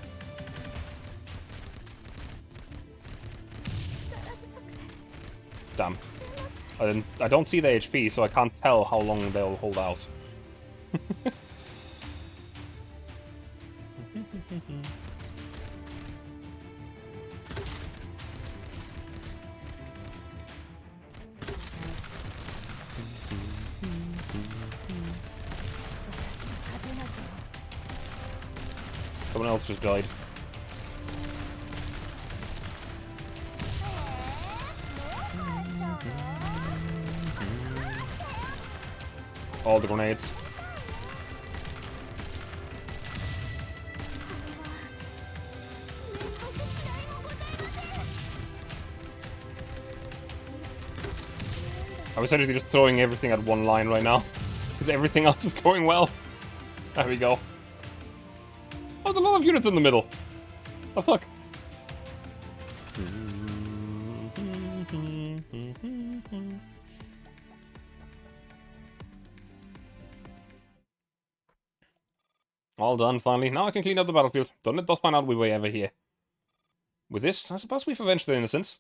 Damn. I don't see the HP, so I can't tell how long they'll hold out. Someone else just died. All the grenades. I'm essentially just throwing everything at one line right now, because everything else is going well. There we go. Oh, there's a lot of units in the middle. Oh, fuck. All done, finally. Now I can clean up the battlefield. Don't let those find out we were ever here. With this, I suppose we've avenged their innocence.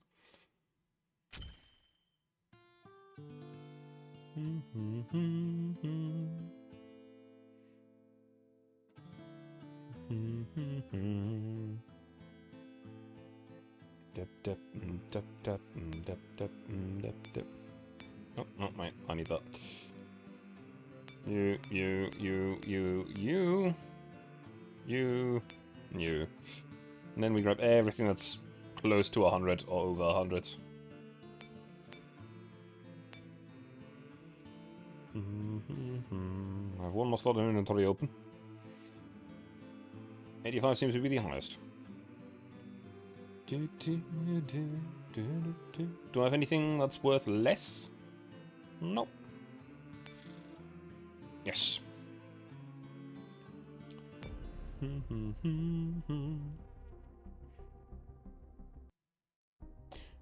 Oh, no, wait, I need that. You. And then we grab everything that's close to 100 or over 100. I have one more slot in inventory open. 85 seems to be the highest. Do I have anything that's worth less? Nope. Yes.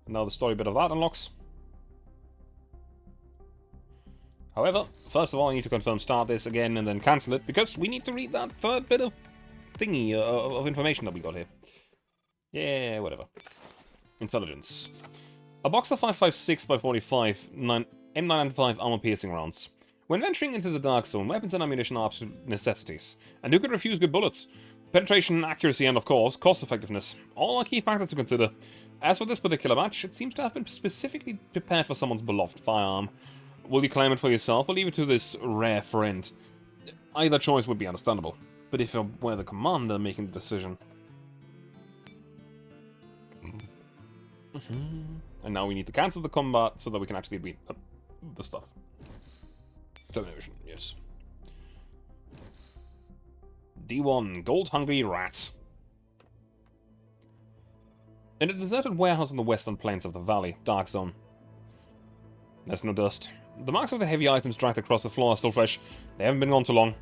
Now the story bit of that unlocks. However, first of all I need to confirm start this again and then cancel it, because we need to read that third bit of thingy of information that we got here. Yeah, whatever. Intelligence. A box of 5.56x45 M995 armor-piercing rounds. When venturing into the Dark Zone, weapons and ammunition are absolute necessities. And who could refuse good bullets? Penetration, accuracy, and of course, cost-effectiveness. All are key factors to consider. As for this particular match, it seems to have been specifically prepared for someone's beloved firearm. Will you claim it for yourself or leave it to this rare friend? Either choice would be understandable. But if you were the commander making the decision... And now we need to cancel the combat so that we can actually beat the stuff. Termination, yes. D1, gold-hungry rats. In a deserted warehouse in the western plains of the valley, Dark Zone. There's no dust. The marks of the heavy items dragged across the floor are still fresh. They haven't been gone too long.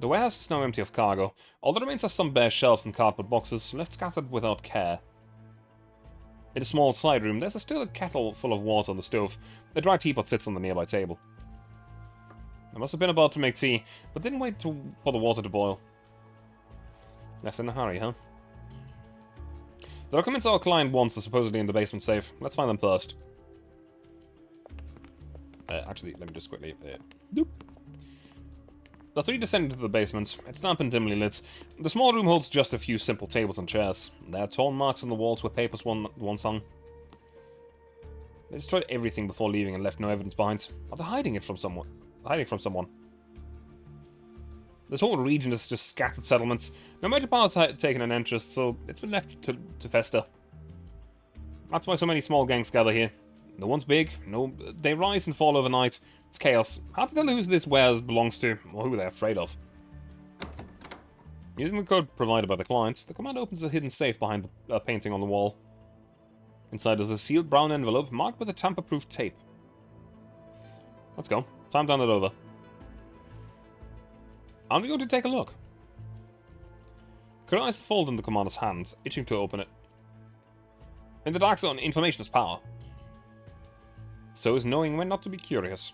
The warehouse is now empty of cargo. All that remains are some bare shelves and cardboard boxes, left scattered without care. In a small side room, there's still a kettle full of water on the stove. A dry teapot sits on the nearby table. I must have been about to make tea, but didn't wait for the water to boil. Left in a hurry, huh? The documents our client wants are supposedly in the basement safe. Let's find them first. Actually, let me just quickly... Doop. The three descend into the basement. It's damp and dimly lit. The small room holds just a few simple tables and chairs. There are torn marks on the walls where papers once hung. They destroyed everything before leaving and left no evidence behind. Are they hiding it from someone? Hiding from someone? This whole region is just scattered settlements. No major powers have taken an interest, so it's been left to fester. That's why so many small gangs gather here. No one's big. No, they rise and fall overnight. It's chaos. Hard to tell who this warehouse belongs to, or who they're afraid of. Using the code provided by the client, the command opens a hidden safe behind the painting on the wall. Inside is a sealed brown envelope marked with a tamper-proof tape. Let's go. Time to hand it over. Aren't we going to take a look? Her eyes fold in the commander's hand, itching to open it. In the Dark Zone, information is power. So is knowing when not to be curious.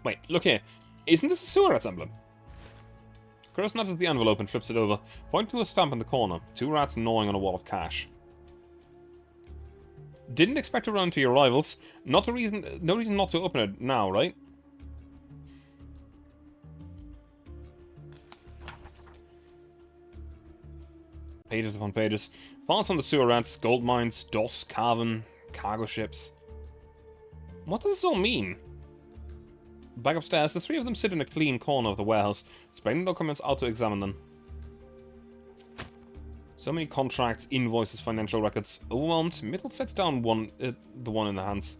Wait, look here. Isn't this a sewer rat's emblem? Curtis nods at the envelope and flips it over, pointing to a stamp in the corner. 2 rats gnawing on a wall of cash. Didn't expect to run into your rivals. No reason not to open it now, right? Pages upon pages. Files on the sewer rats, gold mines, DOS, Carven, cargo ships. What does this all mean? Back upstairs, the 3 of them sit in a clean corner of the warehouse, spreading documents out to examine them. So many contracts, invoices, financial records. Overwhelmed, Mittel sets down the one in the hands.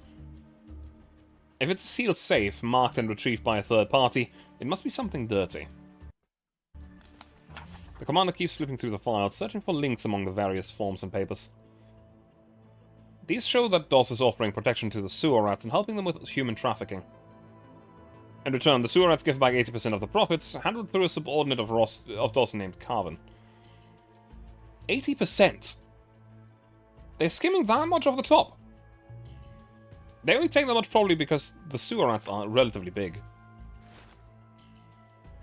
If it's a sealed safe, marked and retrieved by a third party, it must be something dirty. The commander keeps flipping through the files, searching for links among the various forms and papers. These show that DOS is offering protection to the sewer rats and helping them with human trafficking. In return, the sewer rats give back 80% of the profits, handled through a subordinate of DOS named Carven. 80%? They're skimming that much off the top. They only take that much probably because the sewer rats are relatively big.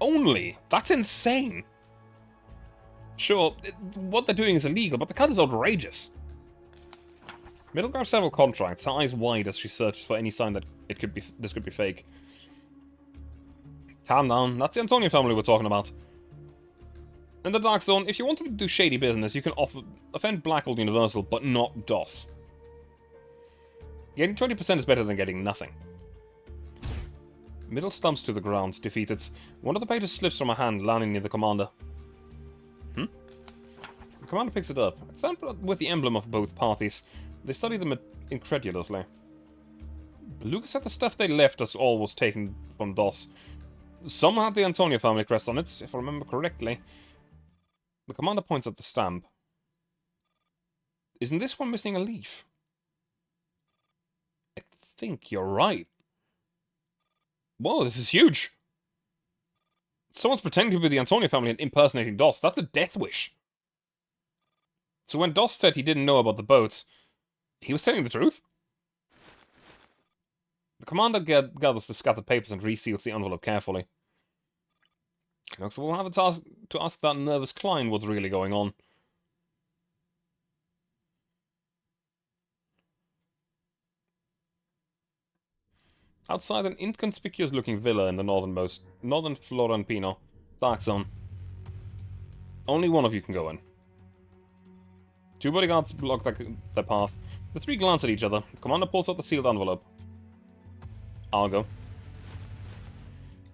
Only? That's insane! Sure, what they're doing is illegal, but the cut is outrageous. Mittel grabs several contracts, her eyes wide as she searches for any sign that this could be fake. Calm down, that's the Antonio family we're talking about. In the Dark Zone, if you want to do shady business, you can offend Blackwell Universal, but not DOS. Getting 20% is better than getting nothing. Mittel stumps to the ground, defeated. One of the pages slips from her hand, landing near the commander. The commander picks it up. It's stamped with the emblem of both parties. They study them incredulously. Beluga said the stuff they left us all was taken from DOS. Some had the Antonio family crest on it, if I remember correctly. The commander points at the stamp. Isn't this one missing a leaf? I think you're right. Whoa, this is huge! Someone's pretending to be the Antonio family and impersonating DOS. That's a death wish. So when DOS said he didn't know about the boats, he was telling the truth? The commander gathers the scattered papers and reseals the envelope carefully. Looks like we'll have a task to ask that nervous Klein what's really going on. Outside an inconspicuous-looking villa in the northern Florentino Dark Zone. Only one of you can go in. 2 bodyguards block their path. The 3 glance at each other. The commander pulls out the sealed envelope. I'll go.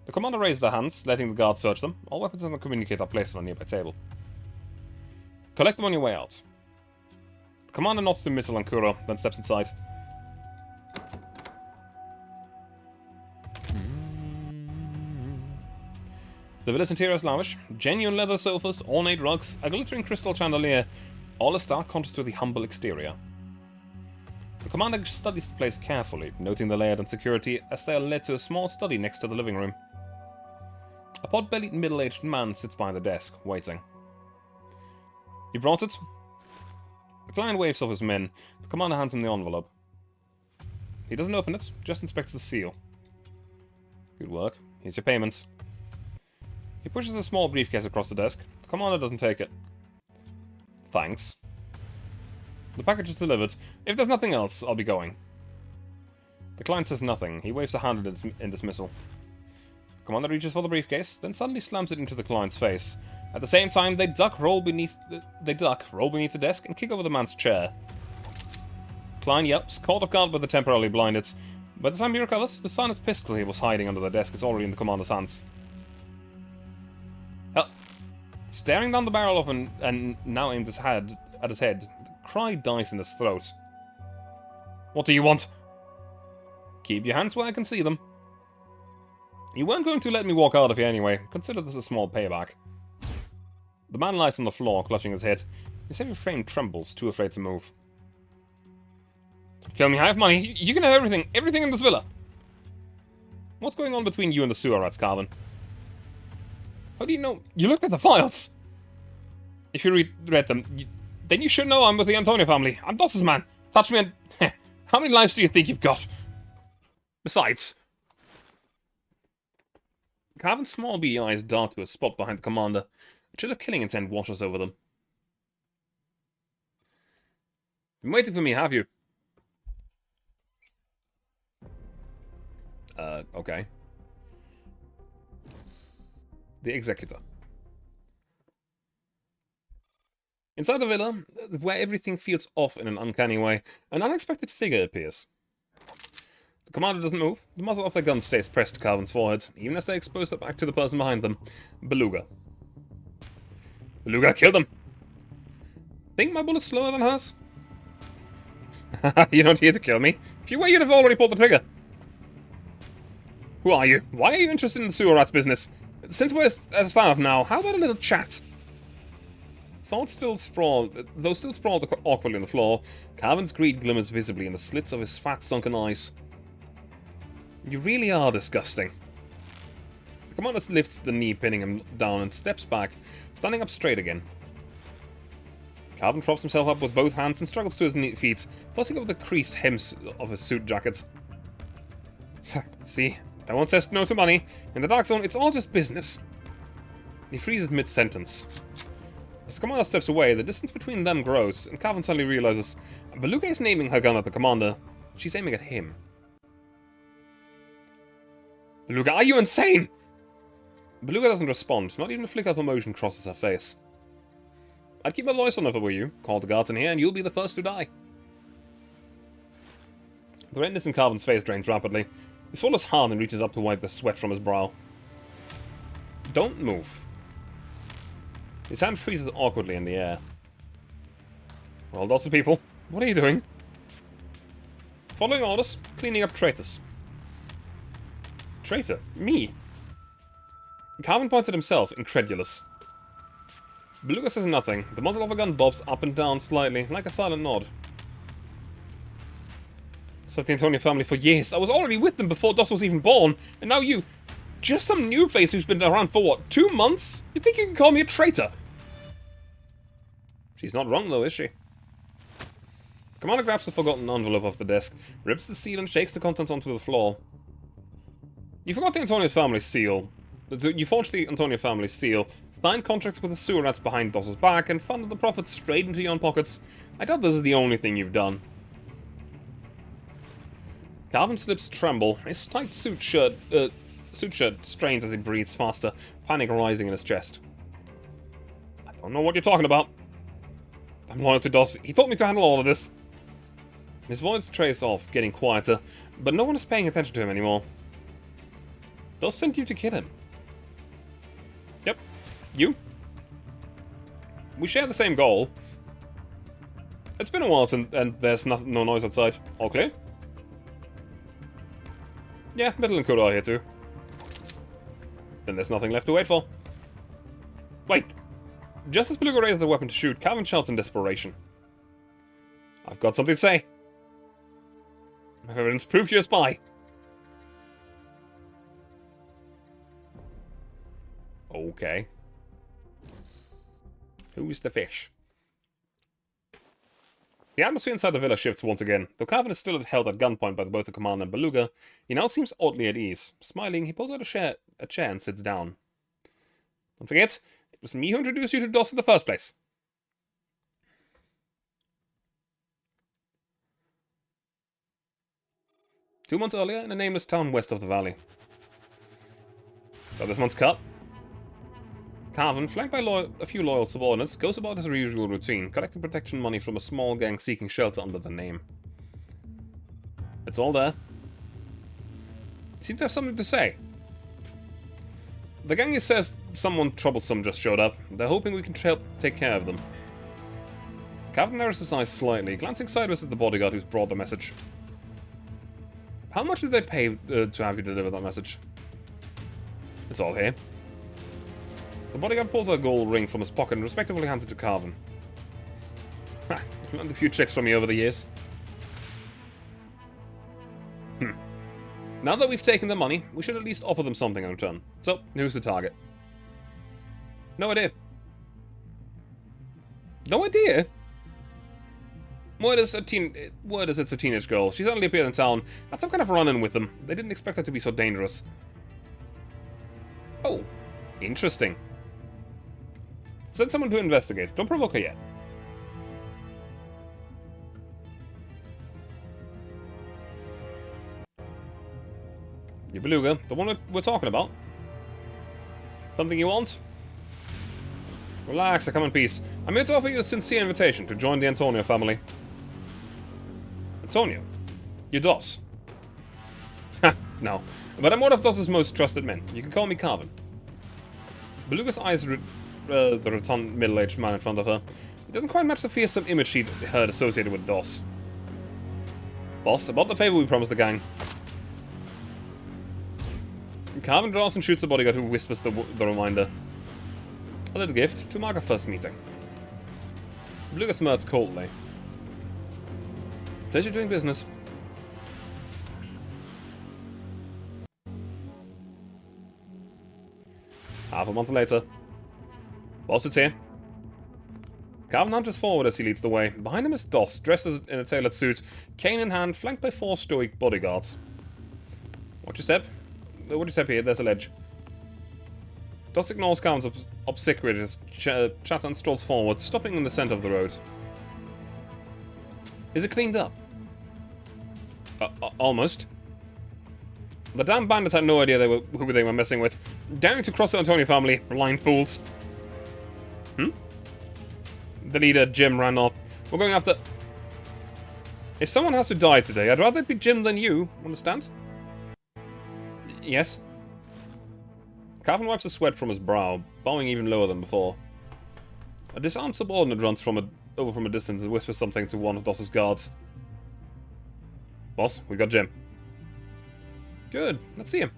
The commander raises their hands, letting the guards search them. All weapons and the communicator are placed on a nearby table. Collect them on your way out. The commander nods to Mittel and Kuro, then steps inside. The villa's interior is lavish. Genuine leather sofas, ornate rugs, a glittering crystal chandelier, all a stark contrast to the humble exterior. The commander studies the place carefully, noting the layout and security as they are led to a small study next to the living room. A pot-bellied middle-aged man sits behind the desk, waiting. You brought it? The client waves off his men. The commander hands him the envelope. He doesn't open it, just inspects the seal. Good work. Here's your payment. He pushes a small briefcase across the desk. The commander doesn't take it. Thanks. The package is delivered. If there's nothing else, I'll be going. The client says nothing. He waves a hand in dismissal. The commander reaches for the briefcase, then suddenly slams it into the client's face. At the same time, they roll beneath the desk, and kick over the man's chair. Klein yelps, caught off guard by the temporarily blinded. By the time he recovers, the silenced pistol he was hiding under the desk is already in the commander's hands. Hell, staring down the barrel of and now aimed at his head, the cry dies in his throat. What do you want? Keep your hands where I can see them. You weren't going to let me walk out of here anyway. Consider this a small payback. The man lies on the floor, clutching his head. His heavy frame trembles, too afraid to move. Don't kill me, I have money. You can have everything. Everything in this villa. What's going on between you and the sewer rats, Carvin? How do you know? You looked at the files. If you read them, then you should know I'm with the Antonio family. I'm Doss's man. Touch me and... How many lives do you think you've got? Besides... Carvin's small beady eyes dart to a spot behind the commander. A chill of killing intent washes over them. Been waiting for me, have you? Okay. The Executor. Inside the villa, where everything feels off in an uncanny way, an unexpected figure appears. The commander doesn't move. The muzzle of their gun stays pressed to Carvin's forehead, even as they expose their back to the person behind them. Beluga. Beluga, kill them! Think my bullet's slower than hers? You're not here to kill me. If you were, you'd have already pulled the trigger. Who are you? Why are you interested in the sewer rats business? Since we're as far off now, how about a little chat? Though still sprawled awkwardly on the floor, Carvin's greed glimmers visibly in the slits of his fat, sunken eyes. You really are disgusting. The commander lifts the knee pinning him down and steps back, standing up straight again. Carvin props himself up with both hands and struggles to his feet, fussing over the creased hems of his suit jacket. See, I won't say no to money. In the Dark Zone, it's all just business. He freezes mid-sentence. As the commander steps away, the distance between them grows, and Carvin suddenly realizes Beluga isn't aiming her gun at the commander. She's aiming at him. Beluga, are you insane? Beluga doesn't respond. Not even a flicker of emotion crosses her face. I'd keep my voice on if I were you. Call the guards in here and you'll be the first to die. The redness in Carvin's face drains rapidly. He swallows hard and reaches up to wipe the sweat from his brow. Don't move. His hand freezes awkwardly in the air. Well, lots of people. What are you doing? Following orders. Cleaning up traitors. Traitor? Me? Carvin points at himself, incredulous. Beluga says nothing. The muzzle of a gun bobs up and down slightly, like a silent nod. Served the Antonio family for years. I was already with them before Doss was even born. And now you... Just some new face who's been around for what, 2 months? You think you can call me a traitor? She's not wrong though, is she? Commander grabs the forgotten envelope off the desk, rips the seal and shakes the contents onto the floor. You forgot the Antonio family seal. You forged the Antonio family seal, signed contracts with the sewer rats behind Doss's back, and funded the profits straight into your own pockets. I doubt this is the only thing you've done. Carvin's lips tremble. His tight suit shirt strains as he breathes faster, panic rising in his chest. I don't know what you're talking about. I'm loyal to Doss. He taught me to handle all of this. His voice trails off, getting quieter, but no one is paying attention to him anymore. Doss sent you to kill him. Yep. You. We share the same goal. It's been a while and there's no noise outside. All clear? Yeah, Middle and Kudo are here too. Then there's nothing left to wait for. Wait! Just as Beluga raises a weapon to shoot, Carvin shouts in desperation. I've got something to say. I have evidence proof you're a spy. Okay. Who's the fish? The atmosphere inside the villa shifts once again. Though Carvin is still held at gunpoint by both the commander and Beluga, he now seems oddly at ease. Smiling, he pulls out a chair and sits down. Don't forget, it was me who introduced you to Doss in the first place. Two months earlier, in a nameless town west of the valley. Got this month's cut. Carvin, flanked by a few loyal subordinates, goes about his usual routine, collecting protection money from a small gang seeking shelter under the name. It's all there. You seem to have something to say. The gang says someone troublesome just showed up. They're hoping we can help take care of them. Carvin narrows his eyes slightly, glancing sideways at the bodyguard who's brought the message. How much did they pay to have you deliver that message? It's all here. The bodyguard pulls a gold ring from his pocket and respectively hands it to Carvin. Ha, I've learned a few tricks from you over the years. Now that we've taken the money, we should at least offer them something in return. So, who's the target? No idea. No idea? Word is it's a teenage girl. She suddenly appeared in town. Had some kind of run-in with them. They didn't expect her to be so dangerous. Oh, interesting. Send someone to investigate. Don't provoke her yet. Your beluga, the one we're talking about. Something you want? Relax, I come in peace. I'm here to offer you a sincere invitation to join the Antonio family. Antonio? You're Dos. Ha, no. But I'm one of Dos's most trusted men. You can call me Carvin. Beluga's eyes the rotund, middle-aged man in front of her. It doesn't quite match the fearsome image she'd heard associated with Dos. Boss, about the favor we promised the gang. Carvin draws and shoots the bodyguard who whispers the reminder. A little gift to mark our first meeting. Beluga smirks coldly. Pleasure doing business. Half a month later. Boss, it's here. Carvin hunters forward as he leads the way. Behind him is Dos, dressed in a tailored suit, cane in hand, flanked by 4 stoic bodyguards. Watch your step. Watch your step here, there's a ledge. Dos ignores Carvin's obsequious chat and strolls forward, stopping in the center of the road. Is it cleaned up? Almost. The damn bandits had no idea who they were messing with. Daring to cross the Antonio family, blind fools. The leader, Jim, ran off. We're going after... If someone has to die today, I'd rather it be Jim than you, understand? Yes. Carvin wipes the sweat from his brow, bowing even lower than before. A disarmed subordinate runs over from a distance and whispers something to one of Dos's guards. Boss, we got Jim. Good, let's see him.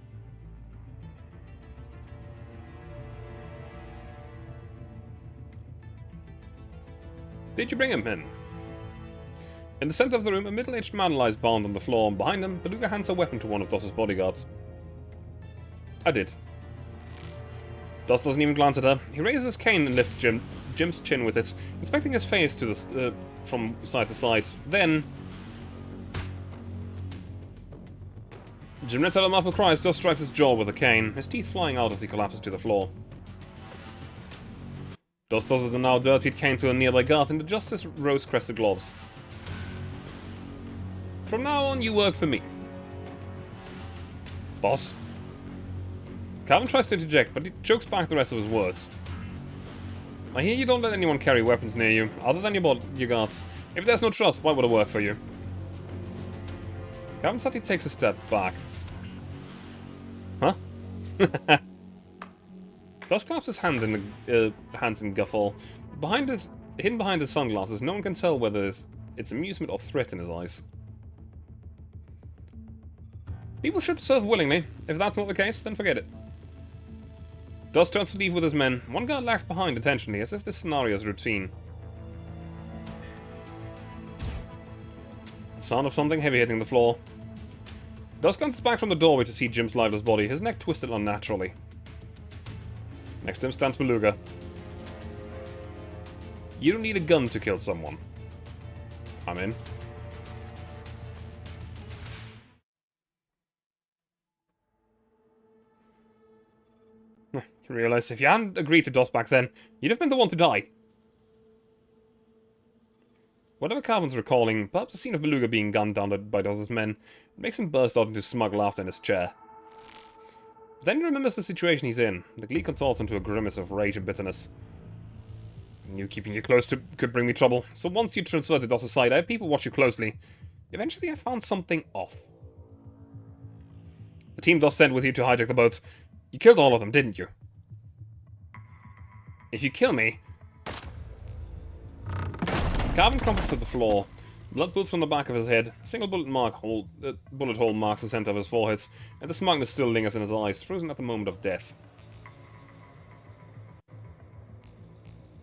Did you bring him in? In the center of the room, a middle-aged man lies bound on the floor, and behind him, Beluga hands a weapon to one of Dos's bodyguards. I did. Dos doesn't even glance at her. He raises his cane and lifts Jim's chin with it, inspecting his face to the, from side to side. Then... Jim lets out a muffled cry as Dos strikes his jaw with a cane, his teeth flying out as he collapses to the floor. Dos tosses the now dirtied cane to a nearby guard and adjusts his rose-crested gloves. From now on, you work for me. Boss? Carvin tries to interject, but he chokes back the rest of his words. I hear you don't let anyone carry weapons near you, other than your guards. If there's no trust, why would it work for you? Carvin suddenly takes a step back. Huh? Dos claps his hands in guffaw. Hidden behind his sunglasses, no one can tell whether it's amusement or threat in his eyes. People should serve willingly. If that's not the case, then forget it. Dos turns to leave with his men. One guard lags behind attentionally, as if this scenario is routine. The sound of something heavy hitting the floor. Dos glances back from the doorway to see Jim's lifeless body, his neck twisted unnaturally. Next to him stands Beluga. You don't need a gun to kill someone. I'm in. You realize if you hadn't agreed to Dos back then, you'd have been the one to die. Whatever Carvin's recalling, perhaps the scene of Beluga being gunned down by Dos's men, makes him burst out into smug laughter in his chair. Then he remembers the situation he's in. The glee contorts into a grimace of rage and bitterness. You keeping you close could bring me trouble, so once you transferred to Dos's side, I had people watch you closely. Eventually I found something off. The team Dos sent with you to hijack the boats. You killed all of them, didn't you? If you kill me... Carvin crumples to the floor. Blood pools from the back of his head. A single bullet hole marks the center of his forehead, and the smugness still lingers in his eyes, frozen at the moment of death.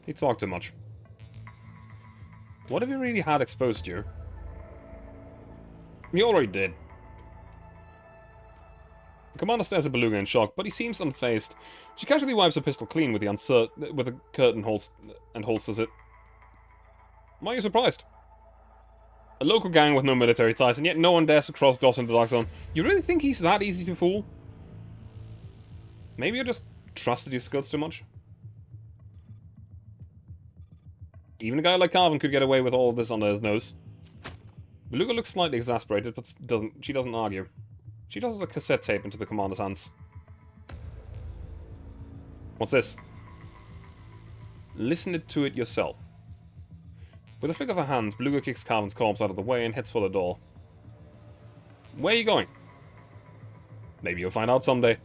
He talked too much. What if he really had exposed you? He already did. The commander stares at Beluga in shock, but he seems unfazed. She casually wipes her pistol clean with the curtain and holsters it. Why are you surprised? A local gang with no military ties, and yet no one dares to cross Goss in the Dark Zone. You really think he's that easy to fool? Maybe you just trusted your skirts too much? Even a guy like Carvin could get away with all of this under his nose. Beluga looks slightly exasperated, but she doesn't argue. She tosses a cassette tape into the commander's hands. What's this? Listen to it yourself. With a flick of her hand, Beluga kicks Carvin's corpse out of the way and heads for the door. Where are you going? Maybe you'll find out someday.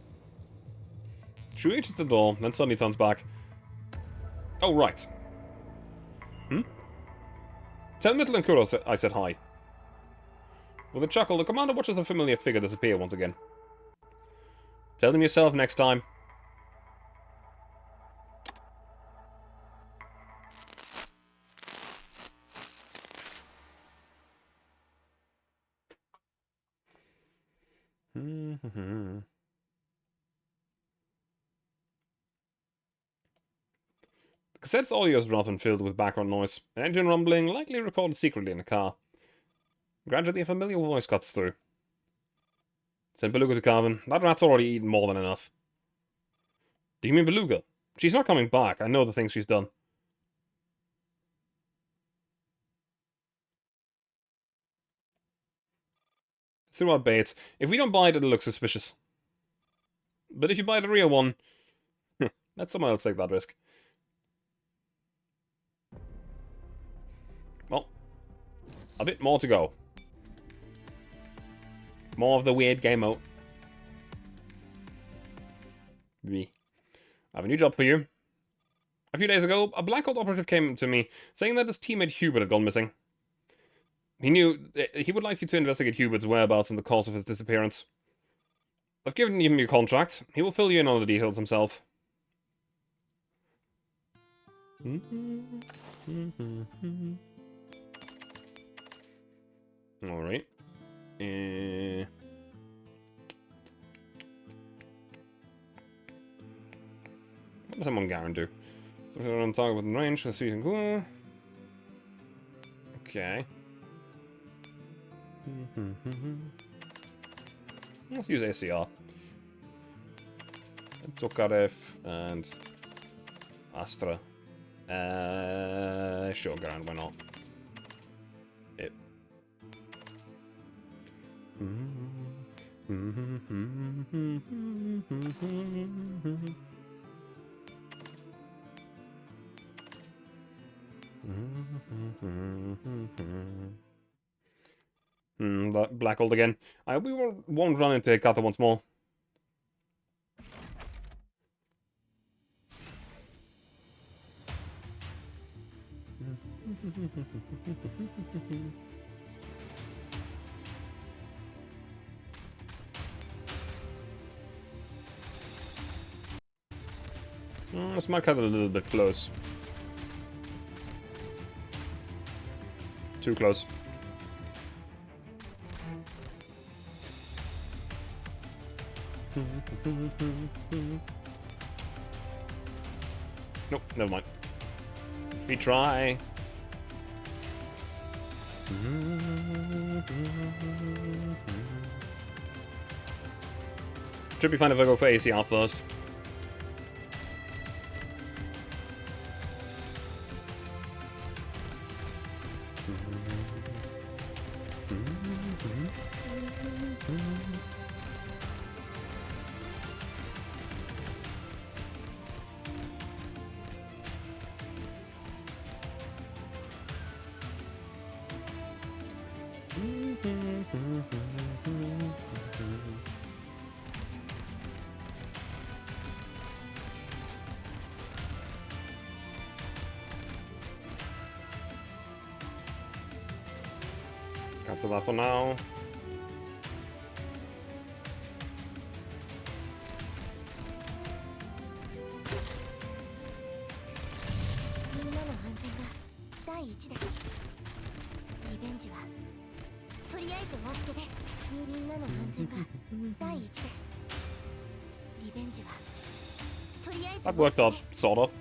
She reaches the door, then suddenly turns back. Oh, right. Tell Mittel and Kuro I said hi. With a chuckle, the commander watches the familiar figure disappear once again. Tell them yourself next time. The cassette's audio is often filled with background noise. An engine rumbling, likely recorded secretly in a car. Gradually, a familiar voice cuts through. Send Beluga to Carvin. That rat's already eaten more than enough. Do you mean Beluga? She's not coming back. I know the things she's done. Threw out bait. If we don't buy it, it'll look suspicious. But if you buy the real one, let someone else take that risk. Well, a bit more to go. More of the weird game mode. I have a new job for you. A few days ago, a Black Ops operative came to me, saying that his teammate Hubert had gone missing. He knew he would like you to investigate Hubert's whereabouts in the course of his disappearance. I've given him your contract. He will fill you in on the details himself. Alright. What does someone guarantee? So we're on target within range. Let's see if we can go. Okay. Let's use ACR. Tokarev and Astra. Sure, Grand, why not? Yep. Black Gold again. I hope we won't run into Hekata once more. This might cut it a little bit close. Too close. Nope, never mind. We try. Should be fine if I go for ACR first. Cancel that for now. That worked out, sort of.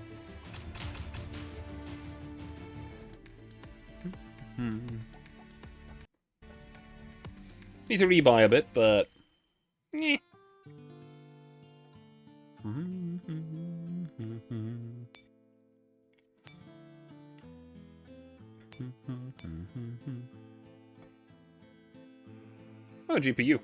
Need to rebuy a bit, but... Eh. Oh, GPU.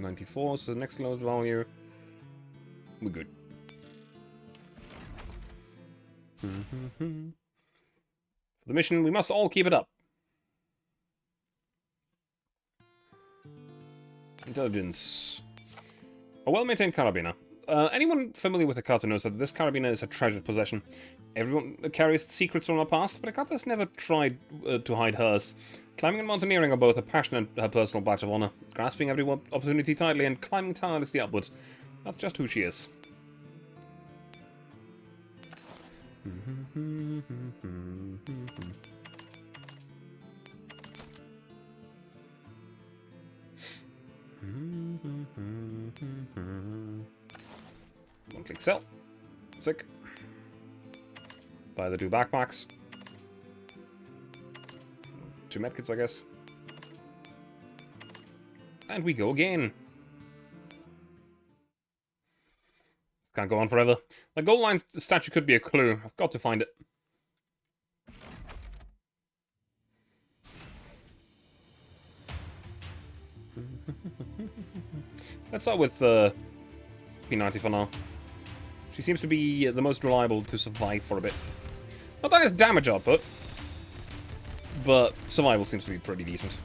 $94, so the next lowest value. We're good. For the mission, we must all keep it up. Intelligence. A well-maintained carabiner. Anyone familiar with the Kata knows that this carabiner is a treasured possession. Everyone carries secrets from her past, but Akata has never tried to hide hers. Climbing and mountaineering are both a passion and her personal badge of honor, grasping every opportunity tightly and climbing tirelessly upwards. That's just who she is. One-click sell. Sick. Buy the 2 backpacks. 2 medkits, I guess. And we go again. Can't go on forever. The gold line statue could be a clue. I've got to find it. Let's start with P90 for now. She seems to be the most reliable to survive for a bit. Not that it's damage output, but survival seems to be pretty decent.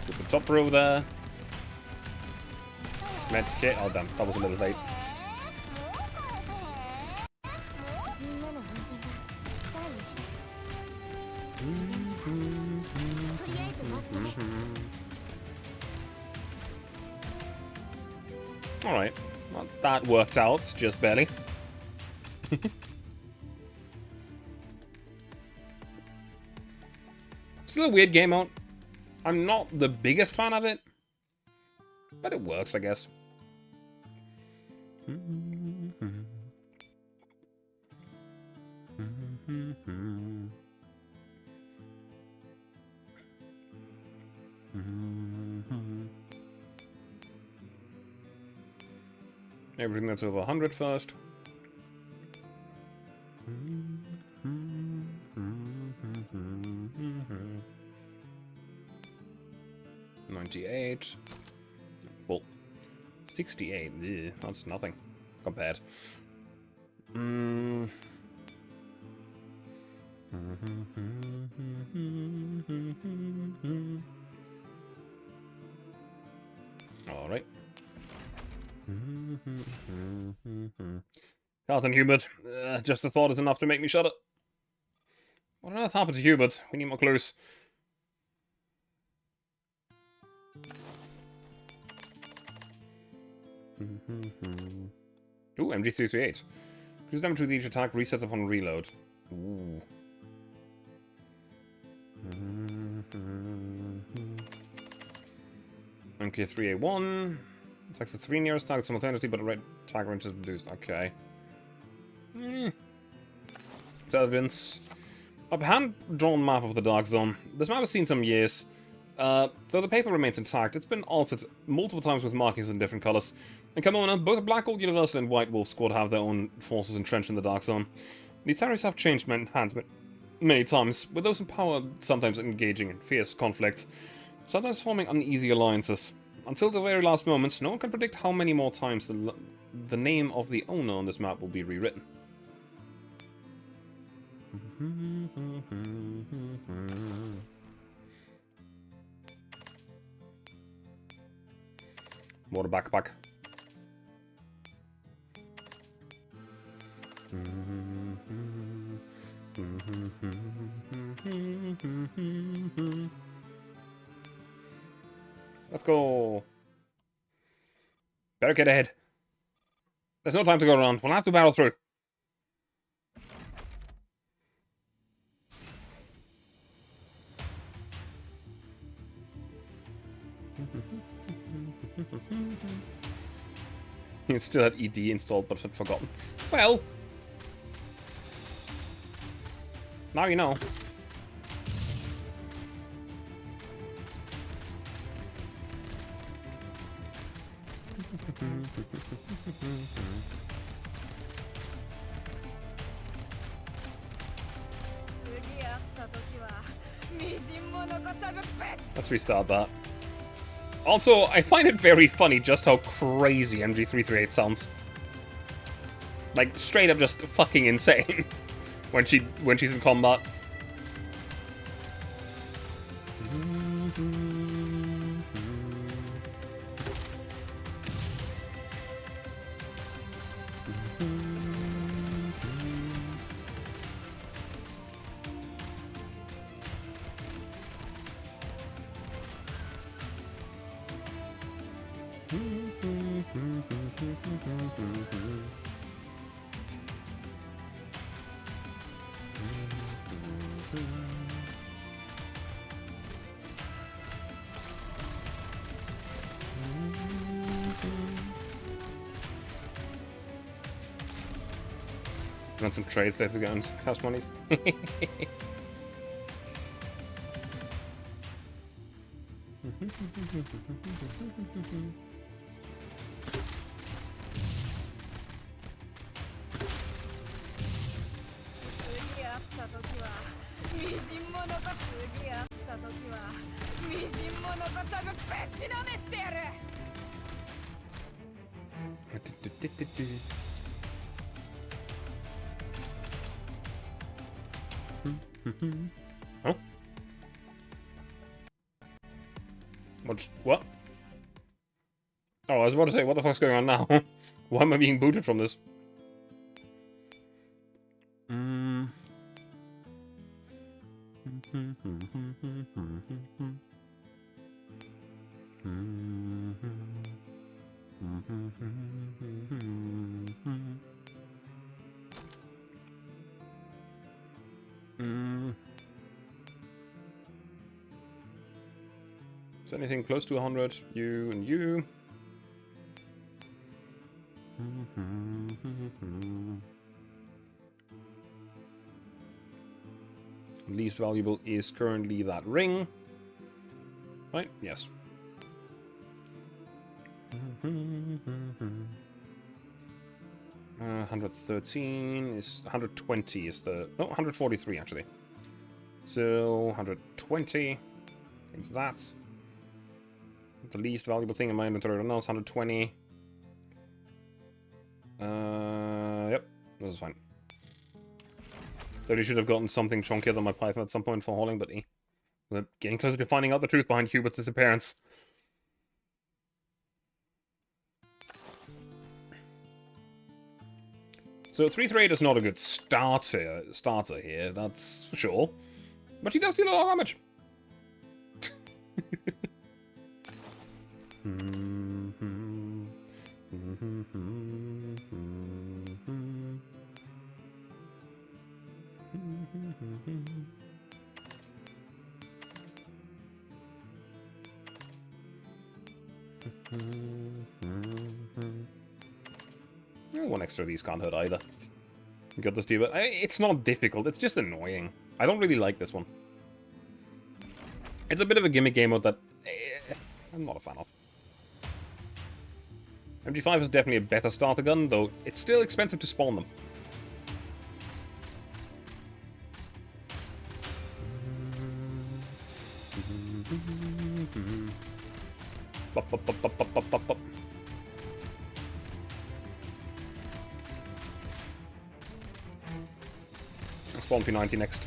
Get the top row there. Medkit. Oh damn, that was a little late. Alright, well, that worked out, just barely. Still a weird game mode. I'm not the biggest fan of it, but it works, I guess. Everything that's over 100 first. 98. Well, 68. Ugh, that's nothing compared. All right. Carlton Hubert. Just the thought is enough to make me shudder. What on earth happened to Hubert? We need more clues. Ooh, MG338. Increase damage with each attack, resets upon reload. Ooh. MK3A1. Attacks the 3 nearest targets simultaneously, but the right attack range is reduced. Okay. Intelligence. A hand-drawn map of the Dark Zone. This map has seen some years. Though the paper remains intact, it's been altered multiple times with markings in different colors. And come on, both the Black Gold Universal and White Wolf Squad have their own forces entrenched in the Dark Zone. The terrorists have changed hands many times, with those in power sometimes engaging in fierce conflict, sometimes forming uneasy alliances. Until the very last moment, no one can predict how many more times the name of the owner on this map will be rewritten. More backpack. Let's go. Barricade ahead. There's no time to go around. We'll have to barrel through. You still had ED installed but had forgotten. Well, now you know. Let's restart that. Also, I find it very funny just how crazy MG338 sounds. Like, straight up just fucking insane when she's in combat. Run some trades later to get on cash monies. Oh? What? Oh, I was about to say, what the fuck's going on now? Why am I being booted from this? Is anything close to 100? You and you. Least valuable is currently that ring. Right? Yes. 113 is 120 is the 143 actually. So 120 is that. The least valuable thing in my inventory right now is 120. Yep, this is fine. Though should have gotten something chunkier than my Python at some point for hauling, but we're getting closer to finding out the truth behind Hubert's disappearance. So 338 is not a good starter here, that's for sure. But she does deal a lot of damage. One extra of these can't hurt either. Got this deal, but it's not difficult, it's just annoying. I don't really like this one. It's a bit of a gimmick game mode that I'm not a fan of. MG5 is definitely a better starter gun, though it's still expensive to spawn them. Bop, bop, bop, bop, bop, bop, bop, bop. I'll spawn P90 next.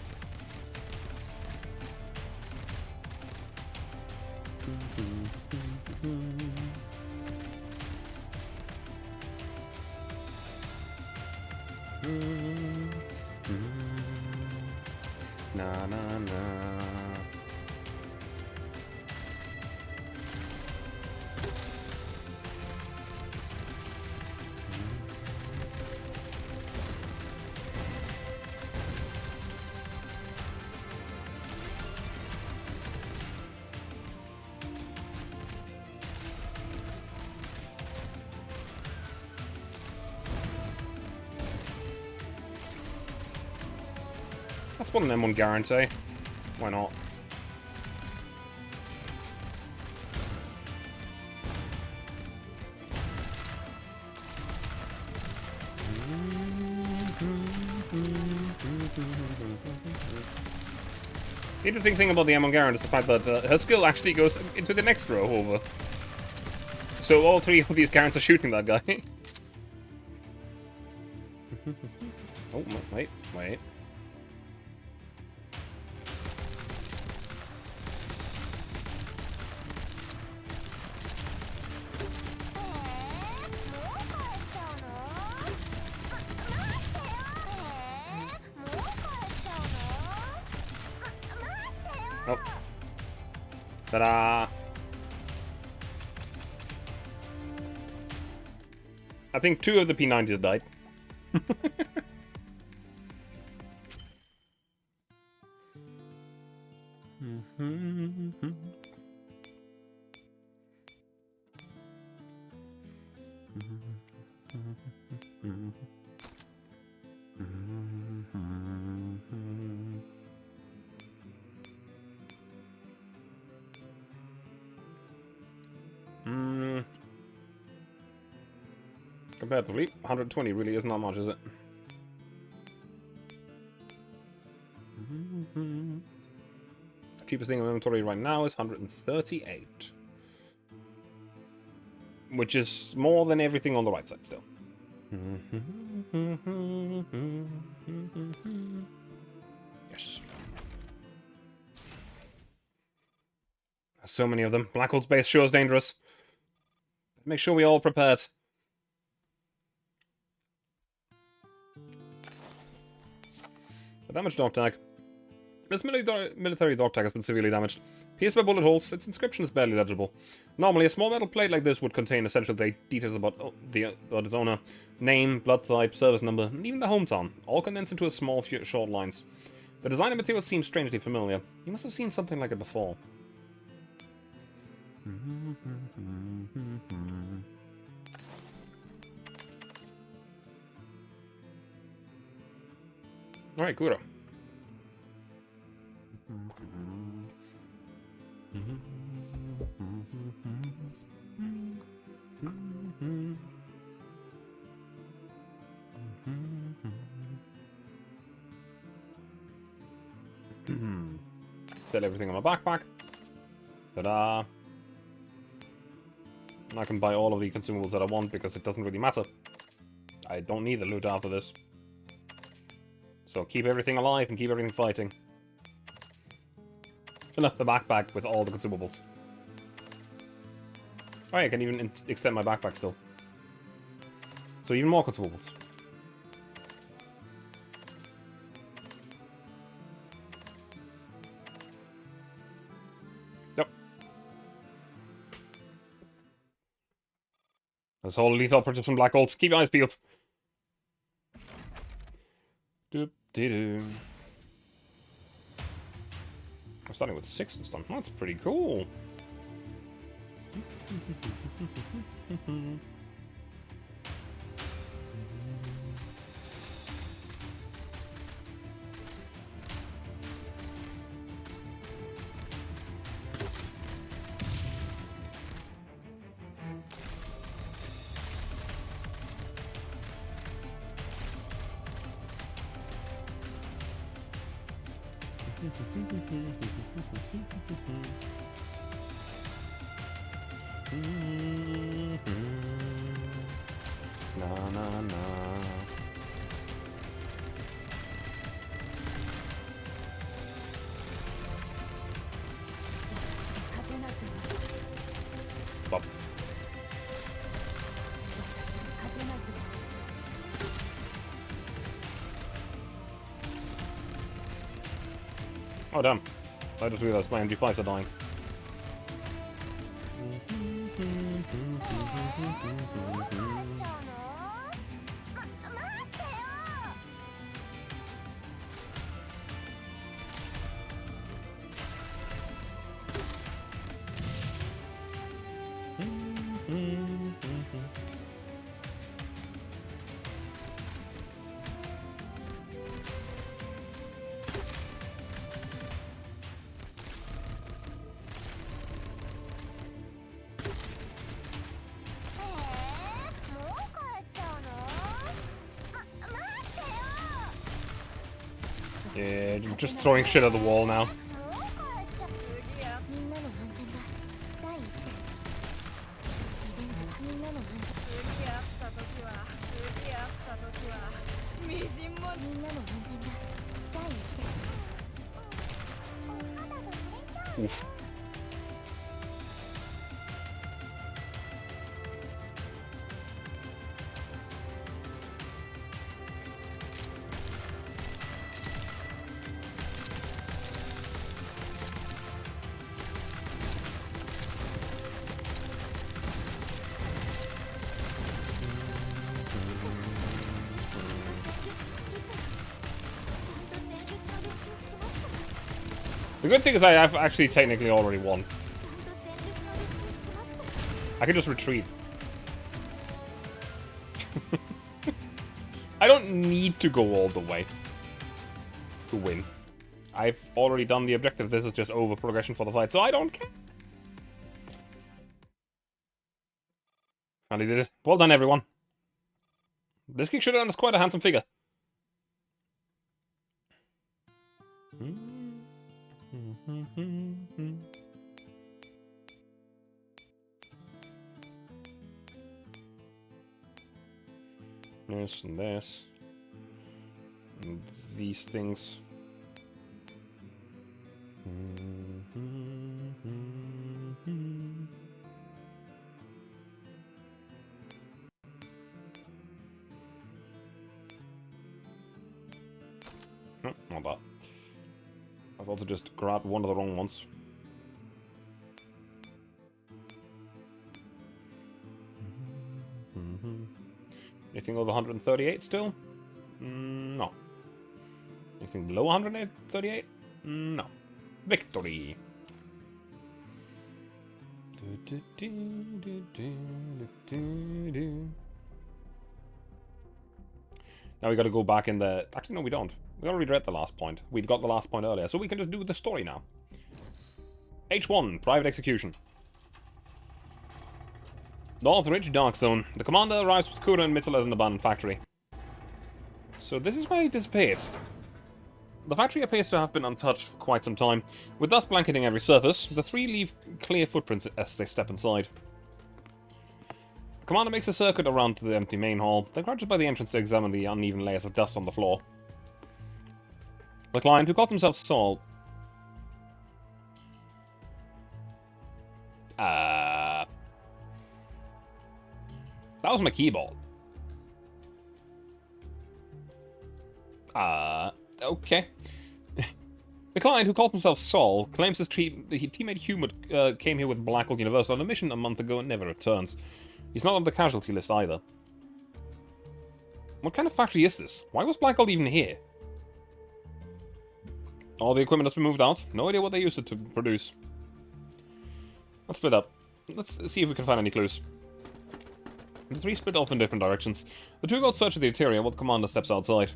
Na na na. That's what an M1 guarantee. Why not? The interesting thing about the M1 Garand is the fact that her skill actually goes into the next row over. So all three of these Garants are shooting that guy. Oh, wait. Oh. Ta-da! I think 2 of the P90s died. Comparatively, 120 really is not much, is it? Cheapest thing in inventory right now is 138. Which is more than everything on the right side still. Yes. So many of them. Black Hole's base sure is dangerous. Make sure we all prepared. A damaged dog tag. This military dog tag has been severely damaged. Pierced by bullet holes, its inscription is barely legible. Normally, a small metal plate like this would contain essential details about its owner. Name, blood type, service number, and even the hometown, all condensed into a small few short lines. The design and material seems strangely familiar. You must have seen something like it before. Alright, Kuro. Set everything on my backpack. Ta-da! And I can buy all of the consumables that I want because it doesn't really matter. I don't need the loot after this. So keep everything alive and keep everything fighting. Fill up the backpack with all the consumables. Oh yeah, I can even extend my backpack still. So even more consumables. Yep. That's all lethal purchase from Black Holes. Keep your eyes peeled. Doop-dee-doo. I'm starting with 6 this time. That's pretty cool. Na na na. Bop. Oh damn. I just realized my MG5s are dying. Yeah, just throwing shit at the wall now. Oof. The good thing is I've actually technically already won. I can just retreat. I don't need to go all the way to win. I've already done the objective. This is just over progression for the fight, so I don't care. Finally did it. Well done, everyone. This kick should earn us quite a handsome figure. This and this. And these things. No, not that. I've also just grabbed one of the wrong ones. Anything over 138 still? No. Anything below 138? No. Victory! Now we gotta go back in the... Actually, no, we don't. We already read the last point. We'd got the last point earlier, so we can just do the story now. H1, Private Execution. North Ridge, Dark Zone. The commander arrives with Kura and Mitchell at an abandoned factory. So this is where he dissipates. The factory appears to have been untouched for quite some time. With dust blanketing every surface, the three leave clear footprints as they step inside. The commander makes a circuit around to the empty main hall, then crouches by the entrance to examine the uneven layers of dust on the floor. The client, who calls himself Saul... That was my keyboard. Okay. The client, who calls himself Saul, claims his teammate Humid came here with Blackwell Universal on a mission a month ago and never returns. He's not on the casualty list either. What kind of factory is this? Why was Blackwell even here? All the equipment has been moved out. No idea what they used it to produce. Let's split up. Let's see if we can find any clues. The three split off in different directions. The two go out search of the interior while the commander steps outside.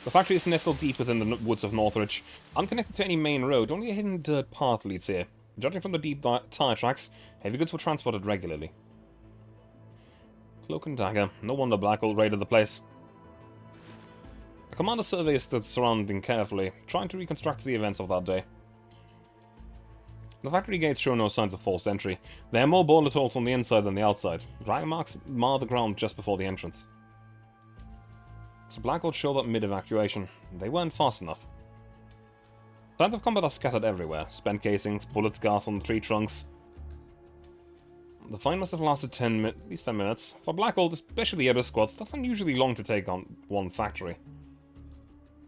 The factory is nestled deep within the woods of Northridge, unconnected to any main road, only a hidden dirt path leads here. Judging from the deep tire tracks, heavy goods were transported regularly. Cloak and dagger. No wonder Blackgold raided the place. The commander surveys the surrounding carefully, trying to reconstruct the events of that day. The factory gates show no signs of forced entry. There are more bullet holes on the inside than the outside. Drag marks mar the ground just before the entrance. So Blackgold showed up mid-evacuation. They weren't fast enough. Signs of combat are scattered everywhere. Spent casings, bullets, gas on the tree trunks. The fight must have lasted at least 10 minutes. For Blackgold, especially the other squads, that's unusually long to take on one factory.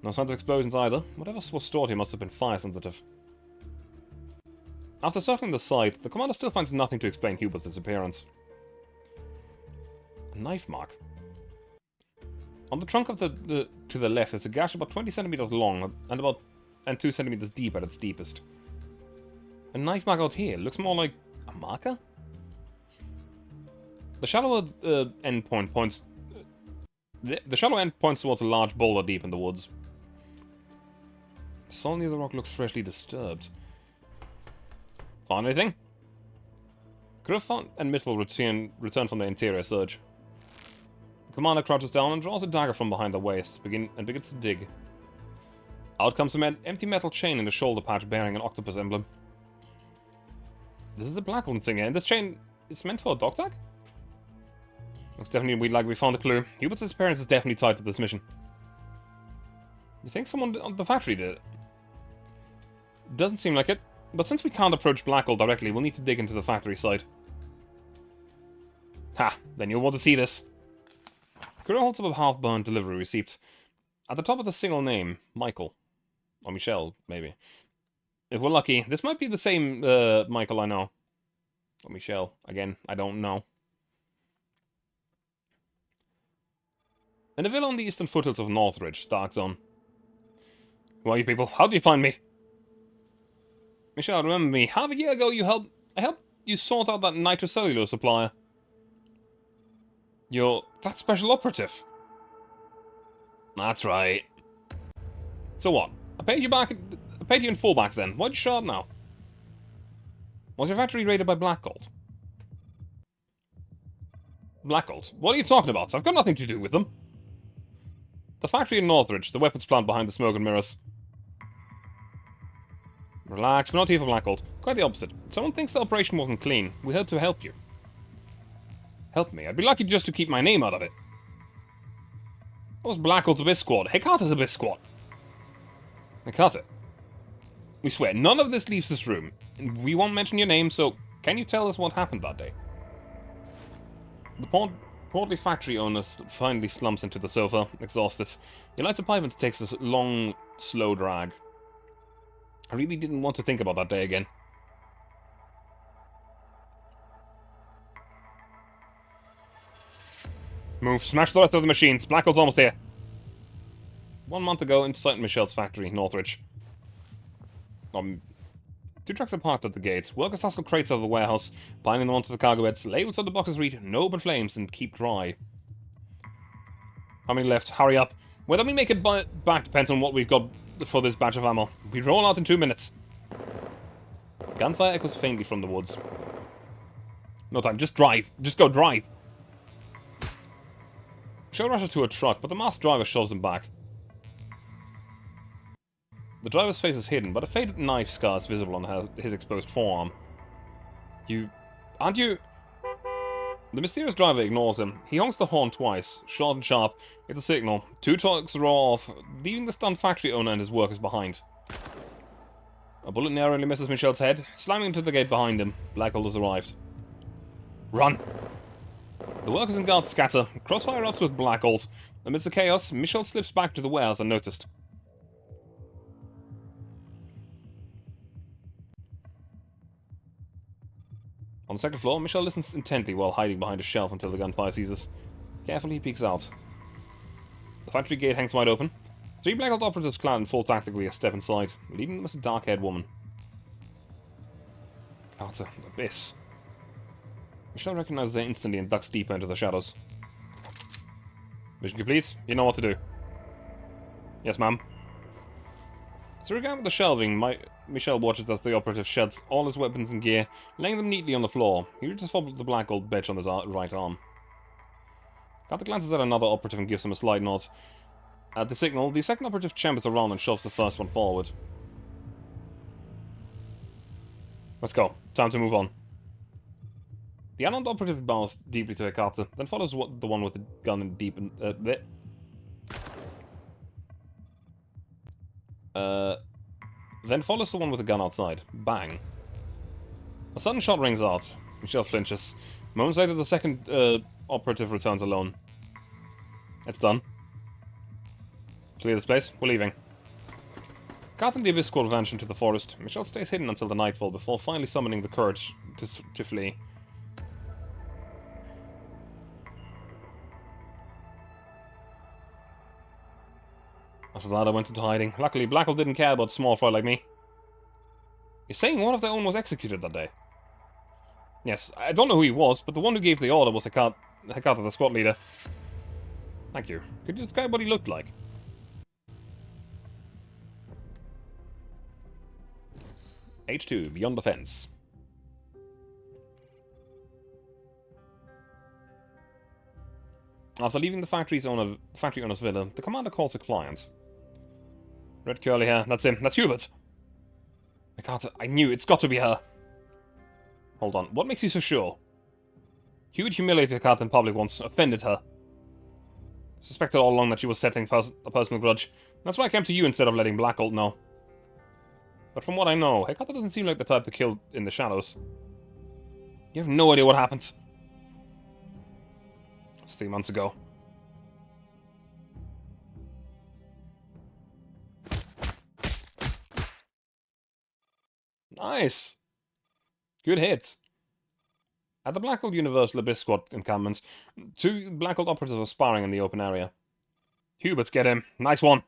No signs of explosions either. Whatever was stored here must have been fire-sensitive. After circling the site, the commander still finds nothing to explain Hubert's disappearance. A knife mark. On the trunk of to the left is a gash about 20 centimeters long and 2 centimeters deep at its deepest. A knife mark out here looks more like a marker? The shallower end point points. The shallow end points towards a large boulder deep in the woods. Suddenly the rock looks freshly disturbed. Find anything? Griff and Mitchell return from the interior search. The commander crouches down and draws a dagger from behind the waist and begins to dig. Out comes an empty metal chain in the shoulder patch bearing an octopus emblem. This is the Blackgold thing, and this chain is meant for a dog tag? Looks definitely like we found a clue. Hubert's disappearance is definitely tied to this mission. You think someone on the factory did it? Doesn't seem like it, but since we can't approach Blackgold directly, we'll need to dig into the factory side. Ha! Then you'll want to see this. Courier holds up a half-burned delivery receipt. At the top of the single name, Michael. Or Michelle, maybe. If we're lucky, this might be the same Michael I know. Or Michelle. Again, I don't know. In a villa on the eastern foothills of Northridge, Dark Zone. Who are you people? How did you find me? Michelle, remember me. Half a year ago I helped you sort out that nitrocellular supplier. You're that special operative. That's right. So what? I paid you in full back then. Why'd you show up now? Was your factory raided by Blackgold? Blackgold? What are you talking about? I've got nothing to do with them. The factory in Northridge, the weapons plant behind the smoke and mirrors. Relax, we're not here for Blackgold. Quite the opposite. Someone thinks the operation wasn't clean. We're here to help you. Help me? I'd be lucky just to keep my name out of it. That was Blackgold's Abyss Squad. Hecata's Abyss Squad. Hecata. We swear, none of this leaves this room. We won't mention your name, so can you tell us what happened that day? The portly factory owner finally slumps into the sofa, exhausted. He lights a pipe and takes a long, slow drag. I really didn't want to think about that day again. Move, smash the rest of the machines. Blackgold's almost here. 1 month ago, inside Michelle's factory, Northridge. Two trucks are parked at the gates. Workers hustle crates out of the warehouse, piling them onto the cargo beds. Labels on the boxes read, "No open flames and keep dry." How many left? Hurry up. Whether we make it back depends on what we've got for this batch of ammo. We roll out in 2 minutes. Gunfire echoes faintly from the woods. No time, just drive. Just go drive. Michelle rushes to a truck, but the masked driver shoves him back. The driver's face is hidden, but a faded knife scar is visible on his exposed forearm. Aren't you... The mysterious driver ignores him. He honks the horn twice, short and sharp. It's a signal. 2 trucks roar off, leaving the stunned factory owner and his workers behind. A bullet narrowly misses Michelle's head, slamming into the gate behind him. Blackgold has arrived. Run! The workers and guards scatter. Crossfire erupts with Blackgold. Amidst the chaos, Michelle slips back to the warehouse unnoticed. On the second floor, Michelle listens intently while hiding behind a shelf until the gunfire ceases. Carefully, he peeks out. The factory gate hangs wide open. Three Blackout operatives clad in full tactically step inside, leading them as a dark-haired woman. Carter, Abyss. Michelle recognizes her instantly and ducks deeper into the shadows. Mission complete. You know what to do. Yes, ma'am. To regard with the shelving, Michelle watches as the operative sheds all his weapons and gear, laying them neatly on the floor. He reaches for the black gold badge on his right arm. Carter glances at another operative and gives him a slight nod. At the signal, the second operative chambers around and shoves the first one forward. Let's go. Time to move on. The unarmed operative bows deeply to Carter, then follows the one with the gun in deep and then follows the one with the gun outside. Bang. A sudden shot rings out. Michelle flinches. Moments later, the second operative returns alone. It's done. Clear this place. We're leaving. Carter and the Abyss squad vanish into the forest. Michelle stays hidden until the nightfall before finally summoning the courage to flee. After that, I went into hiding. Luckily, Blackwell didn't care about a small fry like me. You're saying one of their own was executed that day? Yes, I don't know who he was, but the one who gave the order was Hecata, the squad leader. Thank you. Could you describe what he looked like? H2, Beyond the Fence. After leaving the factory owner's villa, the commander calls a client. Red curly hair, that's him. That's Hubert. I knew, it's got to be her. Hold on, what makes you so sure? Hubert humiliated Hecata in public once, offended her. Suspected all along that she was settling a personal grudge. That's why I came to you instead of letting Blackgold know. But from what I know, Hecata doesn't seem like the type to kill in the shadows. You have no idea what happened. It was 3 months ago. Nice! Good hit. At the Blackgold Universal Abyss Squad encampment, 2 Blackgold operatives are sparring in the open area. Hubert's get him. Nice one.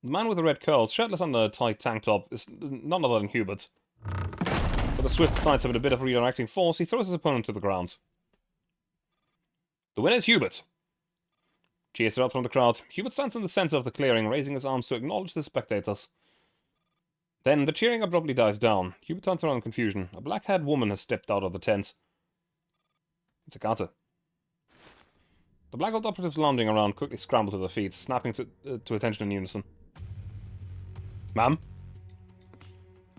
The man with the red curls, shirtless under a tight tank top, is none other than Hubert. With a swift sights of a bit of redirecting force, he throws his opponent to the ground. The winner is Hubert. Cheers are out from the crowd. Hubert stands in the center of the clearing, raising his arms to acknowledge the spectators. Then the cheering abruptly dies down. Hubert turns around in confusion. A black-haired woman has stepped out of the tent. It's Hecata. The Blackgold operatives lounging around quickly scramble to their feet, snapping to attention in unison. Ma'am?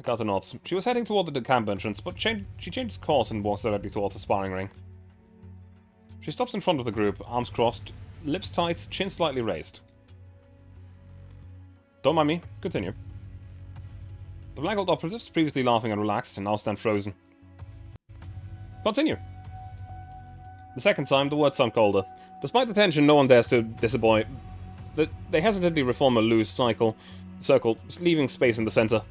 Hecata nods. She was heading toward the camp entrance, but she changes course and walks directly towards the sparring ring. She stops in front of the group, arms crossed, lips tight, chin slightly raised. Don't mind me. Continue. The Blackgold operatives, previously laughing and relaxed, now stand frozen. Continue. The second time, the words sound colder. Despite the tension, no one dares to disappoint. They hesitantly reform a loose circle, leaving space in the center.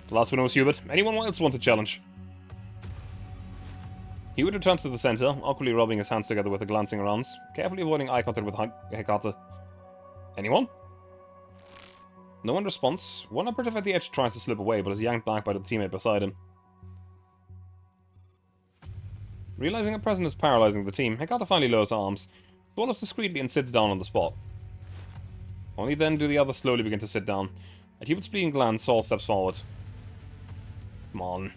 The last winner was Hubert. Anyone else want to challenge? Hubert returns to the center, awkwardly rubbing his hands together with a glancing around, carefully avoiding eye contact with Hecata. Anyone? No one responds. One operative at the edge tries to slip away, but is yanked back by the teammate beside him. Realizing her presence is paralyzing the team, Hecata finally lowers her arms, swallows discreetly and sits down on the spot. Only then do the others slowly begin to sit down. At Hubert's bleeding glance, Saul steps forward. Come on.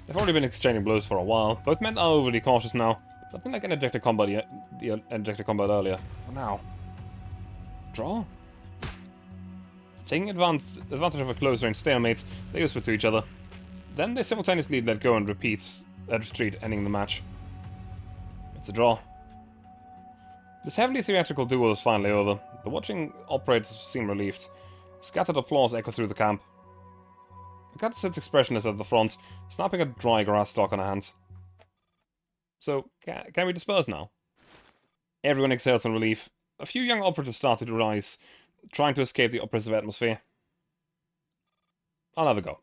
They've already been exchanging blows for a while. Both men are overly cautious now. Nothing like an ejector combat earlier. But now. Draw? Taking advantage of a close-range stalemate, they whisper to each other. Then they simultaneously let go and retreat, ending the match. It's a draw. This heavily theatrical duel is finally over. The watching operators seem relieved. Scattered applause echo through the camp. Hecata sits expressionless at the front, snapping a dry grass stalk on her hand. So, can we disperse now? Everyone exhales in relief. A few young operatives started to rise, trying to escape the oppressive atmosphere. I'll have a go.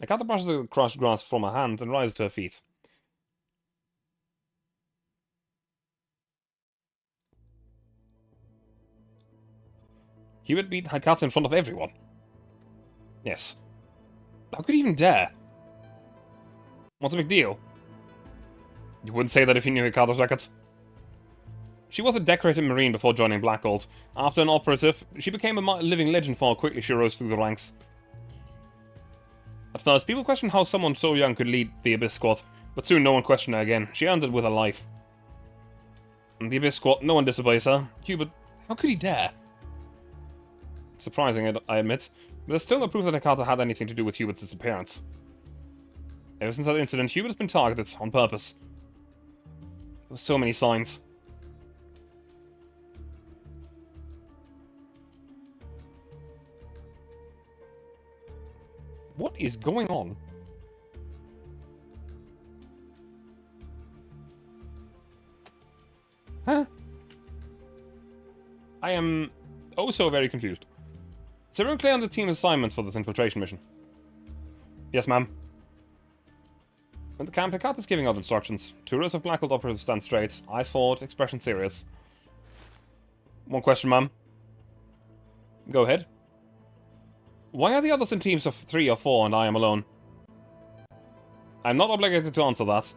Hekata brushes the crushed grass from her hand and rises to her feet. Hubert beat Hekata in front of everyone. Yes. How could he even dare? What's the big deal? You wouldn't say that if you knew Hekata's record. She was a decorated Marine before joining Black Gold. After an operative, she became a living legend for how quickly she rose through the ranks. At first, people questioned how someone so young could lead the Abyss Squad, but soon no one questioned her again. She earned it with her life. And the Abyss Squad, no one disobeys her. Hubert, how could he dare? Surprising, I admit, but there's still no proof that Hekata had anything to do with Hubert's disappearance. Ever since that incident, Hubert has been targeted, on purpose. There were so many signs. What is going on? Huh? I am oh so very confused. Is everyone clear on the team's assignments for this infiltration mission? Yes, ma'am. At the camp, Hekata is giving out instructions. 2 rows of Black Gold operatives stand straight, eyes forward, expression serious. One question, ma'am. Go ahead. Why are the others in teams of 3 or 4 and I am alone? I'm not obligated to answer that.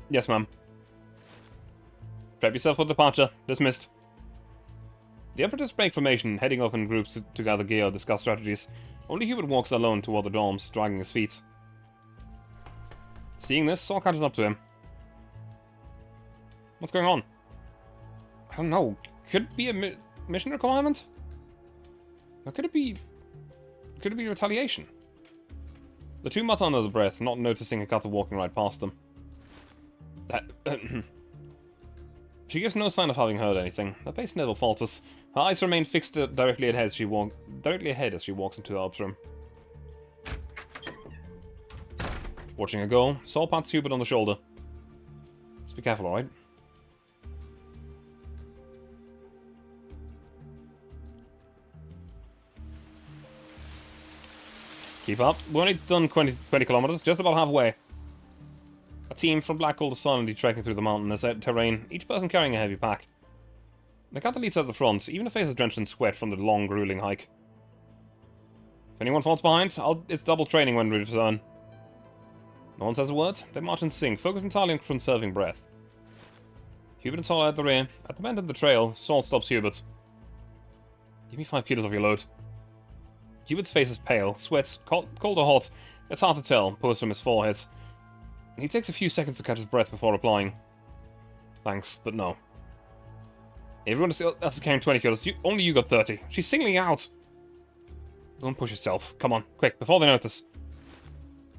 Yes, ma'am. Prep yourself for departure. Dismissed. The operatives break formation, heading off in groups to gather gear or discuss strategies. Only Hubert walks alone toward the dorms, dragging his feet. Seeing this, Saul catches up to him. What's going on? I don't know. Could it be a mission requirement? Or could it be retaliation? The two mutter under the breath, not noticing Hekata walking right past them. She gives no sign of having heard anything. Her pace never falters. Her eyes remain fixed directly ahead as she walks into the ops room. Watching her go, Saul pats Hubert on the shoulder. Just be careful, alright? Keep up. We've only done 20 kilometers, just about halfway. A team from Black Gold is silently trekking through the mountainous terrain, each person carrying a heavy pack. Hekata leads at the front, even her face is drenched in sweat from the long, grueling hike. If anyone falls behind, it's double training when we return. No one says a word. They march in sync, focus entirely on conserving breath. Hubert and Saul are at the rear. At the bend of the trail, Saul stops Hubert. Give me 5 kilos of your load. Hubert's face is pale, sweats, cold or hot. It's hard to tell, pours from his forehead. He takes a few seconds to catch his breath before replying. Thanks, but no. Everyone else is carrying 20 kilos. Only you got 30. She's singling out. Don't push yourself. Come on, quick, before they notice.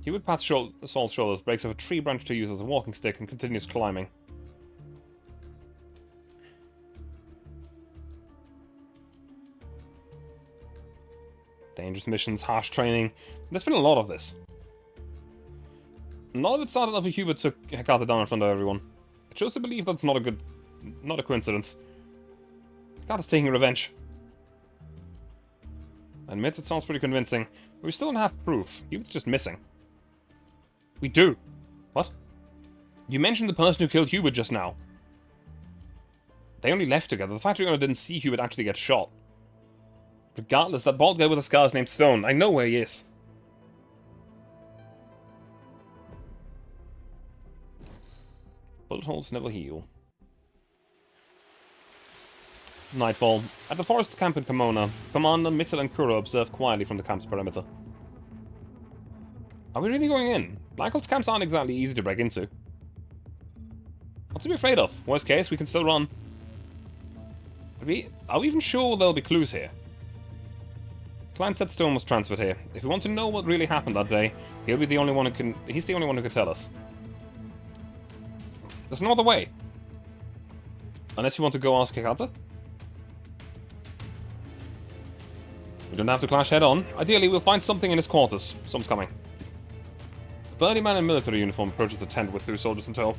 Hubert pats Saul's shoulders, breaks off a tree branch to use as a walking stick, and continues climbing. Dangerous missions, harsh training. There's been a lot of this. None of it started after Hubert took Hekata down in front of everyone. It shows to believe that's not a coincidence. Hekata's taking revenge. I admit it sounds pretty convincing, but we still don't have proof. Hubert's just missing. We do. What? You mentioned the person who killed Hubert just now. They only left together. The factory owner didn't see Hubert actually get shot. Regardless, that bald guy with the scars named Stone. I know where he is. Bullet holes never heal. Nightfall. At the forest camp in Kimona, Commander Mitchell and Kuro observe quietly from the camp's perimeter. Are we really going in? Black Gold's camps aren't exactly easy to break into. What to be afraid of? Worst case, we can still run. Are we even sure there'll be clues here? Client said Stone was transferred here. If we want to know what really happened that day, he's the only one who can tell us. There's no other way. Unless you want to go ask Hekata? We don't have to clash head on. Ideally, we'll find something in his quarters. Someone's coming. A burly man in military uniform approaches the tent with 2 soldiers in tow.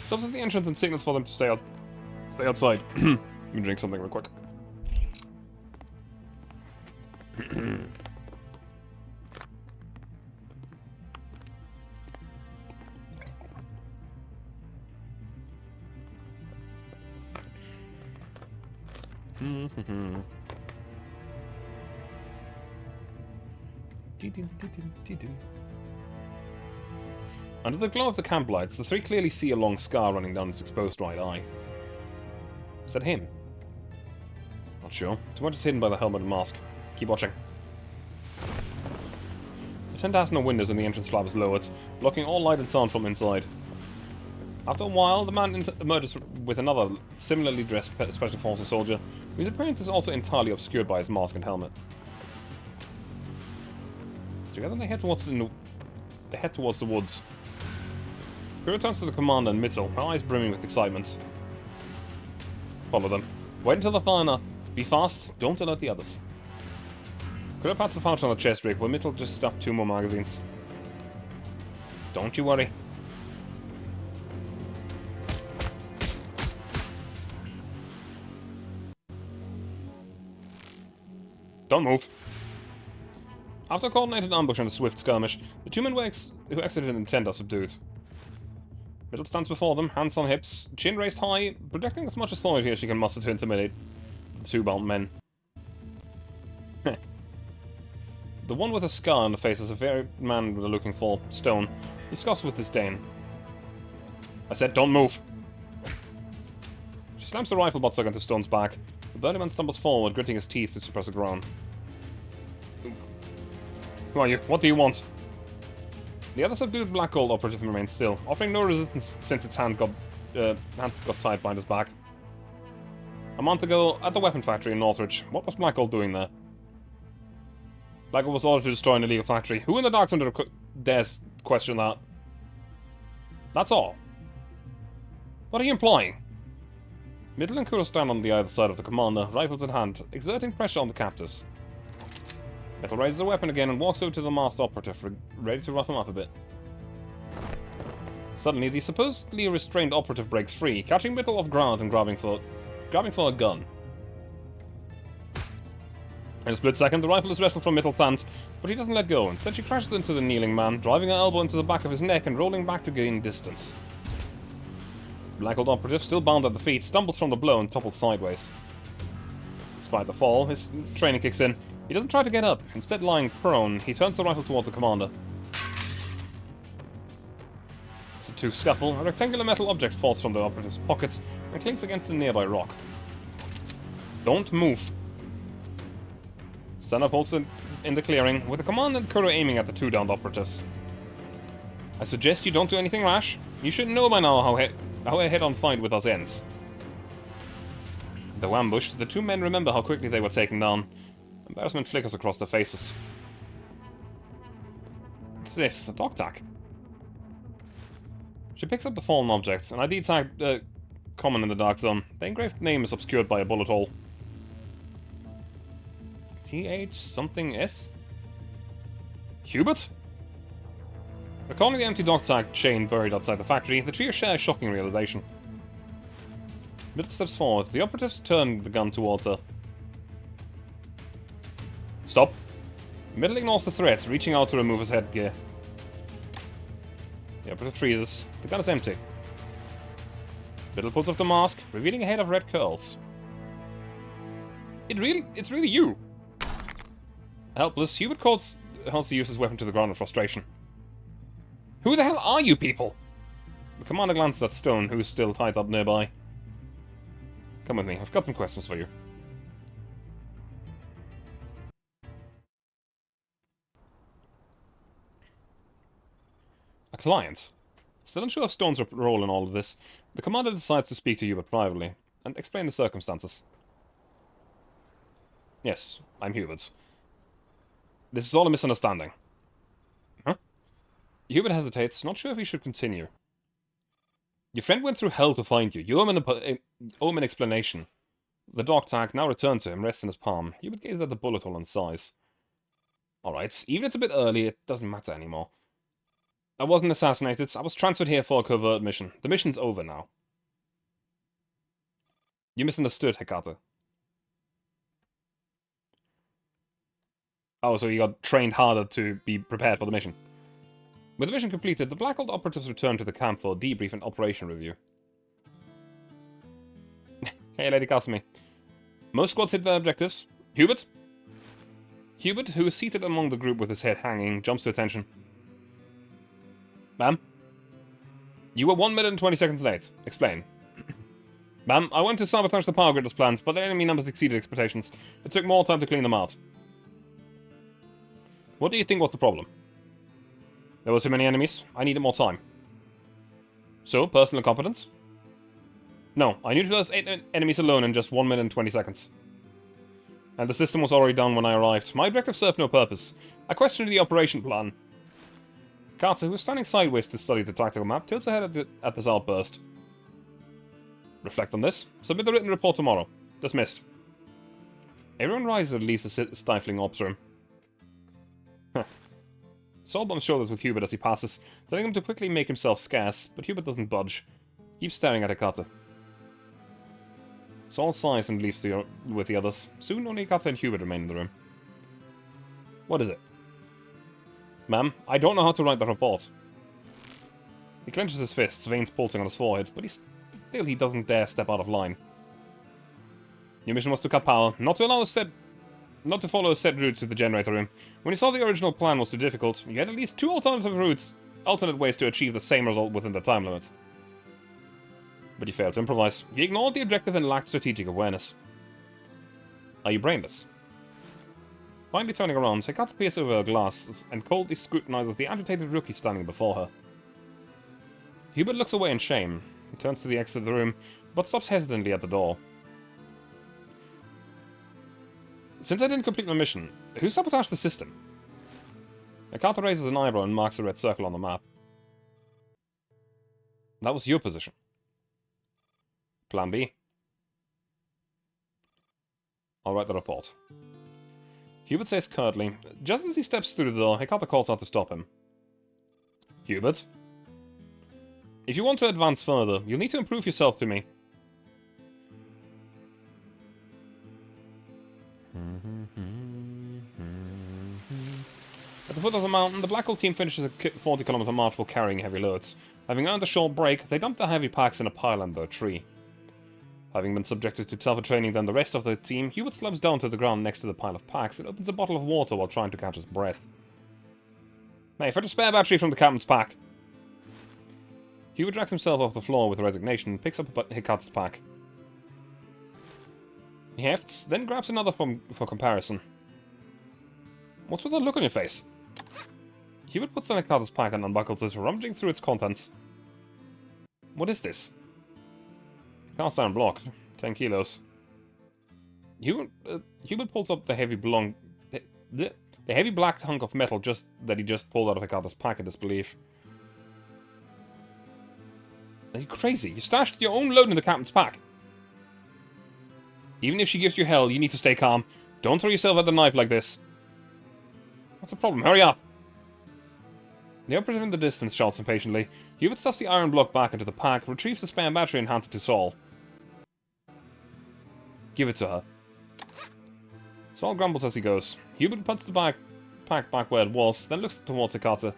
Stops at the entrance and signals for them to stay outside. Let me drink something real quick. Under the glow of the camp lights, the three clearly see a long scar running down its exposed right eye. Is that him? Not sure. Too much is hidden by the helmet and mask. Keep watching. The tent has no windows and the entrance flap is lowered, blocking all light and sound from inside. After a while, the man emerges with another similarly dressed Special Forces soldier, whose appearance is also entirely obscured by his mask and helmet. Together they head towards the woods. He returns to the commander and Mitchell, her eyes brimming with excitement. Follow them. Wait until they're far enough. Be fast, don't alert the others. Kuro pats the pouch on the chest rig, where Mitchell just stuffed 2 more magazines. Don't you worry. Don't move. After a coordinated ambush and a swift skirmish, the 2 men who exited in the tent are subdued. Mitchell stands before them, hands on hips, chin raised high, projecting as much authority as she can muster to intimidate the 2 bound men. The one with a scar on the face is a very man they're looking for, Stone. He scoffs with disdain. I said don't move! She slams the rifle buttstock into Stone's back. The burly man stumbles forward, gritting his teeth to suppress a groan. Who are you? What do you want? The other subdued Black Gold operative remains still, offering no resistance since its hands got tied behind his back. A month ago, at the weapon factory in Northridge, what was Black Gold doing there? Black Gold was ordered to destroy an illegal factory. Who in the Dark Thunder dares question that? That's all. What are you implying? Middle and Kuro stand on the other side of the commander, rifles in hand, exerting pressure on the captors. Metal raises a weapon again and walks over to the masked operative, ready to rough him up a bit. Suddenly, the supposedly restrained operative breaks free, catching Metal off ground and grabbing for a gun. In a split second, the rifle is wrestled from Mittel's hand, but he doesn't let go. Instead, she crashes into the kneeling man, driving her elbow into the back of his neck and rolling back to gain distance. The Black Gold operative, still bound at the feet, stumbles from the blow and topples sideways. Despite the fall, his training kicks in. He doesn't try to get up. Instead, lying prone, he turns the rifle towards the commander. As the 2 scuffle, a rectangular metal object falls from the operative's pocket and clinks against a nearby rock. Don't move. Stand up holds in the clearing, with the commander and Kuro aiming at the 2 downed operatives. I suggest you don't do anything rash. You should know by now how a head-on fight with us ends. Though ambushed, the 2 men remember how quickly they were taken down. Embarrassment flickers across their faces. What's this? A dog tag? She picks up the fallen object, an ID tag common in the Dark Zone. The engraved name is obscured by a bullet hole. TH something S? Hubert? Recalling the empty dog tag chain buried outside the factory, the trio share a shocking realization. Middle steps forward. The operatives turn the gun towards her. Stop. Middle ignores the threat, reaching out to remove his headgear. The operative freezes. The gun is empty. Middle pulls off the mask, revealing a head of red curls. It's really you! Helpless, Hubert holds to use his weapon to the ground in frustration. Who the hell are you people? The commander glances at Stone, who's still tied up nearby. Come with me, I've got some questions for you. A client. Still unsure of Stone's role in all of this, the commander decides to speak to Hubert privately, and explain the circumstances. Yes, I'm Hubert. This is all a misunderstanding. Huh? Hubert hesitates, not sure if he should continue. Your friend went through hell to find you. You owe him an explanation. The dog tag, now returned to him, rests in his palm. Hubert gazes at the bullet hole and sighs. Alright, even if it's a bit early, it doesn't matter anymore. I wasn't assassinated. I was transferred here for a covert mission. The mission's over now. You misunderstood, Hecate. Oh, so you got trained harder to be prepared for the mission. With the mission completed, the Black Gold operatives return to the camp for a debrief and operation review. Hey, Lady Kasumi. Most squads hit their objectives. Hubert? Hubert, who is seated among the group with his head hanging, jumps to attention. Ma'am? You were 1 minute and 20 seconds late. Explain. Ma'am, I went to sabotage the power grid as planned, but the enemy numbers exceeded expectations. It took more time to clean them out. What do you think was the problem? There were too many enemies. I needed more time. So, personal competence? No, I neutralized 8 enemies alone in just 1 minute and 20 seconds. And the system was already done when I arrived. My objective served no purpose. I questioned the operation plan. Carter, who was standing sideways to study the tactical map, tilts her head at this outburst. Reflect on this. Submit the written report tomorrow. Dismissed. Everyone rises and leaves the stifling ops room. Saul bumps shoulders with Hubert as he passes, telling him to quickly make himself scarce, but Hubert doesn't budge. Keeps staring at Hecate. Saul sighs and leaves with the others. Soon only Hecate and Hubert remain in the room. What is it? Ma'am, I don't know how to write the report. He clenches his fists, veins pulsing on his forehead, but still he doesn't dare step out of line. Your mission was to cut power, not to follow a set route to the generator room. When you saw the original plan was too difficult, you had at least 2 alternate ways to achieve the same result within the time limit. But you failed to improvise. You ignored the objective and lacked strategic awareness. Are you brainless? Finally turning around, Hecate peers over her glasses and coldly scrutinizes the agitated rookie standing before her. Hubert looks away in shame. He turns to the exit of the room, but stops hesitantly at the door. Since I didn't complete my mission, who sabotaged the system? Hecate raises an eyebrow and marks a red circle on the map. That was your position. Plan B. I'll write the report. Hubert says curtly. Just as he steps through the door, Hecate calls out to stop him. Hubert? If you want to advance further, you'll need to improve yourself to me. At the foot of the mountain, the Black Hole team finishes a 40-kilometer march while carrying heavy loads. Having earned a short break, they dump their heavy packs in a pile under a tree. Having been subjected to tougher training than the rest of the team, Hubert slumps down to the ground next to the pile of packs and opens a bottle of water while trying to catch his breath. Hey, fetch a spare battery from the captain's pack. Hubert drags himself off the floor with resignation and picks up Hecate's pack. He hefts, then grabs another for comparison. What's with that look on your face? Hubert puts down Hecate's pack and unbuckles it, rummaging through its contents. What is this? Cast iron block. 10 kilos. Hubert pulls up the heavy black hunk of metal that he just pulled out of Hecate's pack in disbelief. Are you crazy? You stashed your own load in the captain's pack. Even if she gives you hell, you need to stay calm. Don't throw yourself at the knife like this. What's the problem? Hurry up! The operative in the distance shouts impatiently. Hubert stuffs the iron block back into the pack, retrieves the spare battery and hands it to Saul. Give it to her. Saul grumbles as he goes. Hubert puts the pack back where it was, then looks towards Hecate.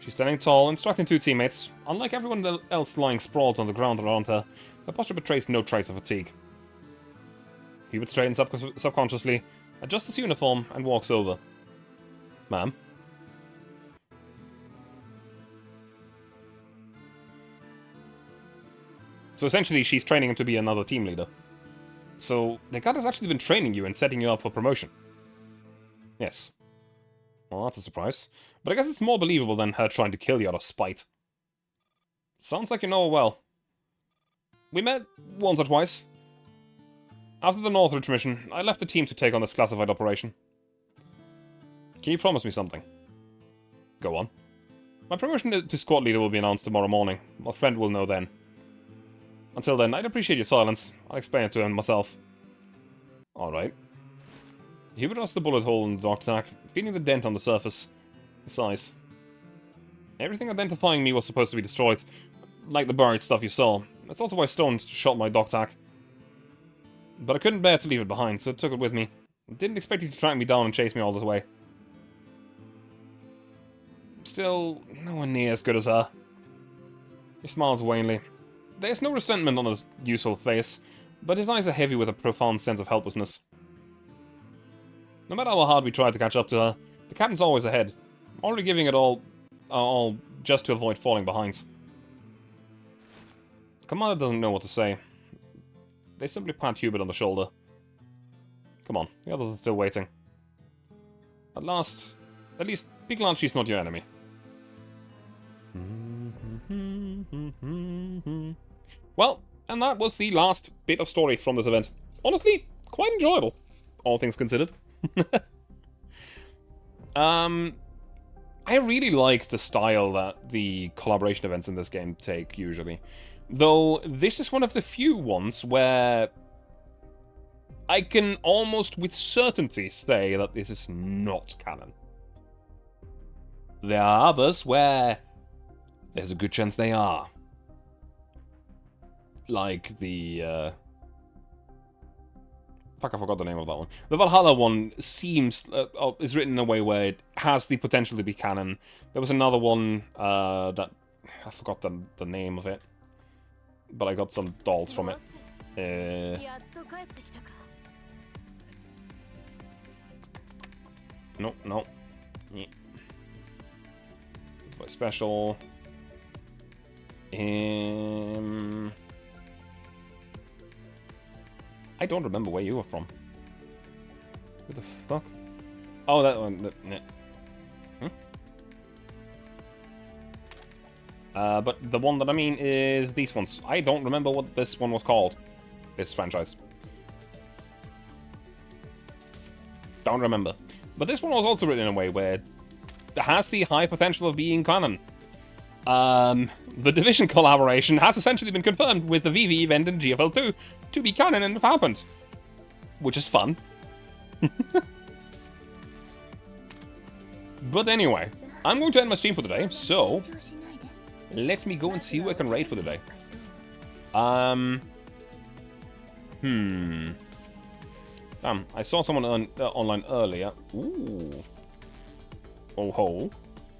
She's standing tall, instructing 2 teammates. Unlike everyone else lying sprawled on the ground around her, her posture betrays no trace of fatigue. Hubert straightens up subconsciously, adjusts his uniform, and walks over. Ma'am? So essentially, she's training him to be another team leader. So, Hecate has actually been training you and setting you up for promotion. Yes. Well, that's a surprise. But I guess it's more believable than her trying to kill you out of spite. Sounds like you know her well. We met once or twice. After the Northridge mission, I left the team to take on this classified operation. Can you promise me something? Go on. My promotion to squad leader will be announced tomorrow morning. My friend will know then. Until then, I'd appreciate your silence. I'll explain it to him myself. Alright. Hubert adjusts the bullet hole in the dog tag, feeling the dent on the surface. He sighs. Everything identifying me was supposed to be destroyed, like the buried stuff you saw. That's also why Stone shot my dog tag. But I couldn't bear to leave it behind, so I took it with me. I didn't expect you to track me down and chase me all this way. Still, no one near as good as her. He smiles wanly. There's no resentment on his useful face, But his eyes are heavy with a profound sense of helplessness. No matter how hard we try to catch up to her, the captain's always ahead, already giving it all just to avoid falling behind. The commander doesn't know what to say. They simply pat Hubert on the shoulder. Come on, the others are still waiting. At least, be glad she's not your enemy. Well, and that was the last bit of story from this event. Honestly, quite enjoyable, all things considered. I really like the style that the collaboration events in this game take, usually. Though, this is one of the few ones where I can almost with certainty say that this is not canon. There are others where there's a good chance they are. Like the, fuck, I forgot the name of that one. The Valhalla one seems, is written in a way where it has the potential to be canon. There was another one, that, I forgot the name of it. But I got some dolls from it. No, no. Yeah. Special. I don't remember where you were from. Who the fuck? Oh, that one. But the one that I mean is these ones. I don't remember what this one was called. This franchise. Don't remember. But this one was also written in a way where it has the high potential of being canon. The Division collaboration has essentially been confirmed with the VV event in GFL2 to be canon and have happened. Which is fun. But anyway, I'm going to end my stream for today, so let me go and see who I can raid for today. I saw someone online earlier. Ooh. Oh ho.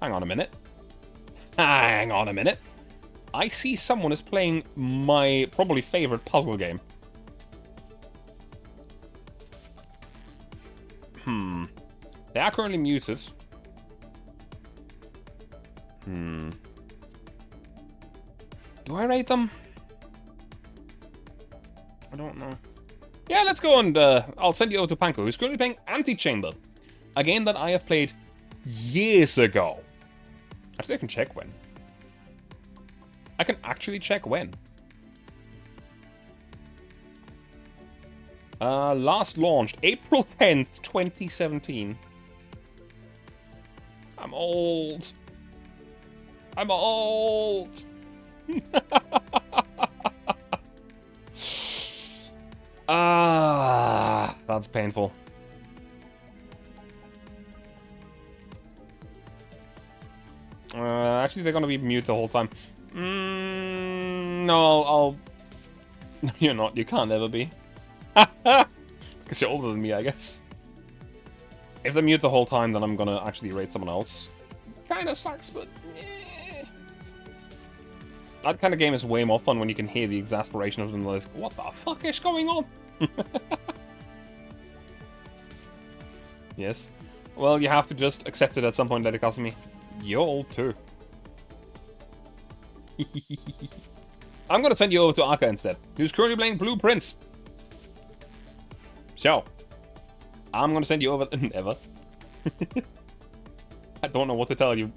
Hang on a minute. Hang on a minute. I see someone is playing my probably favorite puzzle game. They are currently muted. Do I rate them? I don't know. Yeah, let's go and I'll send you over to Panko, who's currently playing Antichamber. A game that I have played years ago. Actually, I can check when. I can actually check when. Last launched April 10th, 2017. I'm old. I'm old. Ah, that's painful. Actually, they're gonna be mute the whole time. No, I'll... No, you're not. You can't ever be. Because you're older than me, I guess. If they're mute the whole time, then I'm gonna actually raid someone else. Kinda sucks, but... Eh. That kind of game is way more fun when you can hear the exasperation of them. Like, what the fuck is going on? Yes. Well, you have to just accept it at some point, Lady Kasumi. You're old too. I'm gonna send you over to Aka instead, who's currently playing Blueprints. So, I'm gonna send you over... Never. I don't know what to tell you.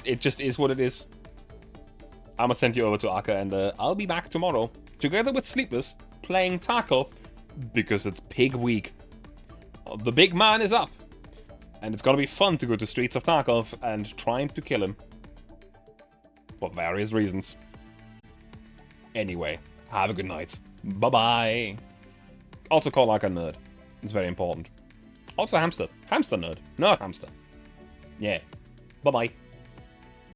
It just is what it is. I'm gonna send you over to Aka, and I'll be back tomorrow, together with Sleepless, playing Tarkov, because it's Pig Week. The big man is up, and it's gonna be fun to go to Streets of Tarkov and trying to kill him. For various reasons. Anyway, have a good night. Bye-bye. Also call Aka nerd. It's very important. Also hamster. Hamster nerd. Nerd hamster. Yeah. Bye-bye.